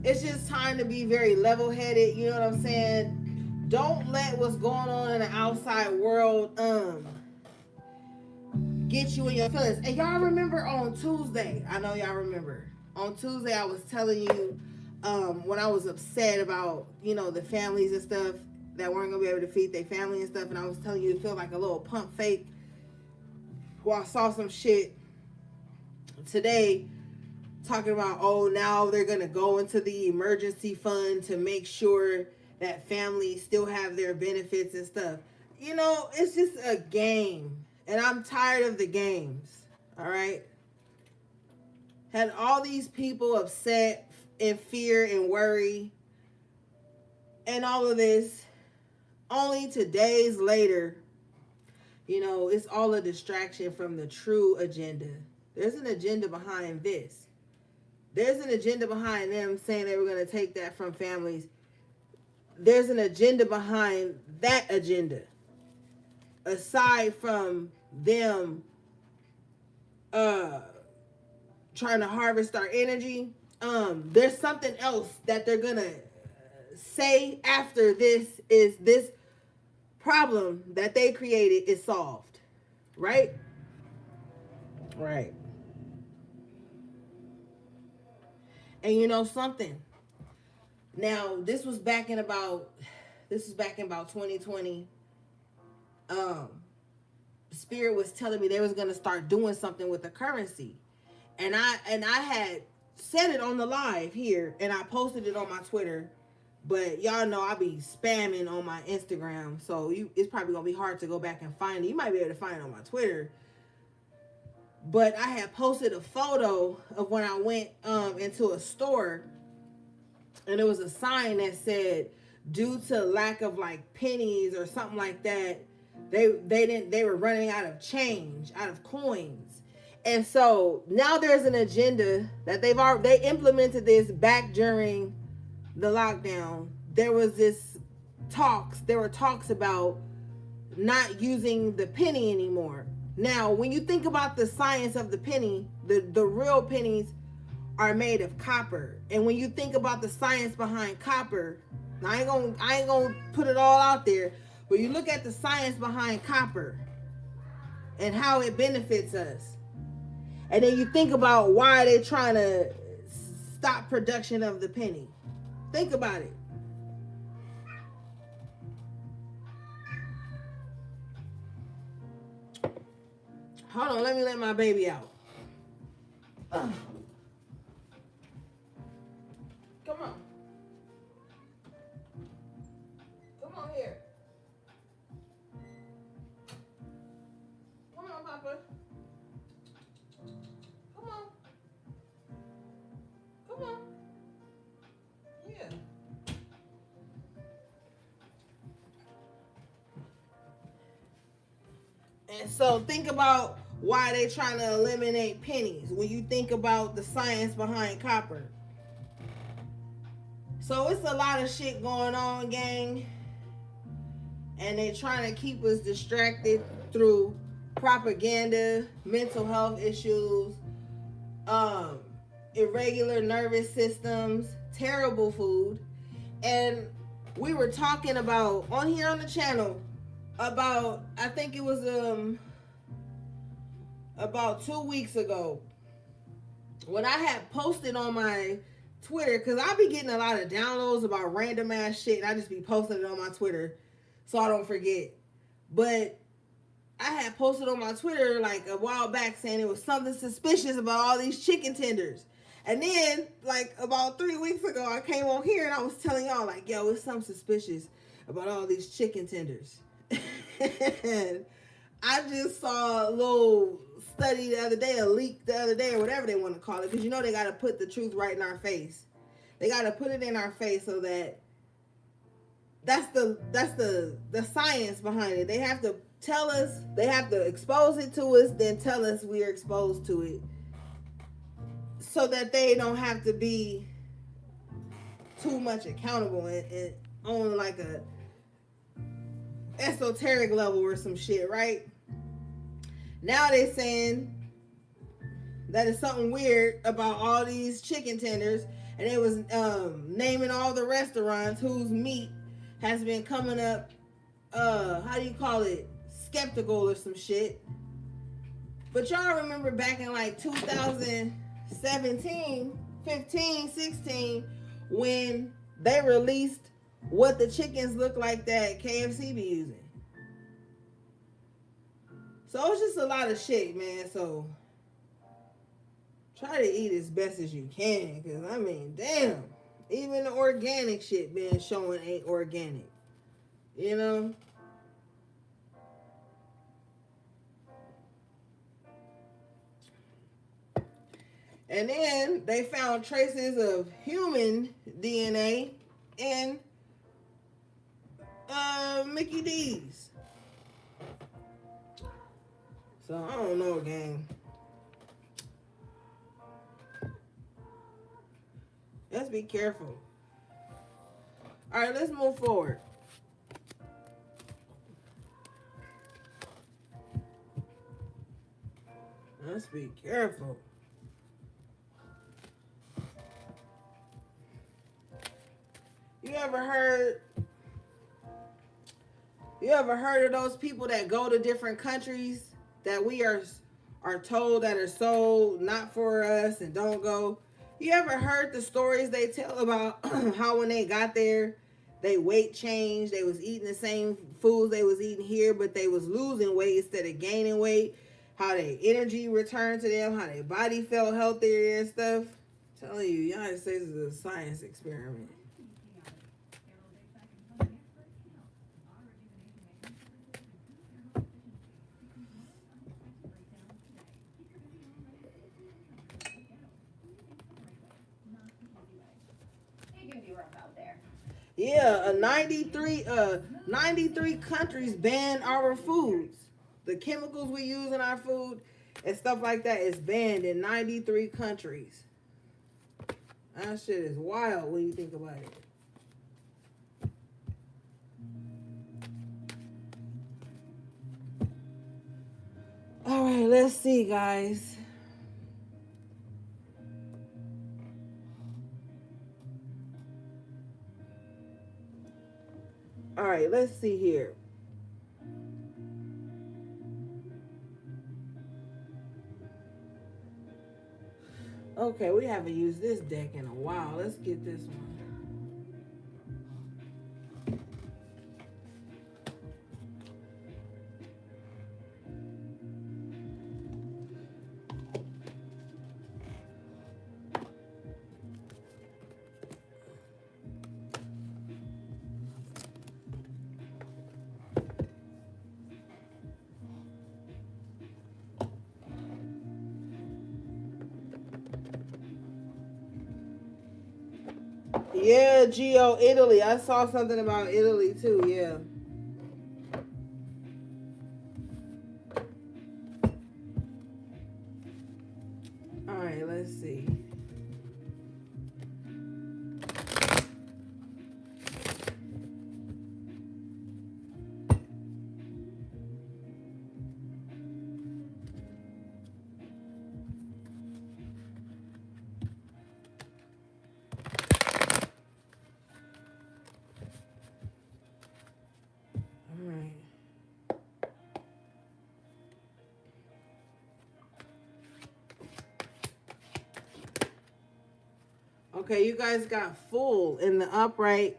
Speaker 1: It's just time to be very level-headed. You know what I'm saying? Don't let what's going on in the outside world get you in your feelings. And y'all remember on Tuesday, I know y'all remember, on Tuesday I was telling you when I was upset about, the families and stuff that weren't going to be able to feed their family and stuff, and I was telling you to feel like a little pump fake. Well, I saw some shit today talking about, now they're going to go into the emergency fund to make sure that families still have their benefits and stuff. It's just a game. And I'm tired of the games. All right? Had all these people upset and fear and worry and all of this. Only to days later, it's all a distraction from the true agenda. There's an agenda behind this. There's an agenda behind them saying they were going to take that from families. There's an agenda behind that agenda. Aside from them trying to harvest our energy, there's something else that they're going to say after this problem that they created is solved. Right? Right. And something. Now, this was back in about 2020. Spirit was telling me they was going to start doing something with the currency. And I had said it on the live here, and I posted it on my Twitter. But y'all know I be spamming on my Instagram, so it's probably going to be hard to go back and find it. You might be able to find it on my Twitter. But I had posted a photo of when I went into a store, and there was a sign that said, due to lack of like pennies or something like that, they were running out of change, out of coins. And so now there's an agenda that they implemented this back during the lockdown. There were talks about not using the penny anymore. Now, when you think about the science of the penny, the real pennies are made of copper. And when you think about the science behind copper, I ain't gonna put it all out there, but you look at the science behind copper and how it benefits us. And then you think about why they're trying to stop production of the penny. Think about it. Hold on, let me let my baby out. Come on. Come on here. Come on, Papa. Come on. Come on. Yeah. And so think about why they're trying to eliminate pennies when you think about the science behind copper. So it's a lot of shit going on, gang. And they're trying to keep us distracted through propaganda, mental health issues, irregular nervous systems, terrible food. And we were talking about, on here on the channel, about, I think it was about 2 weeks ago, when I had posted on my Twitter, because I be getting a lot of downloads about random ass shit, and I just be posting it on my Twitter so I don't forget. But I had posted on my Twitter like a while back saying it was something suspicious about all these chicken tenders. And then, like, about 3 weeks ago, I came on here and I was telling y'all, like, yo, it's something suspicious about all these chicken tenders. And I just saw a little study the other day, a leak the other day, or whatever they want to call it, because you know they got to put the truth right in our face. They got to put it in our face so that that's the science behind it. They have to tell us, they have to expose it to us, then tell us we're exposed to it, so that they don't have to be too much accountable and on like a esoteric level or some shit, right? Now they're saying that it's something weird about all these chicken tenders, and it was naming all the restaurants whose meat has been coming up, how do you call it, skeptical or some shit. But y'all remember back in like 2017, 15, 16, when they released what the chickens look like that KFC be using. So it's just a lot of shit, man. So try to eat as best as you can, because I mean, damn, even the organic shit being showing ain't organic, you know. And then they found traces of human DNA in Mickey D's. So I don't know, gang. Let's be careful. All right, let's move forward. Let's be careful. You ever heard of those people that go to different countries that we are told that are so not for us and don't go? You ever heard the stories they tell about how when they got there, they weight changed, they was eating the same foods they was eating here, but they was losing weight instead of gaining weight, how their energy returned to them, how their body felt healthier and stuff? I'm telling you, United States is a science experiment. Yeah, 93 countries banned our foods. The chemicals we use in our food and stuff like that is banned in 93 countries. That shit is wild when you think about it. All right, let's see, guys. All right, let's see here. Okay, we haven't used this deck in a while. Let's get this one. Yeah, Geo, Italy. I saw something about Italy too, yeah. All right, let's see. Okay, you guys got Fool in the upright.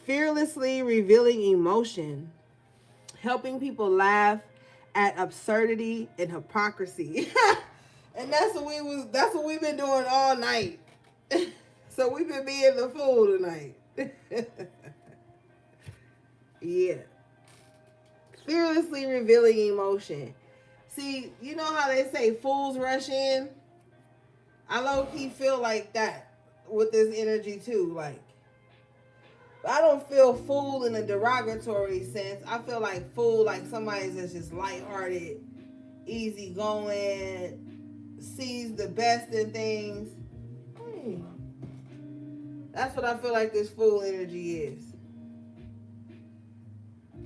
Speaker 1: Fearlessly revealing emotion. Helping people laugh at absurdity and hypocrisy. And that's what we've been doing all night. So we've been being the fool tonight. Yeah. Fearlessly revealing emotion. See, you know how they say fools rush in? I low-key feel like that with this energy too. Like, I don't feel fool in a derogatory sense. I feel like fool like somebody that's just lighthearted, easygoing, sees the best in things. That's what I feel like this fool energy is.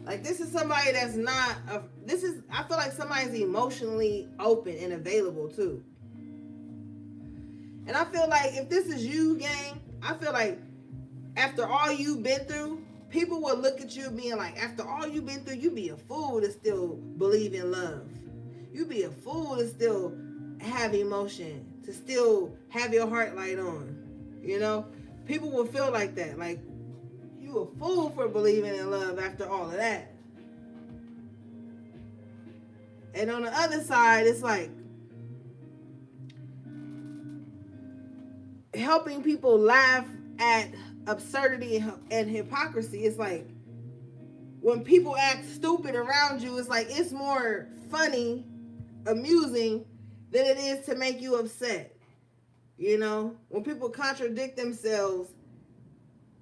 Speaker 1: Like, this is somebody that's not I feel like somebody's emotionally open and available too. And I feel like if this is you, gang, I feel like after all you've been through, people will look at you being like, after all you've been through, you be a fool to still believe in love. You be a fool to still have emotion, to still have your heart light on. You know? People will feel like that. Like, you a fool for believing in love after all of that. And on the other side, it's like helping people laugh at absurdity and hypocrisy. It's like when people act stupid around you, it's like it's more funny, amusing than it is to make you upset. You know, when people contradict themselves,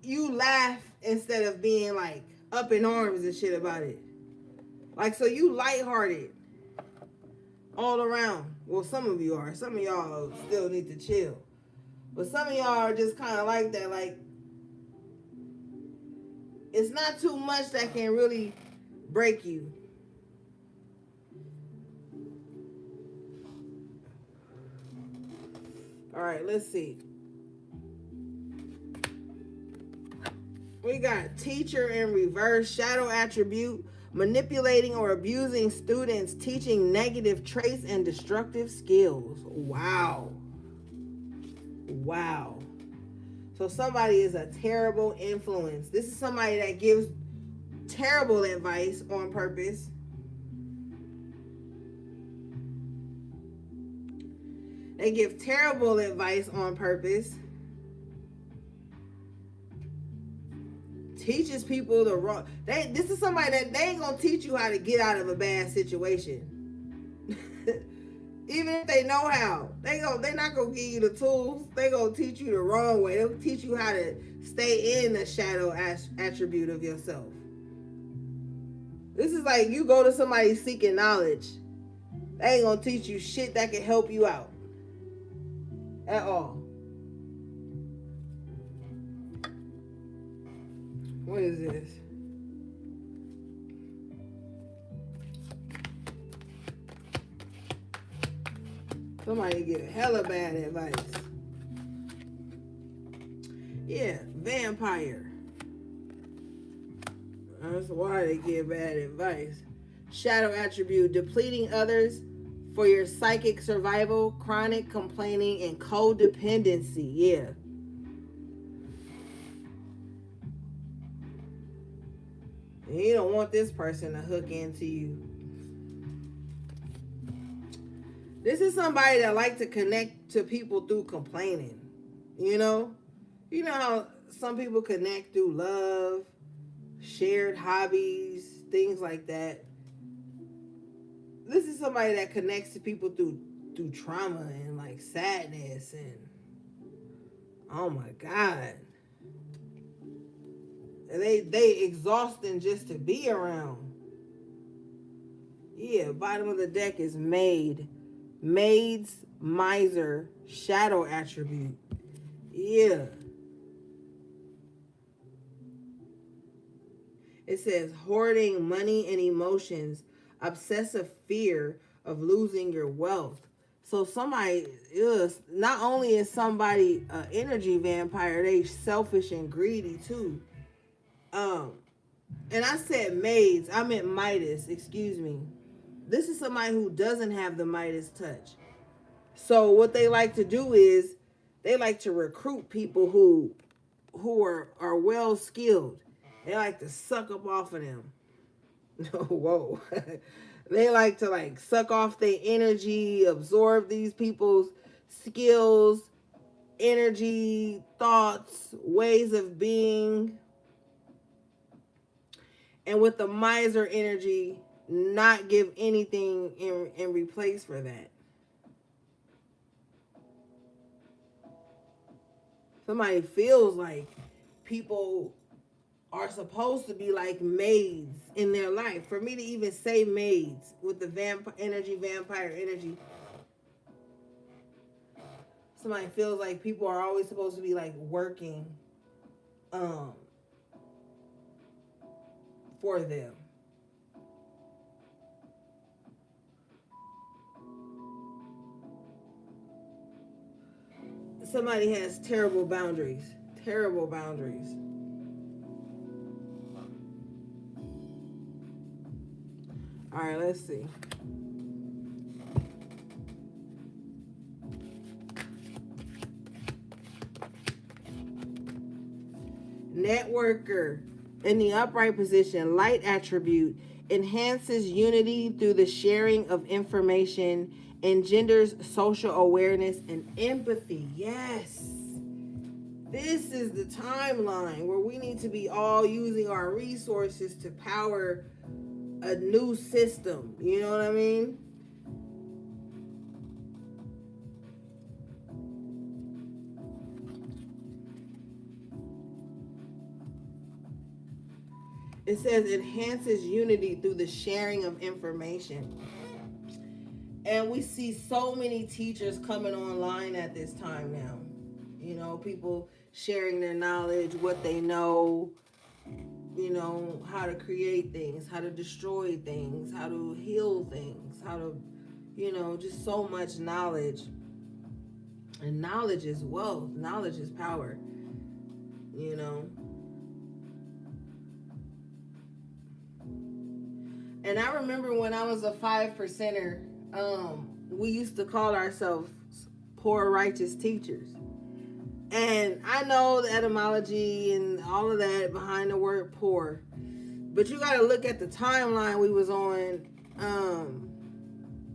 Speaker 1: you laugh instead of being like up in arms and shit about it. Like, so you lighthearted all around. Well, some of you are. Some of y'all still need to chill. But some of y'all are just kind of like that. Like, it's not too much that can really break you. All right, let's see. We got teacher in reverse, shadow attribute, manipulating or abusing students, teaching negative traits and destructive skills. Wow. Wow. So somebody is a terrible influence. This is somebody that gives terrible advice on purpose. They give terrible advice on purpose. Teaches people the wrong. This is somebody that they ain't gonna teach you how to get out of a bad situation. Even if they know how, they're not gonna give you the tools. They gonna teach you the wrong way. They'll teach you how to stay in the shadow attribute of yourself. This is like you go to somebody seeking knowledge. They ain't gonna teach you shit that can help you out at all. What is this? Somebody give hella bad advice. Yeah, vampire. That's why they give bad advice. Shadow attribute, depleting others for your psychic survival, chronic complaining, and codependency. Yeah. And you don't want this person to hook into you. This is somebody that like to connect to people through complaining. You know how some people connect through love, shared hobbies, things like that. This is somebody that connects to people through trauma and like sadness and oh my God. And they exhausting just to be around. Yeah, bottom of the deck is maid. Maid's miser shadow attribute. Yeah. It says hoarding money and emotions, obsessive fear of losing your wealth. So somebody is not only is somebody an energy vampire, they selfish and greedy too. And I said maids, I meant Midas, excuse me. This is somebody who doesn't have the Midas touch. So what they like to do is They like to recruit people who are well skilled. They like to suck up off of them. Whoa. They like to like suck off their energy, absorb these people's skills, energy, thoughts, ways of being. And with the miser energy, not give anything in replace for that. Somebody feels like people are supposed to be like maids in their life. For me to even say maids with the vampire energy, somebody feels like people are always supposed to be like working for them. Somebody has terrible boundaries. Terrible boundaries. All right, let's see. Networker in the upright position, light attribute, enhances unity through the sharing of information, engenders social awareness and empathy. Yes. This is the timeline where we need to be all using our resources to power a new system. You know what I mean? It says enhances unity through the sharing of information. And we see so many teachers coming online at this time now. You know, people sharing their knowledge, what they know, you know, how to create things, how to destroy things, how to heal things, how to, you know, just so much knowledge. And knowledge is wealth. Knowledge is power. You know. And I remember when I was a 5%er, we used to call ourselves poor righteous teachers. And I know the etymology and all of that behind the word poor. But you got to look at the timeline we was on.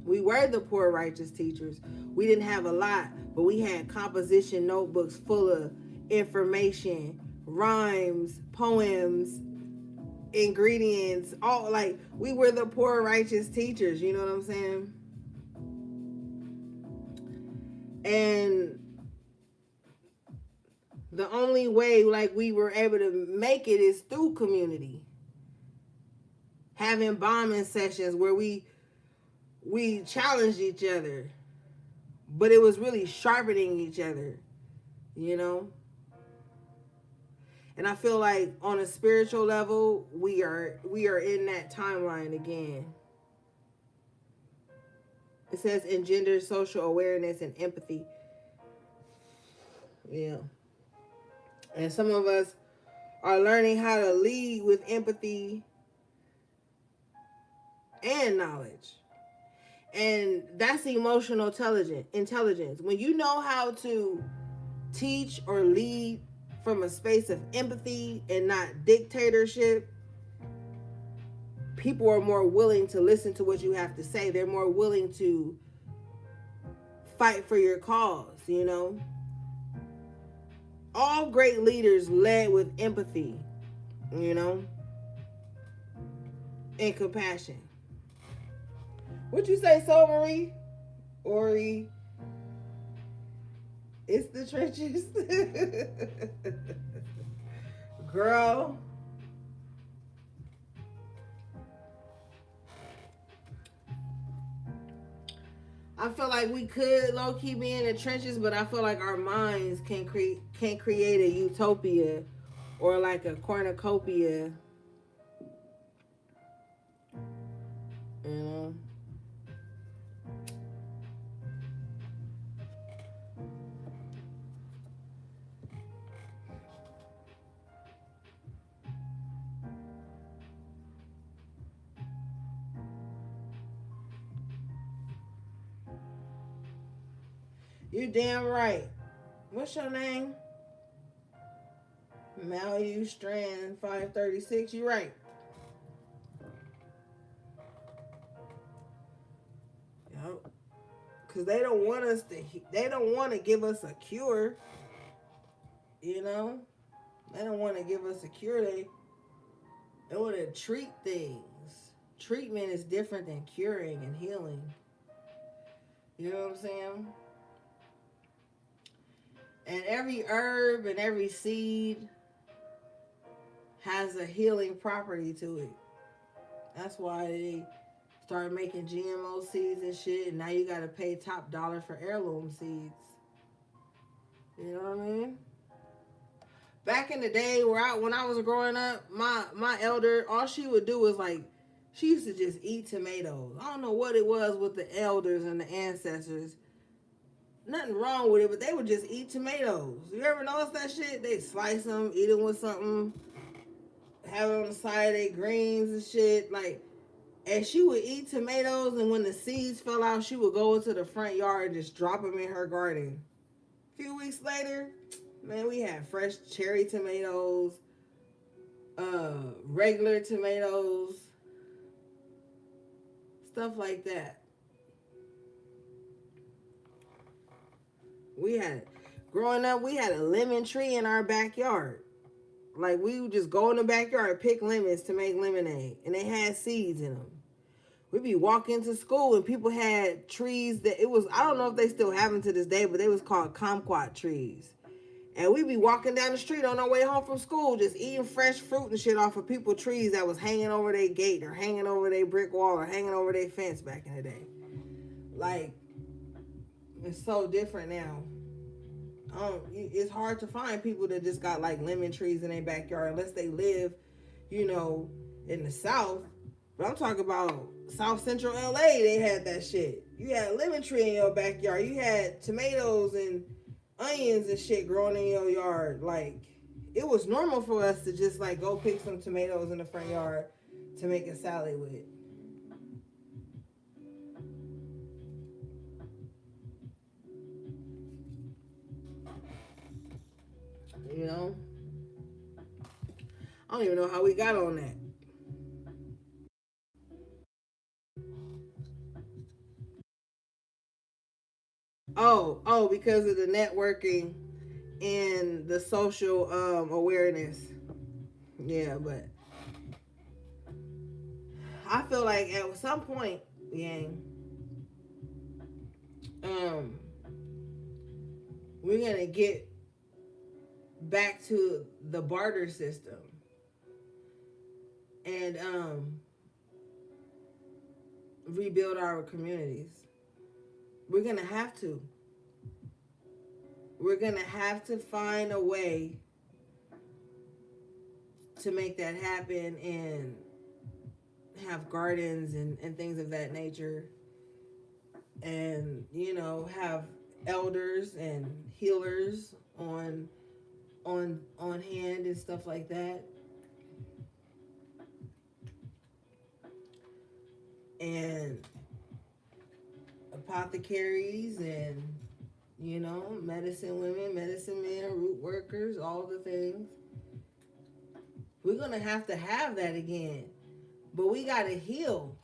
Speaker 1: We were the poor righteous teachers. We didn't have a lot, but we had composition notebooks full of information, rhymes, poems, ingredients, all like we were the poor righteous teachers, you know what I'm saying? And the only way like we were able to make it is through community. Having bombing sessions where we challenged each other, but it was really sharpening each other, you know? And I feel like on a spiritual level, we are in that timeline again. It says engender social awareness and empathy. Yeah. And some of us are learning how to lead with empathy and knowledge. And that's emotional intelligence. When you know how to teach or lead from a space of empathy and not dictatorship, people are more willing to listen to what you have to say. They're more willing to fight for your cause, you know? All great leaders led with empathy, you know, and compassion. What'd you say, Soul Marie? Ori? It's the trenches. Girl. I feel like we could low-key be in the trenches, but I feel like our minds can create a utopia or like a cornucopia. You know? You're damn right. What's your name? Malu Strand 536. You right. Yep. Cause they don't want us to. They don't want to give us a cure. You know, they don't want to give us a cure. They want to treat things. Treatment is different than curing and healing. You know what I'm saying? And every herb and every seed has a healing property to it. That's why they started making GMO seeds and shit, and now you gotta pay top dollar for heirloom seeds. You know what I mean? Back in the day, when I was growing up, my elder, all she would do was like, she used to just eat tomatoes. I don't know what it was with the elders and the ancestors. Nothing wrong with it, but they would just eat tomatoes. You ever notice that shit? They slice them, eat them with something, have it on the side of their greens and shit. Like, and she would eat tomatoes, and when the seeds fell out, she would go into the front yard and just drop them in her garden. A few weeks later, man, we had fresh cherry tomatoes, regular tomatoes, stuff like that. Growing up, we had a lemon tree in our backyard. Like, we would just go in the backyard and pick lemons to make lemonade, and they had seeds in them. We'd be walking to school, and people had trees that I don't know if they still have them to this day, but they was called kumquat trees. And we'd be walking down the street on our way home from school, just eating fresh fruit and shit off of people's trees that was hanging over their gate or hanging over their brick wall or hanging over their fence back in the day. Like, it's so different now. It's hard to find people that just got like lemon trees in their backyard unless they live, you know, in the South. But I'm talking about South Central LA, they had that shit. You had a lemon tree in your backyard. You had tomatoes and onions and shit growing in your yard. Like, it was normal for us to just like go pick some tomatoes in the front yard to make a salad with. You know? I don't even know how we got on that. Oh, because of the networking and the social awareness. Yeah, but I feel like at some point, Yang, we're gonna get back to the barter system. And rebuild our communities. We're gonna have to. We're gonna have to find a way to make that happen and have gardens and things of that nature. And, you know, have elders and healers on hand and stuff like that. And apothecaries and, you know, medicine women, medicine men, root workers, all the things. We're going to have that again. But we got to heal.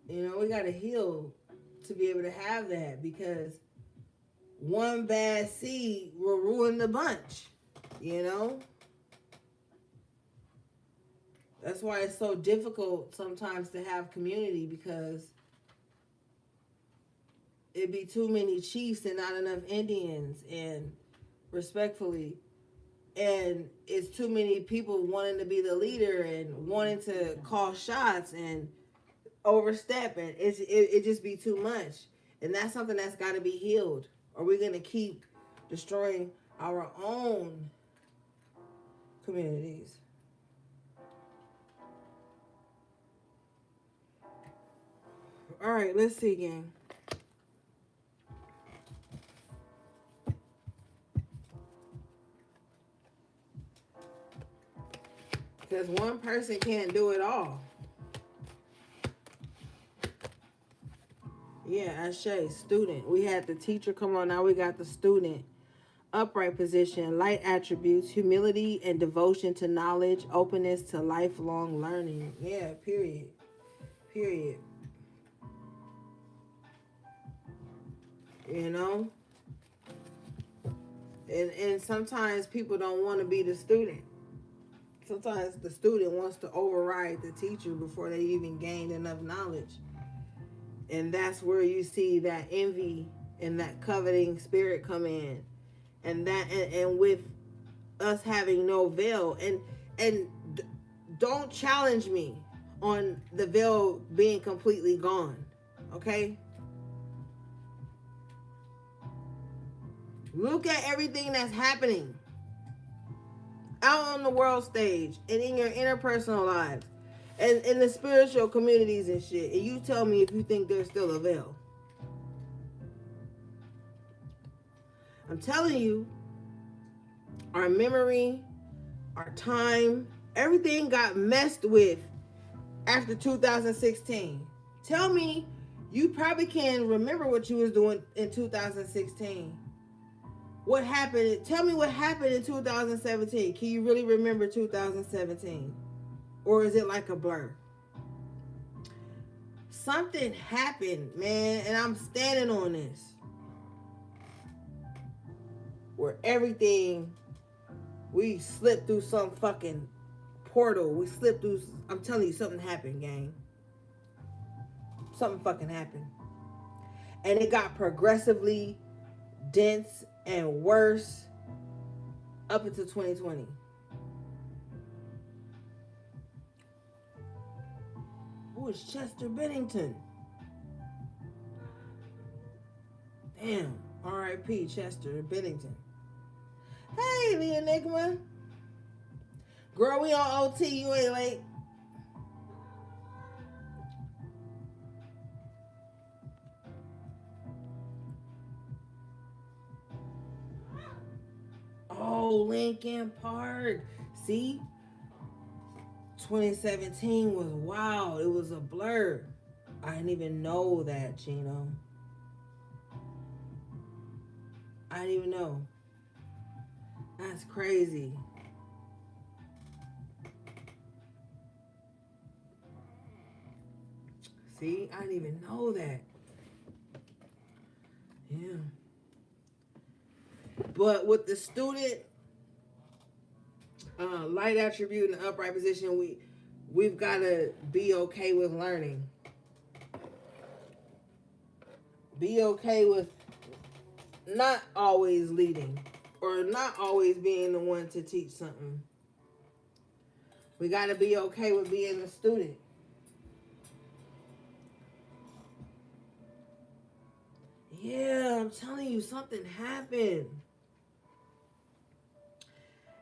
Speaker 1: You know, we got to heal to be able to have that, because one bad seed will ruin the bunch, you know? That's why it's so difficult sometimes to have community, because it'd be too many chiefs and not enough Indians, and respectfully, and it's too many people wanting to be the leader and wanting to call shots and overstep, and it just be too much. And that's something that's got to be healed, or we're going to keep destroying our own communities. All right, let's see again. Because one person can't do it all. Yeah, Ashe, student. We had the teacher come on, now we got the student. Upright position, light attributes, humility and devotion to knowledge, openness to lifelong learning. Yeah, period. Period. You know? And sometimes people don't want to be the student. Sometimes the student wants to override the teacher before they even gain enough knowledge. And that's where you see that envy and that coveting spirit come in. And with us having no veil, and don't challenge me on the veil being completely gone, okay? Look at everything that's happening out on the world stage and in your interpersonal lives and in the spiritual communities and shit, and you tell me if you think there's still a veil. I'm telling you, our memory, our time, everything got messed with after 2016. Tell me, you probably can remember what you was doing in 2016. What happened? Tell me what happened in 2017. Can you really remember 2017? Or is it like a blur? Something happened, man, and I'm standing on this. Where everything, we slipped through some fucking portal. We slipped through, I'm telling you, something happened, gang. Something fucking happened. And it got progressively dense and worse up until 2020. Who is Chester Bennington? Damn. R.I.P. Chester Bennington. Hey, the Enigma. Girl, we on OT. You ain't late. Oh, Lincoln Park. See? 2017 was wild. It was a blur. I didn't even know that, Chino. I didn't even know. That's crazy. See? I didn't even know that. Yeah. But with the student light attribute and upright position, we've got to be okay with learning. Be okay with not always leading or not always being the one to teach something. We got to be okay with being a student. Yeah, I'm telling you, something happened.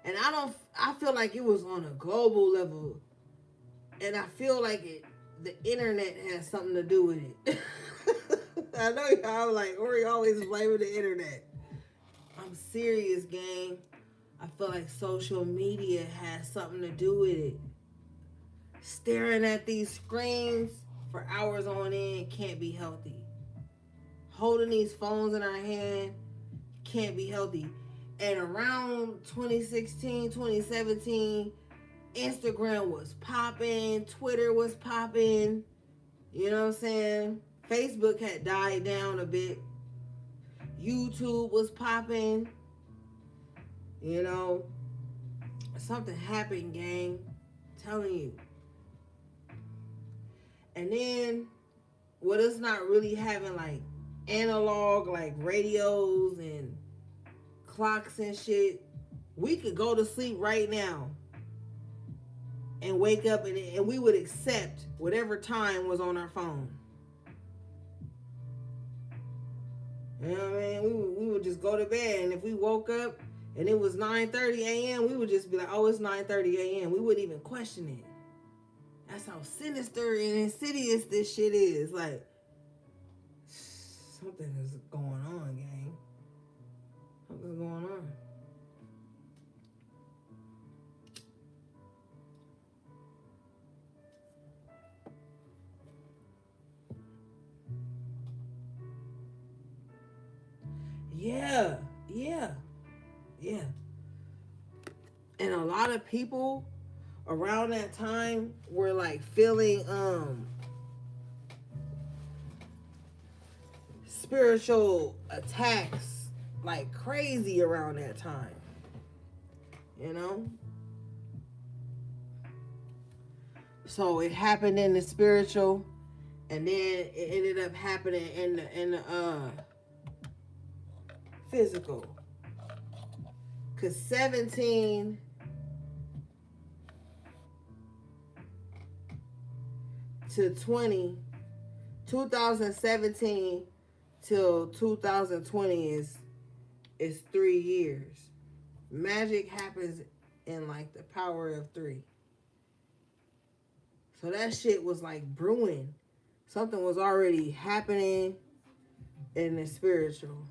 Speaker 1: And I feel like it was on a global level. And I feel like the internet has something to do with it. I know y'all like, Ori always blaming the internet. I'm serious, gang. I feel like social media has something to do with it. Staring at these screens for hours on end can't be healthy. Holding these phones in our hand can't be healthy. And around 2016, 2017, Instagram was popping, Twitter was popping, you know what I'm saying? Facebook had died down a bit. YouTube was popping, you know. Something happened, gang. I'm telling you. And then, with us not really having like analog, like radios and clocks and shit, we could go to sleep right now and wake up and we would accept whatever time was on our phone. You know what I mean? We would just go to bed, and if we woke up and it was 9:30 a.m., we would just be like, oh, it's 9:30 a.m. We wouldn't even question it. That's how sinister and insidious this shit is. Like, something is going on, gang. Something's going on. Yeah. And a lot of people around that time were like feeling spiritual attacks like crazy around that time. You know? So it happened in the spiritual, and then it ended up happening in the physical. Cause 17 to 20, 2017 till 2020 is 3 years. Magic happens in like the power of 3. So that shit was like brewing. Something was already happening in the spiritual.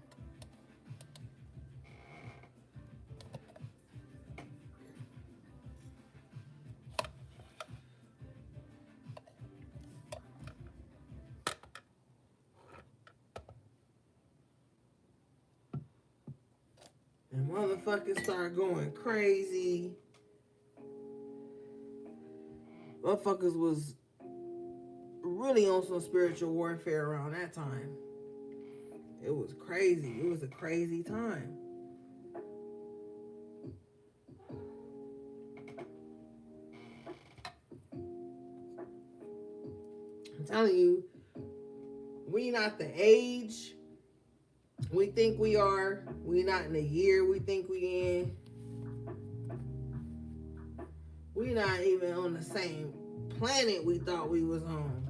Speaker 1: And motherfuckers start going crazy. Motherfuckers was really on some spiritual warfare around that time. It was crazy. It was a crazy time. I'm telling you, we not the age we think we are. We not in the year we think we in. We not even on the same planet we thought we was on.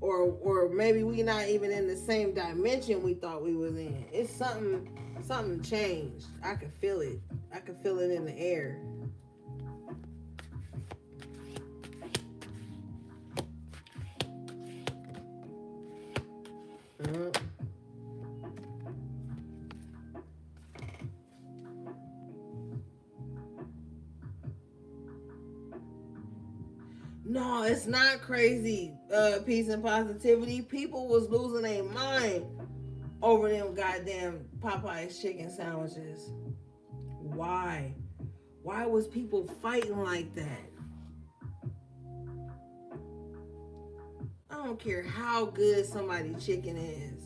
Speaker 1: or maybe we not even in the same dimension we thought we was in. It's something changed. I could feel it. I could feel it in the air. No, it's not crazy. Peace and positivity. People was losing their mind over them goddamn Popeye's chicken sandwiches. Why? Why was people fighting like that? I don't care how good somebody's chicken is.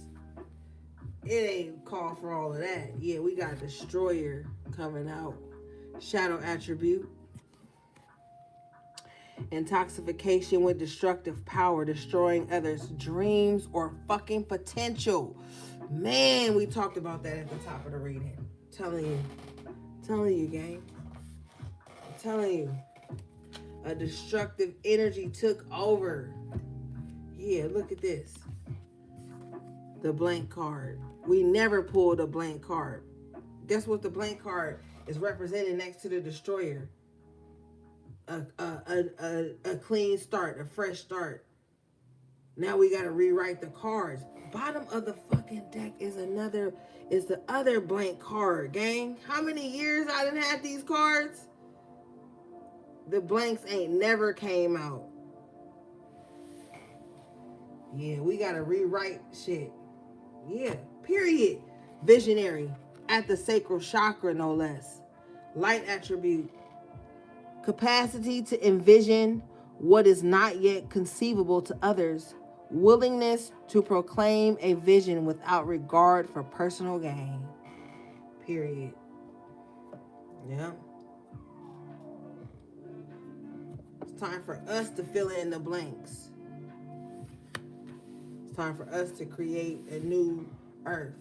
Speaker 1: It ain't called for all of that. Yeah, we got Destroyer coming out. Shadow attribute. Intoxication with destructive power, destroying others' dreams or fucking potential. Man, we talked about that at the top of the reading. Telling you, gang. I'm telling you. A destructive energy took over. Yeah, look at this. The blank card. We never pulled a blank card. Guess what the blank card is represented next to the destroyer? A clean start, a fresh start. Now we gotta rewrite the cards. Bottom of the fucking deck is the other blank card, gang. How many years I done had these cards? The blanks ain't never came out. Yeah, we gotta rewrite shit. Yeah, period. Visionary. At the sacral chakra, no less. Light attribute. Capacity to envision what is not yet conceivable to others. Willingness to proclaim a vision without regard for personal gain. Period. Yeah. It's time for us to fill in the blanks. It's time for us to create a new earth.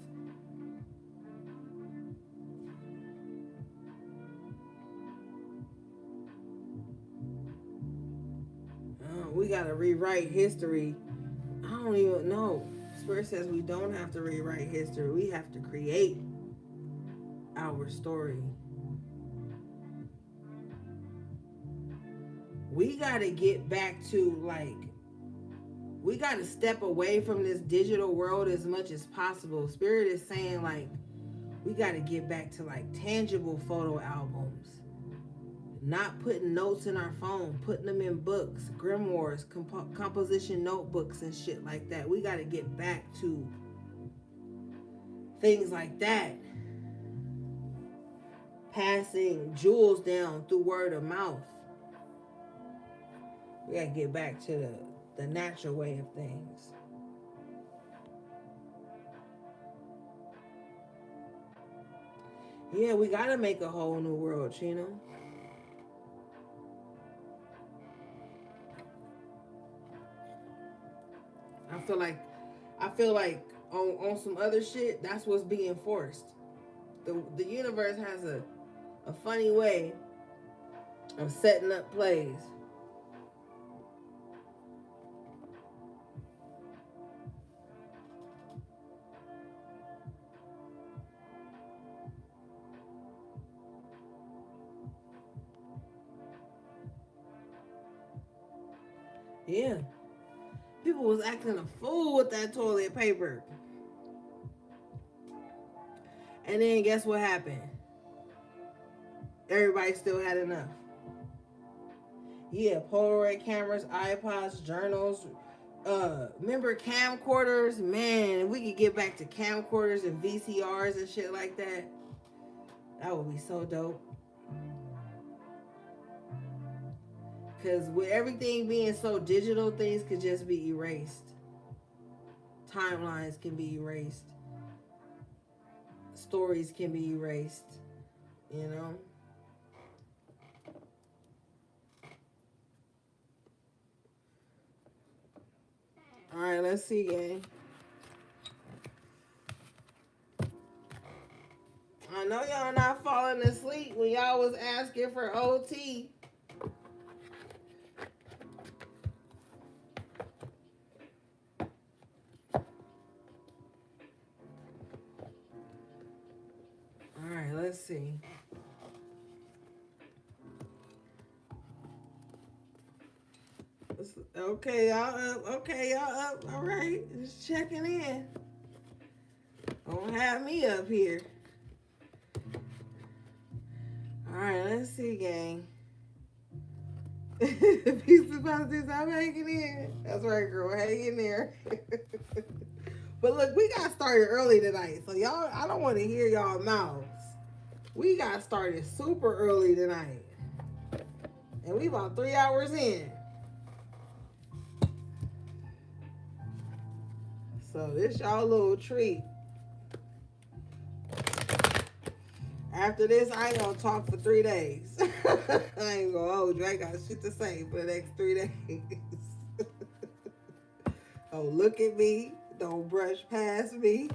Speaker 1: We gotta rewrite history. I don't even know. Spirit says we don't have to rewrite history. We have to create our story. We gotta get back to we gotta step away from this digital world as much as possible. Spirit is saying we gotta get back to tangible photo albums. Not putting notes in our phone, putting them in books, grimoires, composition notebooks and shit like that. We got to get back to things like that. Passing jewels down through word of mouth. We gotta get back to the natural way of things. Yeah, we gotta make a whole new world, Chino. I feel like on some other shit, that's what's being forced. The universe has a funny way of setting up plays. Yeah. People was acting a fool with that toilet paper. And then guess what happened? Everybody still had enough. Yeah, Polaroid cameras, iPods, journals. Remember camcorders? Man, if we could get back to camcorders and VCRs and shit like that, that would be so dope. Because with everything being so digital, things could just be erased. Timelines can be erased. Stories can be erased. You know? All right, let's see, gang. I know y'all not falling asleep when y'all was asking for OT. All right, let's see. Okay, y'all up. Okay, y'all up. All right, just checking in. Don't have me up here. All right, let's see, gang. Peace of positive. I'm hanging in. That's right, girl. Hang in there. But look, we got started early tonight, so y'all, I don't want to hear y'all mouths. We got started super early tonight, and we about 3 hours in. So this y'all little treat. After this, I ain't gonna talk for 3 days. I ain't gonna hold you. I ain't got shit to say for the next 3 days. Don't look at me. Don't brush past me.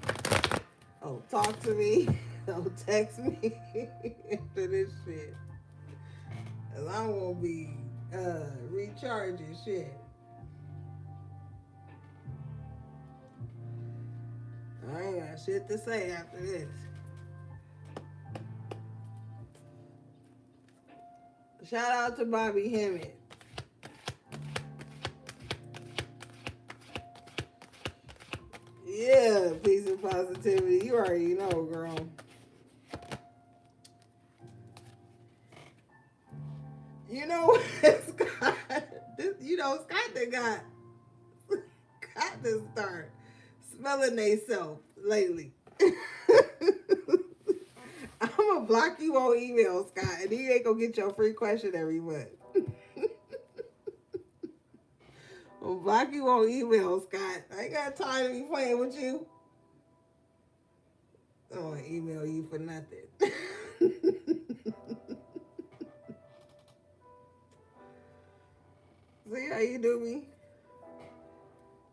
Speaker 1: Don't talk to me. Don't text me after this shit. Cause I won't be recharging shit. I ain't got shit to say after this. Shout out to Bobby Hemmett. Yeah, peace and positivity. You already know, girl. You know, Scott. Scott that got to start smelling theyself lately. I'm gonna block you on email, Scott, and you ain't gonna get your free question every month. I'll block you on email, Scott. I ain't got time to be playing with you. I don't want to email you for nothing. See how you do me?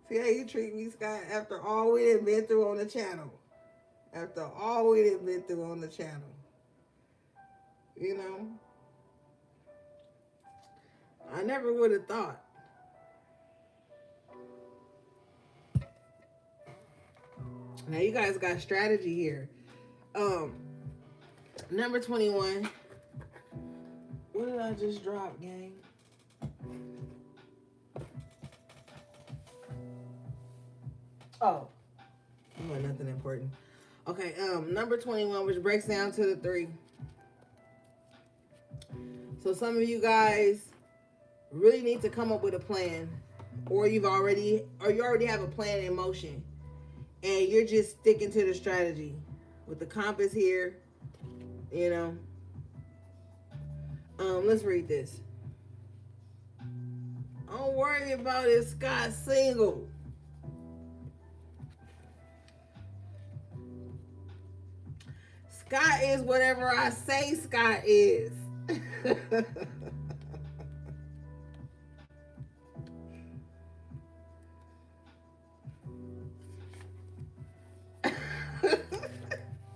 Speaker 1: See how you treat me, Scott, after all we done been through on the channel. After all we done been through on the channel. You know? I never would have thought. Now you guys got strategy here. Number 21. What did I just drop, gang? Oh. Nothing important. Okay, number 21, which breaks down to the 3. So some of you guys really need to come up with a plan, or you already have a plan in motion. and you're just sticking to the strategy with the compass here, you know. Let's read this. Don't worry about if Scott's single. Scott is whatever I say Scott is.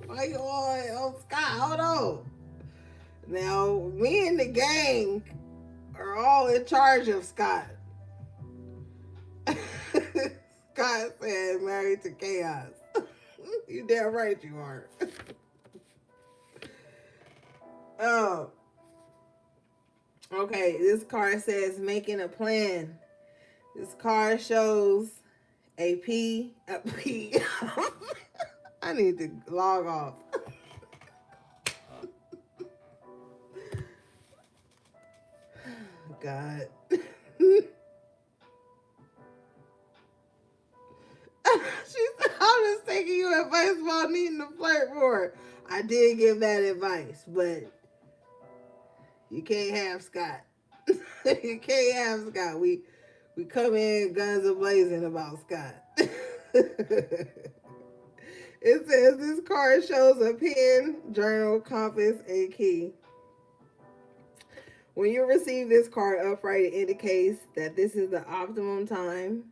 Speaker 1: Why you on? Oh, Scott, hold on. Now, me and the gang are all in charge of Scott. Scott said, married to chaos. You damn right you are. Oh. Okay, this card says making a plan. This card shows a P. I need to log off. God. She said, I'm just taking you advice about needing to flirt more. I did give that advice, but you can't have Scott. You can't have Scott. We come in guns a blazing about Scott. It says this card shows a pen, journal, compass, and key. When you receive this card upright, it indicates that this is the optimum time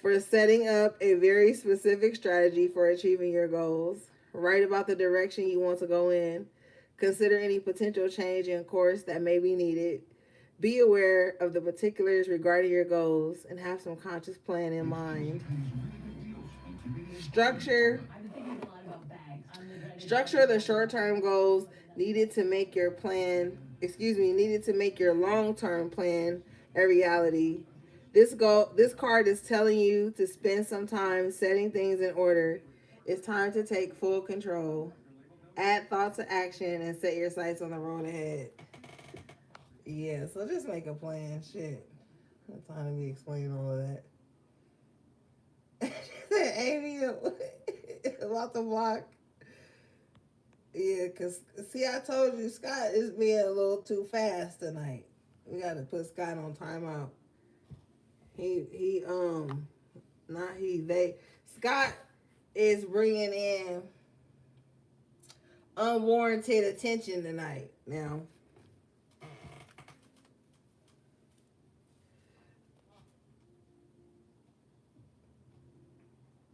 Speaker 1: for setting up a very specific strategy for achieving your goals. Write about the direction you want to go in. Consider any potential change in course that may be needed. Be aware of the particulars regarding your goals and have some conscious plan in mind. Structure. Structure the short-term goals needed to make your long-term plan a reality. This card is telling you to spend some time setting things in order. It's time to take full control. Add thought to action and set your sights on the road ahead. Yeah, so just make a plan. Shit. I'm time to be explaining all of that. She said, Amy, about the block. Yeah, because, see, I told you, Scott is being a little too fast tonight. We got to put Scott on timeout. Scott is bringing in unwarranted attention tonight. Now,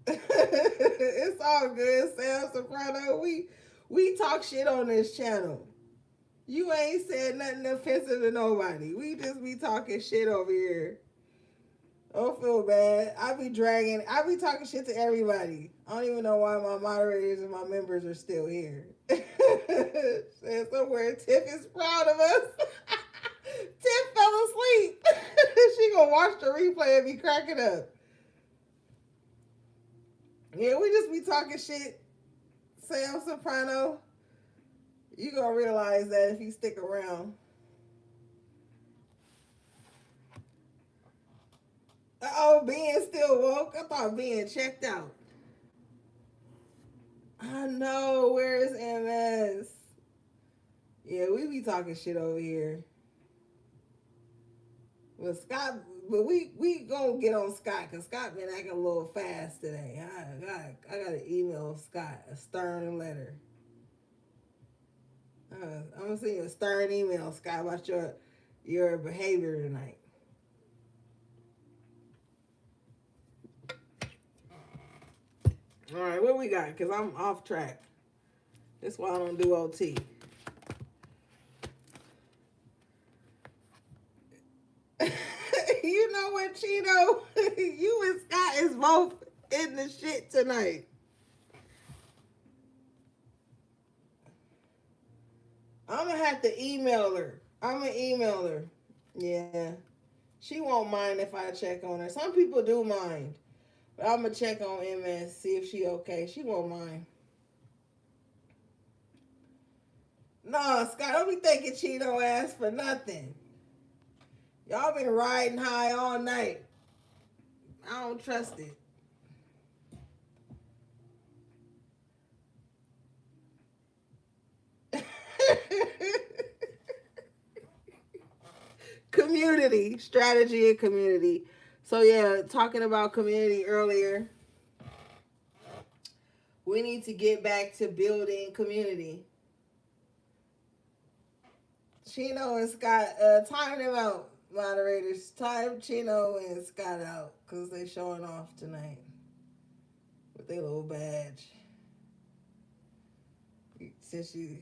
Speaker 1: it's all good, Sam Soprano. We talk shit on this channel. You ain't said nothing offensive to nobody. We just be talking shit over here. Don't feel bad. I be talking shit to everybody. I don't even know why my moderators and my members are still here. Said somewhere Tiff is proud of us. Tiff fell asleep. She gonna watch the replay and be cracking up. Yeah, we just be talking shit. Sam Soprano. You gonna realize that if you stick around. Oh, being still woke? I thought being checked out. I know. Where is MS? Yeah, we be talking shit over here. But we gonna get on Scott because Scott been acting a little fast today. I gotta email Scott a stern letter. I'm gonna send you a stern email, Scott, about your behavior tonight. All right, what we got? Because I'm off track. That's why I don't do OT. You know what, Chino? You and Scott is both in the shit tonight. I'm going to have to email her. I'm going to email her. Yeah. She won't mind if I check on her. Some people do mind. But I'm going to check on MS, see if she okay. She won't mind. No, Scott, don't be thinking Chino ass for nothing. Y'all been riding high all night. I don't trust it. community, strategy and community. So yeah, talking about community earlier, we need to get back to building community. Chino and Scott, time them out, moderators. Time Chino and Scott out because they showing off tonight with their little badge. Since you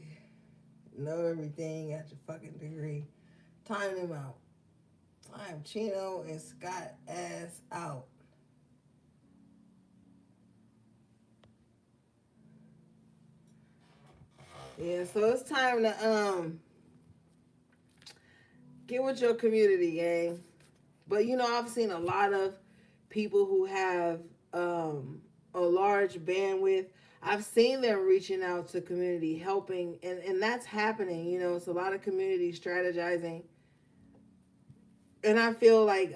Speaker 1: know everything, got your fucking degree, time them out. Time Chino and Scott ass out. Yeah, so it's time to get with your community, gang. But you know, I've seen a lot of people who have a large bandwidth. I've seen them reaching out to community, helping, and that's happening. You know, it's a lot of community strategizing, and I feel like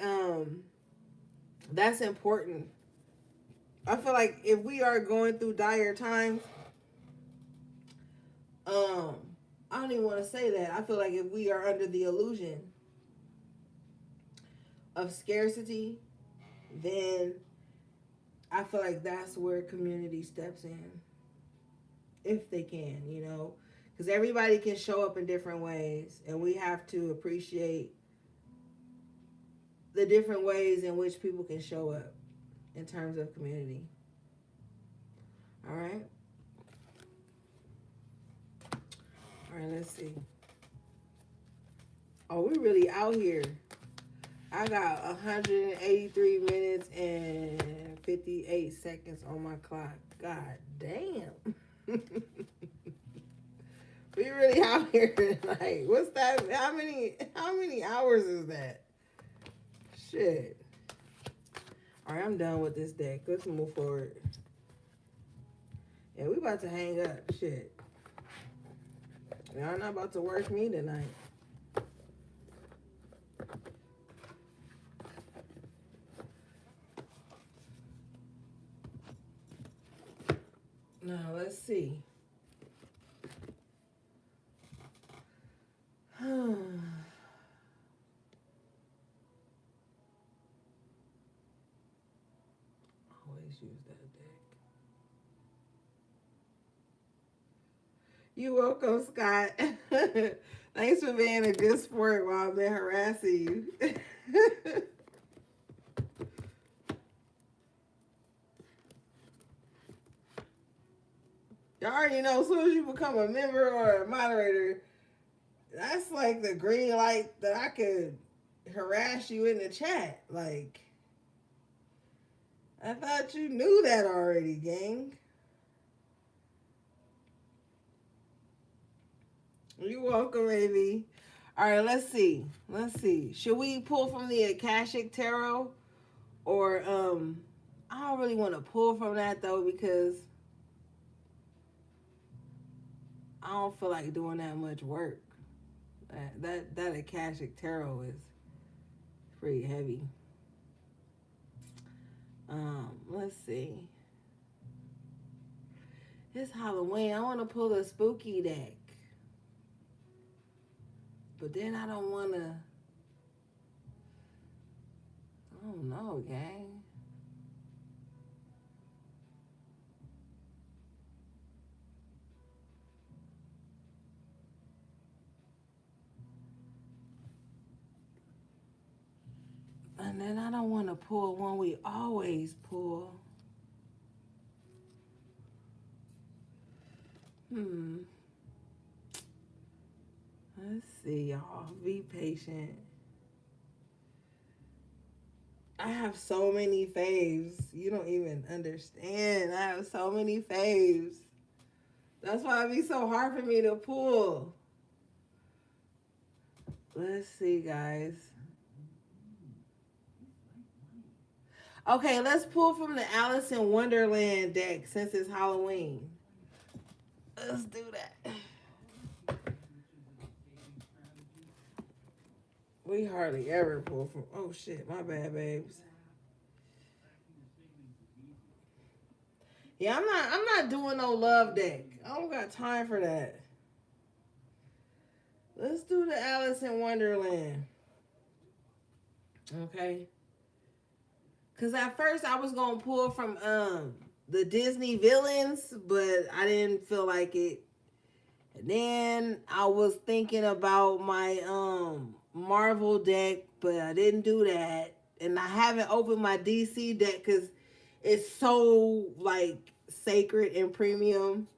Speaker 1: that's important. I feel like if we are going through dire times, I don't even want to say that. I feel like if we are under the illusion of scarcity, then I feel like that's where community steps in. If they can, you know, because everybody can show up in different ways, and we have to appreciate the different ways in which people can show up in terms of community. All right. All right, let's see. Oh, we really out here. I got 183 minutes and 58 seconds on my clock. God damn. We really out here tonight. What's that? How many hours is that? Shit. All right, I'm done with this deck. Let's move forward. Yeah, we about to hang up. Shit. Y'all not about to work me tonight. Now, let's see. Always use that deck. You're welcome, Scott. Thanks for being a good sport while I've been harassing you. Y'all already know, as soon as you become a member or a moderator, that's like the green light that I could harass you in the chat. Like, I thought you knew that already, gang. You're welcome, baby. All right, let's see. Should we pull from the Akashic Tarot? Or, I don't really want to pull from that, though, because I don't feel like doing that much work. That Akashic Tarot is pretty heavy. Let's see. It's Halloween. I want to pull a spooky deck. But then I don't want to... I don't know, gang. And then I don't want to pull one we always pull. Let's see, y'all. Be patient. I have so many faves. You don't even understand. I have so many faves. That's why it'd be so hard for me to pull. Let's see, guys. Okay, let's pull from the Alice in Wonderland deck since it's Halloween. Let's do that. We hardly ever pull from... Oh, shit. My bad, babes. Yeah, I'm not doing no love deck. I don't got time for that. Let's do the Alice in Wonderland. Okay. Because at first I was going to pull from the Disney villains, but I didn't feel like it. And then I was thinking about my Marvel deck, but I didn't do that. And I haven't opened my DC deck because it's so like sacred and premium.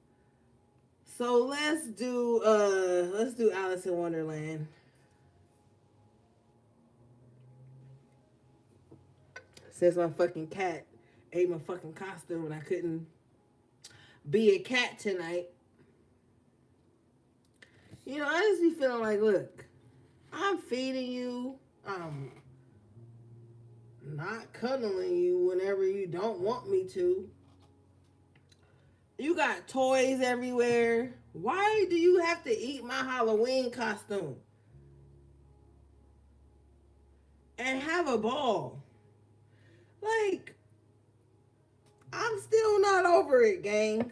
Speaker 1: So let's do Alice in Wonderland. Since my fucking cat ate my fucking costume and I couldn't be a cat tonight. You know, I just be feeling like, look, I'm feeding you. I'm not cuddling you whenever you don't want me to. You got toys everywhere. Why do you have to eat my Halloween costume? And have a ball. Like, I'm still not over it, gang.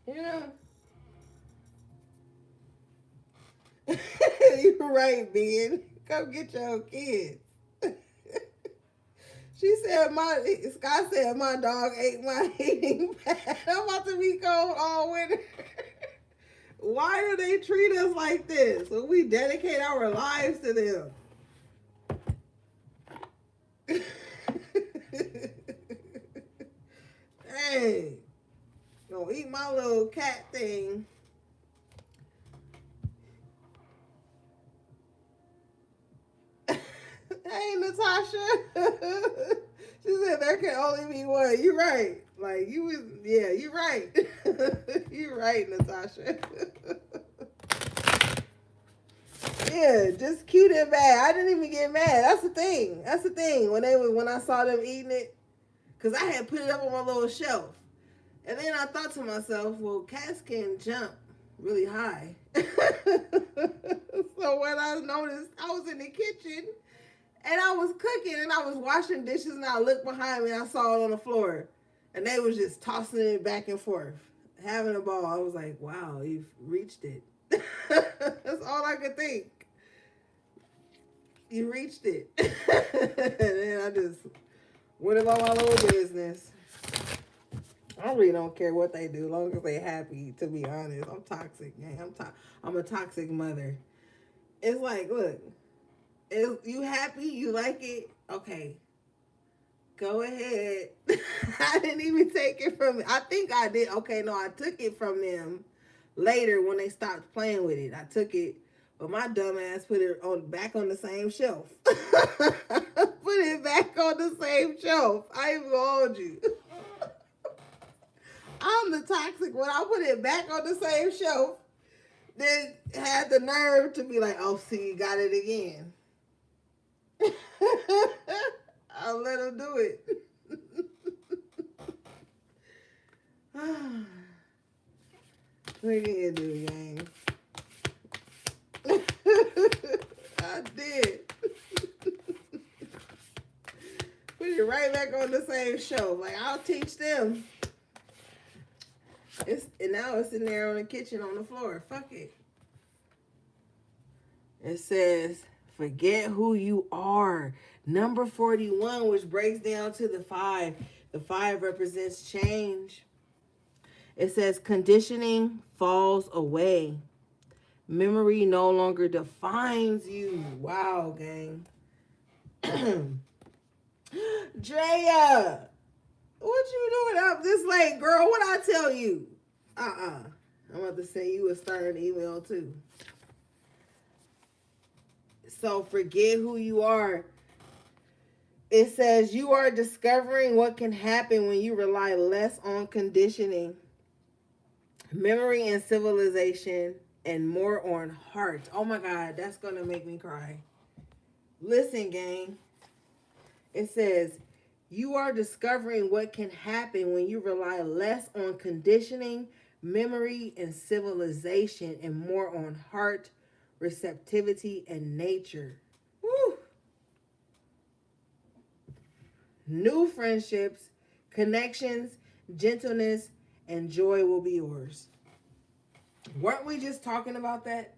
Speaker 1: You know? You're right, Ben. Come get your kids. She said Scott said my dog ate my eating pad. I'm about to be cold all winter. Why do they treat us like this when we dedicate our lives to them? Hey, don't eat my little cat thing. Hey, Natasha. She said there can only be one. You're right. Like you was, yeah, you're right. You're right, Natasha. Yeah, just cute and bad. I didn't even get mad. That's the thing. That's the thing. When I saw them eating it, because I had put it up on my little shelf. And then I thought to myself, well, cats can jump really high. So when I noticed, I was in the kitchen and I was cooking and I was washing dishes and I looked behind me and I saw it on the floor. And they was just tossing it back and forth, having a ball. I was like, wow, you've reached it. That's all I could think. You reached it. And then I just went about my little business. I really don't care what they do, as long as they're happy, to be honest. I'm toxic, man. I'm a toxic mother. It's like, look, if you happy, you like it, okay, go ahead. I didn't even take it from, I think I did. Okay, no, I took it from them later when they stopped playing with it. I took it, but my dumb ass put it back on the same shelf. Put it back on the same shelf. I ain't gonna hold you. I'm the toxic one. I put it back on the same shelf. Then had the nerve to be like, oh, see, you got it again. I'll let him do it. What are you gonna do, gang? I did. Put it right back on the same shelf. Like, I'll teach them. And now it's in there on the kitchen on the floor. Fuck it. It says, forget who you are. Number 41, which breaks down to the 5. The 5 represents change. It says conditioning falls away. Memory no longer defines you. Wow, gang. Drea, what you doing up this late, girl? What I tell you? I'm about to send you a stern email too. So forget who you are. It says you are discovering what can happen when you rely less on conditioning, memory and civilization, and more on heart. Oh my God, that's going to make me cry. Listen, gang. It says you are discovering what can happen when you rely less on conditioning, memory, and civilization, and more on heart, receptivity, and nature. Woo! New friendships, connections, gentleness, and joy will be yours. Weren't we just talking about that?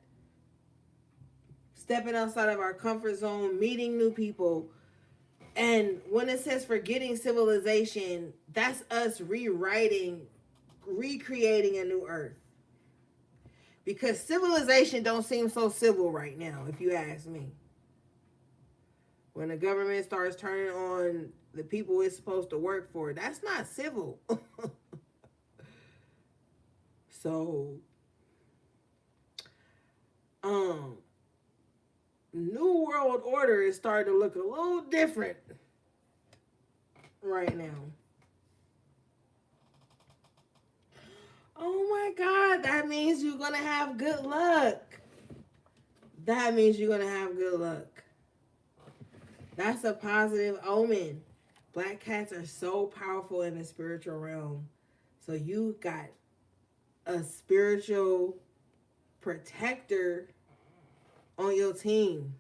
Speaker 1: stepping outside of our comfort zone, meeting new people. And when it says forgetting civilization, that's us rewriting, recreating a new earth. Because civilization don't seem so civil right now, if you ask me. When the government starts turning on the people it's supposed to work for, that's not civil. So, New World Order is starting to look a little different right now. Oh my God, that means you're going to have good luck. That means you're going to have good luck. That's a positive omen. Black cats are so powerful in the spiritual realm. So you got a spiritual protector on your team.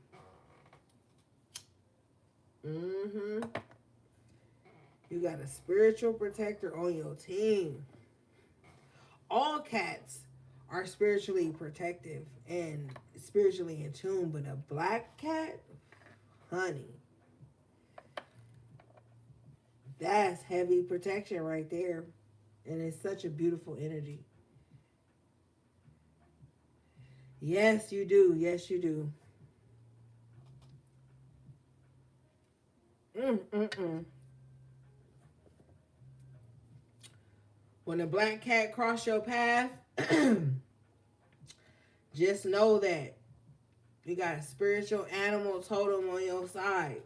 Speaker 1: You got a spiritual protector on your team. All cats are spiritually protective and spiritually in tune, but a black cat, honey, that's heavy protection right there. And it's such a beautiful energy. Yes, you do. Yes, you do. When a black cat cross your path, just know that you got a spiritual animal totem on your side.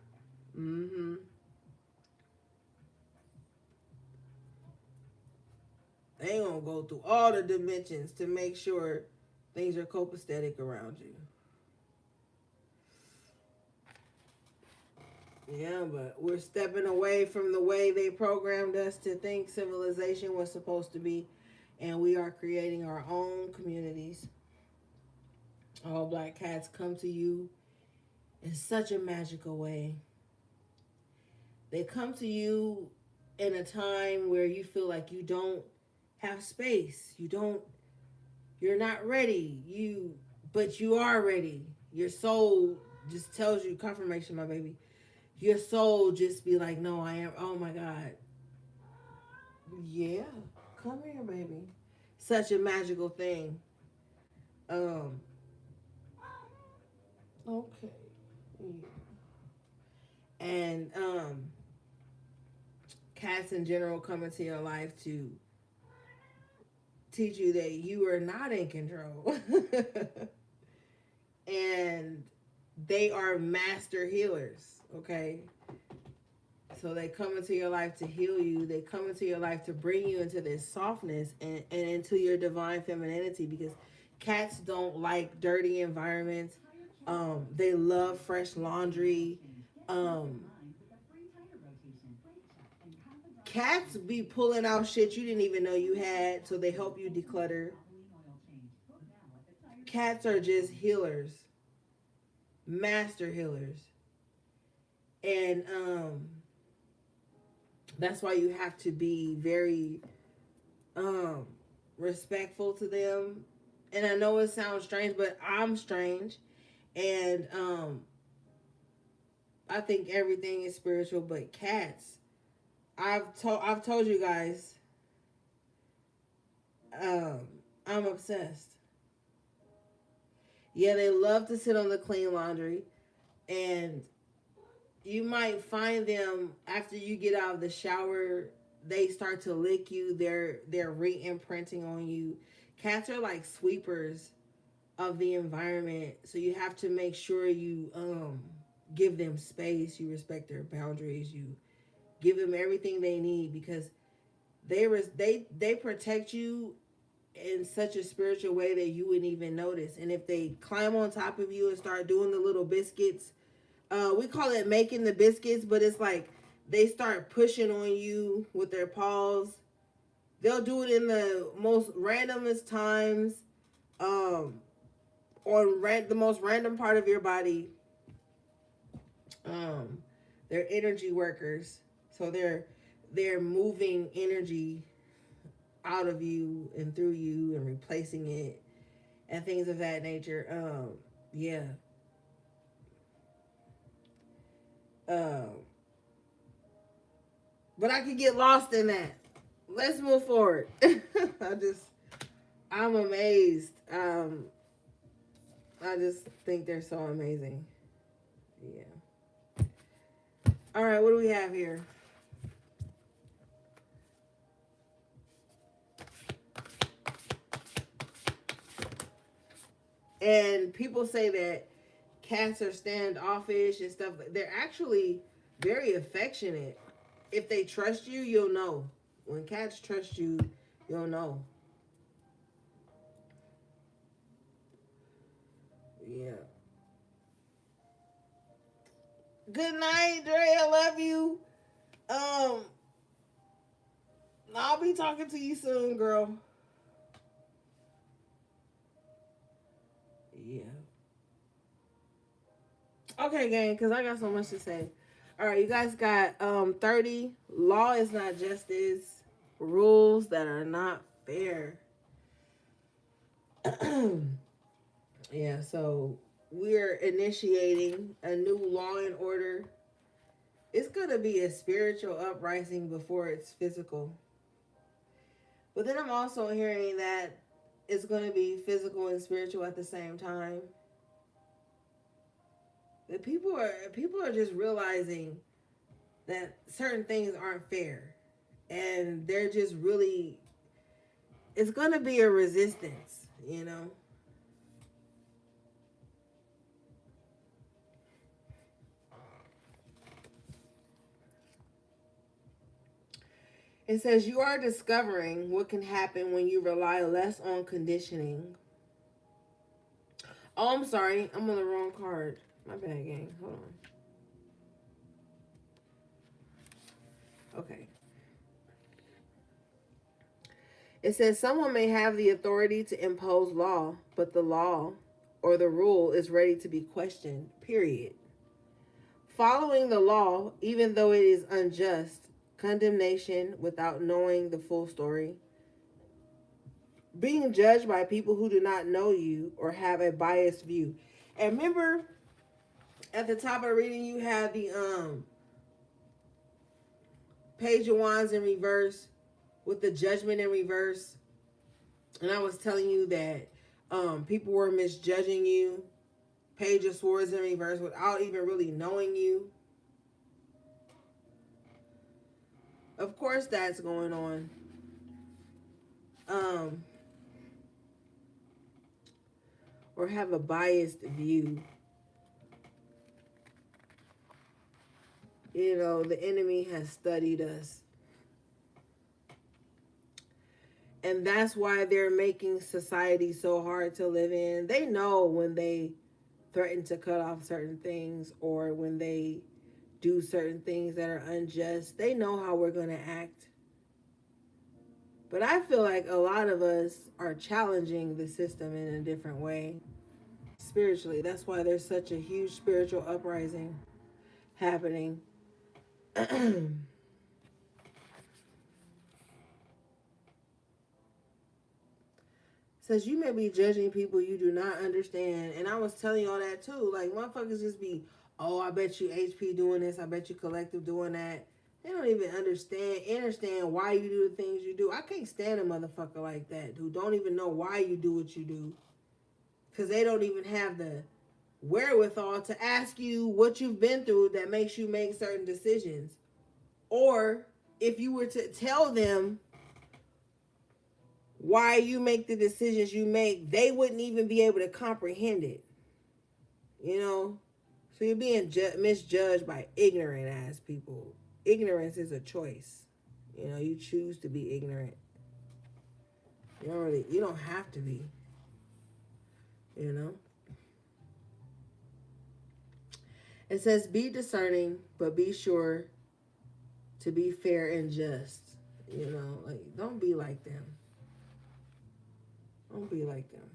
Speaker 1: They gonna go through all the dimensions to make sure things are copacetic around you. Yeah, but we're stepping away from the way they programmed us to think civilization was supposed to be, and we are creating our own communities. All black cats come to you in such a magical way. They come to you in a time where you feel like you don't have space. You're not ready. But you are ready. Your soul just tells you confirmation, my baby. Your soul just be like, no, I am. Oh my God. Yeah. Come here, baby. Such a magical thing. Okay. Yeah. And cats in general come into your life to teach you that you are not in control. And they are master healers, okay? So they come into your life to heal you. They come into your life to bring you into this softness and into your divine femininity, because cats don't like dirty environments. They love fresh laundry. Cats be pulling out shit you didn't even know you had, so they help you declutter. Cats are just healers, master healers. And that's why you have to be very respectful to them. And I know it sounds strange, but I'm strange. And I think everything is spiritual, but cats, I've told you guys, I'm obsessed. Yeah, they love to sit on the clean laundry, and you might find them after you get out of the shower. They start to lick you. They're re-imprinting on you. Cats are like sweepers of the environment, so you have to make sure you give them space. You respect their boundaries. You give them everything they need, because they protect you in such a spiritual way that you wouldn't even notice. And if they climb on top of you and start doing the little biscuits, we call it making the biscuits, but it's like they start pushing on you with their paws. They'll do it in the most randomest times, on the most random part of your body. They're energy workers, so they're moving energy out of you and through you and replacing it and things of that nature. Yeah. But I could get lost in that. Let's move forward. I'm amazed. I just think they're so amazing. Yeah. All right, what do we have here? And people say that cats are standoffish and stuff. They're actually very affectionate. If they trust you, you'll know. When cats trust you, you'll know. Yeah. Good night, Dre. I love you. I'll be talking to you soon, girl. Yeah. Okay, gang, because I got so much to say. All right, you guys got 30. Law is not justice. Rules that are not fair. Yeah, so we're initiating a new law and order. It's going to be a spiritual uprising before it's physical. But then I'm also hearing that it's going to be physical and spiritual at the same time. That people are just realizing that certain things aren't fair. And they're just really, it's going to be a resistance, you know? It says you are discovering what can happen when you rely less on conditioning. Oh, I'm sorry. I'm on the wrong card. My bad, gang. Hold on. Okay. It says someone may have the authority to impose law, but the law or the rule is ready to be questioned, period. Following the law, even though it is unjust, condemnation without knowing the full story, being judged by people who do not know you or have a biased view. And remember, at the top of the reading, you have the Page of Wands in reverse with the Judgment in reverse. And I was telling you that people were misjudging you. Page of Swords in reverse without even really knowing you. Of course that's going on. Or have a biased view. You know, the enemy has studied us. And that's why they're making society so hard to live in. They know when they threaten to cut off certain things or when they do certain things that are unjust. They know how we're going to act. But I feel like a lot of us are challenging the system in a different way. Spiritually. That's why there's such a huge spiritual uprising happening. Says you may be judging people you do not understand. And I was telling you all that too. Like, motherfuckers just be, oh, I bet you HP doing this. I bet you Collective doing that. They don't even understand why you do the things you do. I can't stand a motherfucker like that who don't even know why you do what you do. Because they don't even have the wherewithal to ask you what you've been through that makes you make certain decisions. Or if you were to tell them why you make the decisions you make, they wouldn't even be able to comprehend it. You know? So you're being misjudged by ignorant ass people. Ignorance is a choice. You know, you choose to be ignorant. You don't have to be. You know? It says, be discerning, but be sure to be fair and just. You know, like, don't be like them. Don't be like them.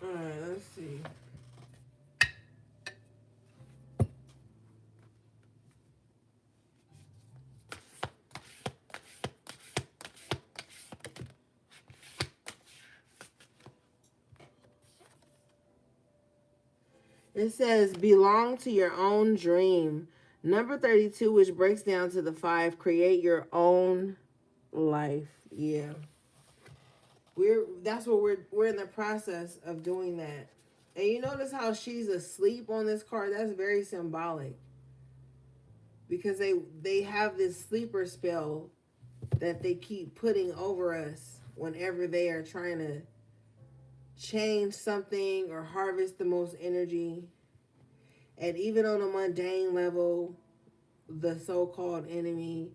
Speaker 1: All right, let's see. It says, belong to your own dream. Number 32, which breaks down to the 5, create your own life. Yeah. That's what we're in the process of doing that. And you notice how she's asleep on this card? That's very symbolic. Because they have this sleeper spell that they keep putting over us whenever they are trying to change something or harvest the most energy. And even on a mundane level, the so-called enemy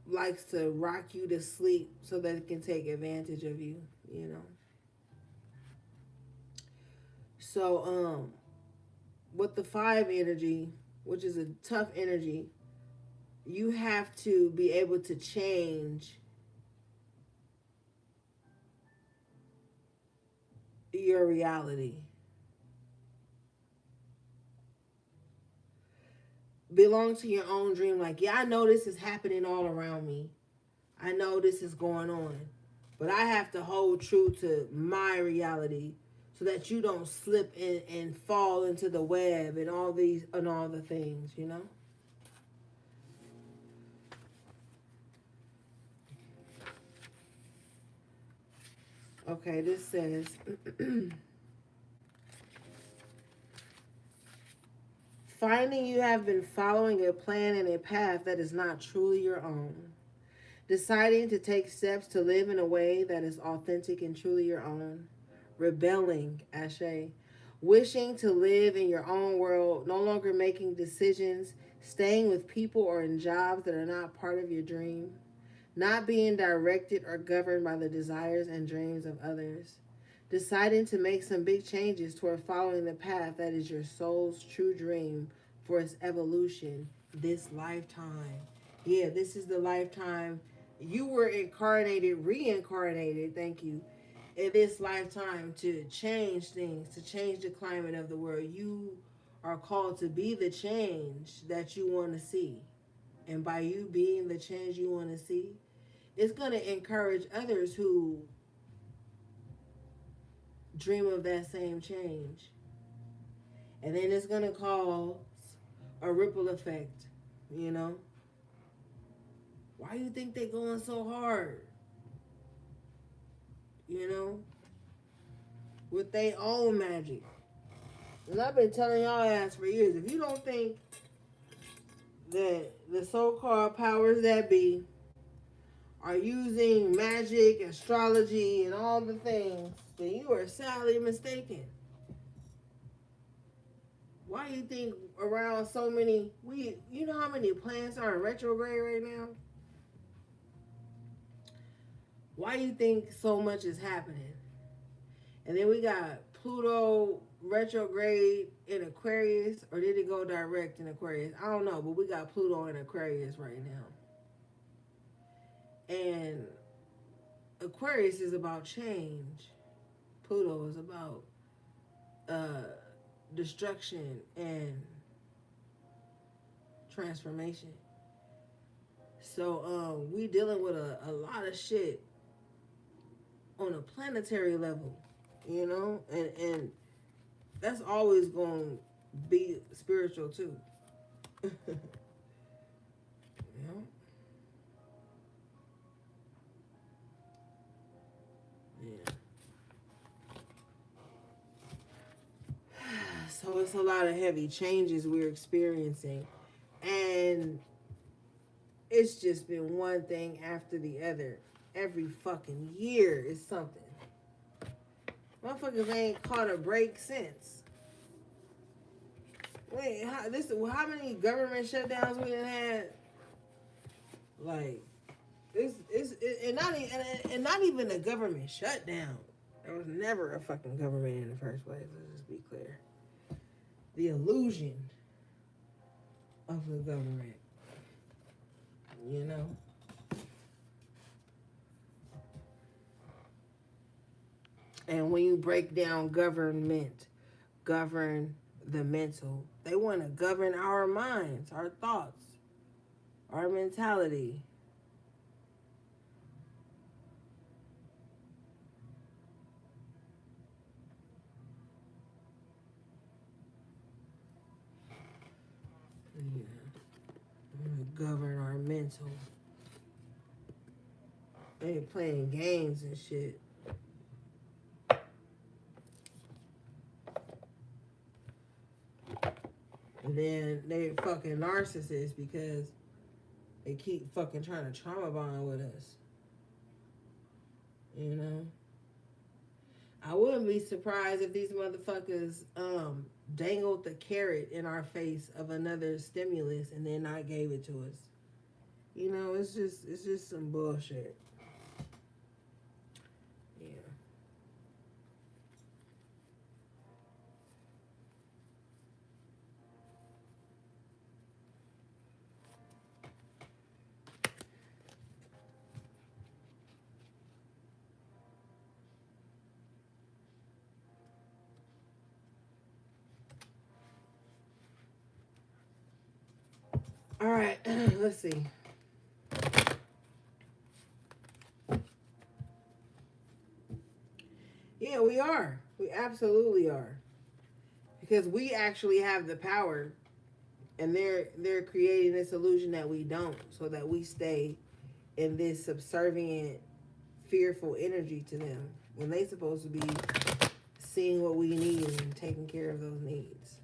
Speaker 1: likes to rock you to sleep so that it can take advantage of you, you know. So with the 5 energy, which is a tough energy, you have to be able to change your reality. Belong to your own dream. Like, yeah, I know this is happening all around me. I know this is going on. But I have to hold true to my reality so that you don't slip in and fall into the web and all the things, you know? Okay, this says finding you have been following a plan and a path that is not truly your own. Deciding to take steps to live in a way that is authentic and truly your own. Rebelling, Ashe. Wishing to live in your own world, no longer making decisions, staying with people or in jobs that are not part of your dream. Not being directed or governed by the desires and dreams of others. Deciding to make some big changes toward following the path that is your soul's true dream for its evolution this lifetime. Yeah, this is the lifetime you were reincarnated, thank you, in this lifetime to change things, to change the climate of the world. You are called to be the change that you want to see. And by you being the change you want to see, it's going to encourage others who dream of that same change. And then it's going to cause a ripple effect, you know? Why do you think they're going so hard? You know? With their own magic. And I've been telling y'all ass for years, if you don't think that the so-called powers that be are using magic, astrology, and all the things, then you are sadly mistaken. Why do you think around so many, you know how many planets are in retrograde right now? Why do you think so much is happening? And then we got Pluto retrograde in Aquarius, or did it go direct in Aquarius? I don't know, but we got Pluto in Aquarius right now. And Aquarius is about change. Pluto is about destruction and transformation. So we dealing with a lot of shit on a planetary level, you know, and that's always going to be spiritual too. You know? Yeah. So it's a lot of heavy changes we're experiencing, and it's just been one thing after the other. Every fucking year is something. Motherfuckers ain't caught a break since. Wait, how many government shutdowns we done had? Like, and not even a government shutdown. There was never a fucking government in the first place. Let's just be clear. The illusion of the government, you know. And when you break down government, govern the mental. They want to govern our minds, our thoughts, our mentality. Govern our mental. They ain't playing games and shit. And then they fucking narcissists because they keep fucking trying to trauma bond with us. You know? I wouldn't be surprised if these motherfuckers dangled the carrot in our face of another stimulus and then not gave it to us. You know, it's just some bullshit. Yeah. All right, let's see. Yeah, we are. We absolutely are. Because we actually have the power, and they're creating this illusion that we don't, so that we stay in this subservient, fearful energy to them when they supposed to be seeing what we need and taking care of those needs.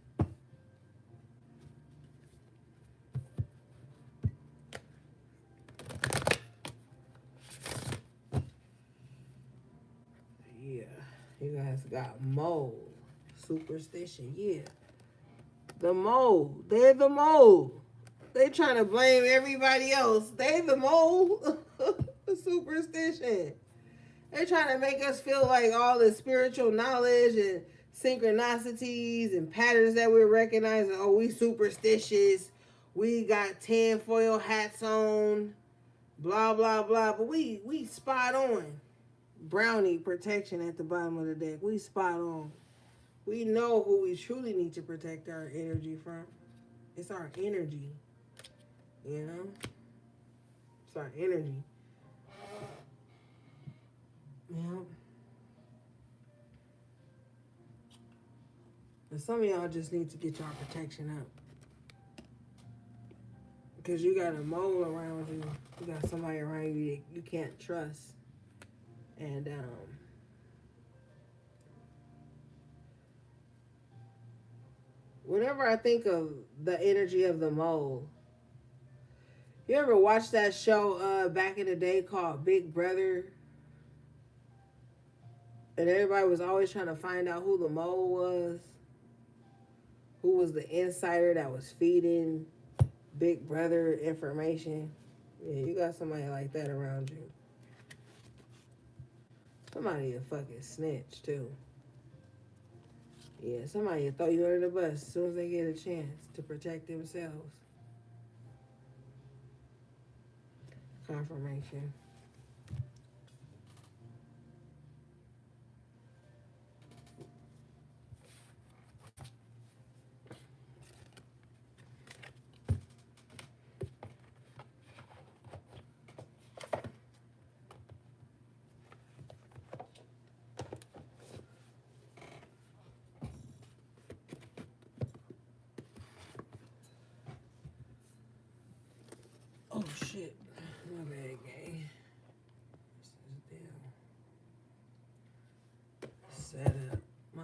Speaker 1: Yeah, you guys got mold, superstition. Yeah, the mold. They're the mold. They trying to blame everybody else. They the mold. Superstition. They're trying to make us feel like all the spiritual knowledge and synchronicities and patterns that we're recognizing. Oh, we superstitious. We got tinfoil hats on. Blah blah blah. But we spot on. Brownie protection at the bottom of the deck. We spot on. We know who we truly need to protect our energy from. It's our energy. You know? It's our energy. Yeah. And some of y'all just need to get y'all protection up. Because you got a mole around you. You got somebody around you that you can't trust. And whenever I think of the energy of the mole, you ever watch that show back in the day called Big Brother? And everybody was always trying to find out who the mole was. Who was the insider that was feeding Big Brother information. Yeah, you got somebody like that around you. Somebody a fucking snitch, too. Yeah, somebody will throw you under the bus as soon as they get a chance to protect themselves. Confirmation. Oh shit. My bad, gang. This is damn set up. My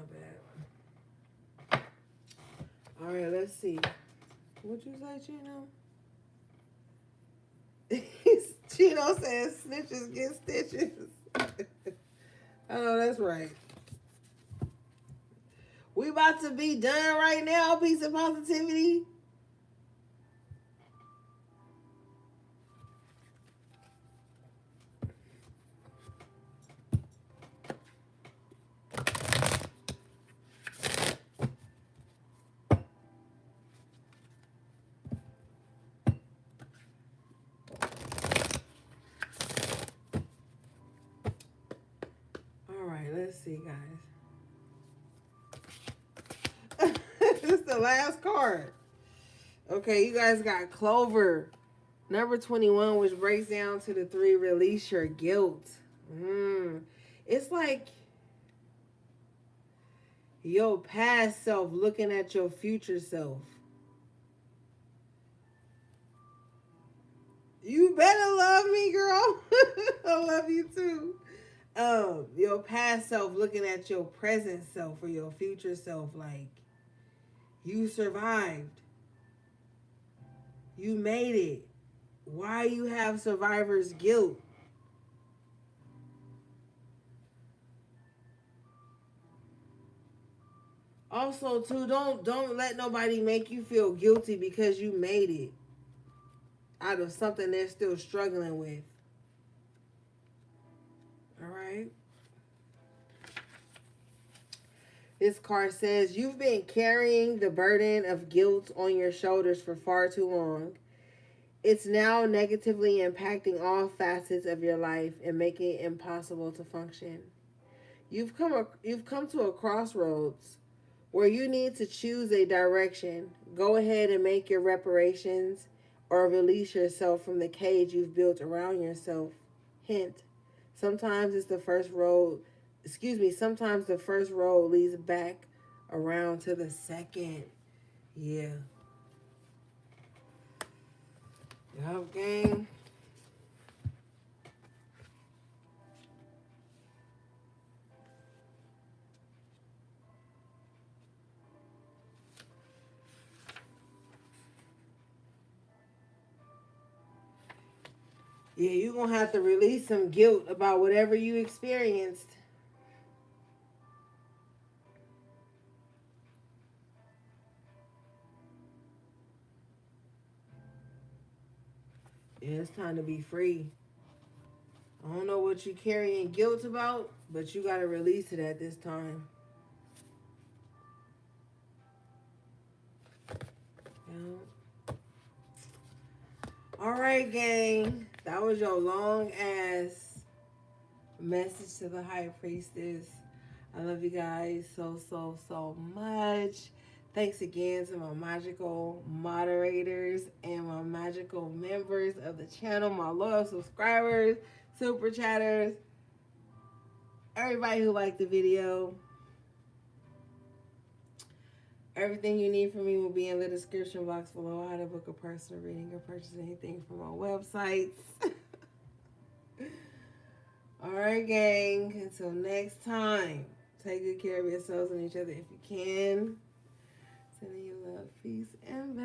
Speaker 1: bad. Alright, let's see. What you say, Chino? Chino says snitches get stitches. Oh, that's right. We about to be done right now, piece of positivity. Let's see, guys. This is the last card. Okay, you guys got Clover. Number 21, which breaks down to the 3, release your guilt. It's like your past self looking at your future self. You better love me, girl. I love you too. Your past self looking at your present self or your future self like you survived. You made it. Why you have survivor's guilt? Also, too, don't let nobody make you feel guilty because you made it out of something they're still struggling with. All right. This card says you've been carrying the burden of guilt on your shoulders for far too long. It's now negatively impacting all facets of your life and making it impossible to function. You've come to a crossroads where you need to choose a direction. Go ahead and make your reparations or release yourself from the cage you've built around yourself. Hint, sometimes it's the first road, sometimes the first road leads back around to the second. Yeah. Yup, gang. Yeah, you're going to have to release some guilt about whatever you experienced. Yeah, it's time to be free. I don't know what you're carrying guilt about, but you got to release it at this time. Yeah. All right, gang. That was your long ass message to the High Priestess. I love you guys so much. Thanks again to my magical moderators and my magical members of the channel, my loyal subscribers, super chatters, everybody who liked the video. Everything you need from me will be in the description box below. How to book a personal reading or purchase anything from our websites. All right, gang. Until next time, take good care of yourselves and each other if you can. Sending you love, peace, and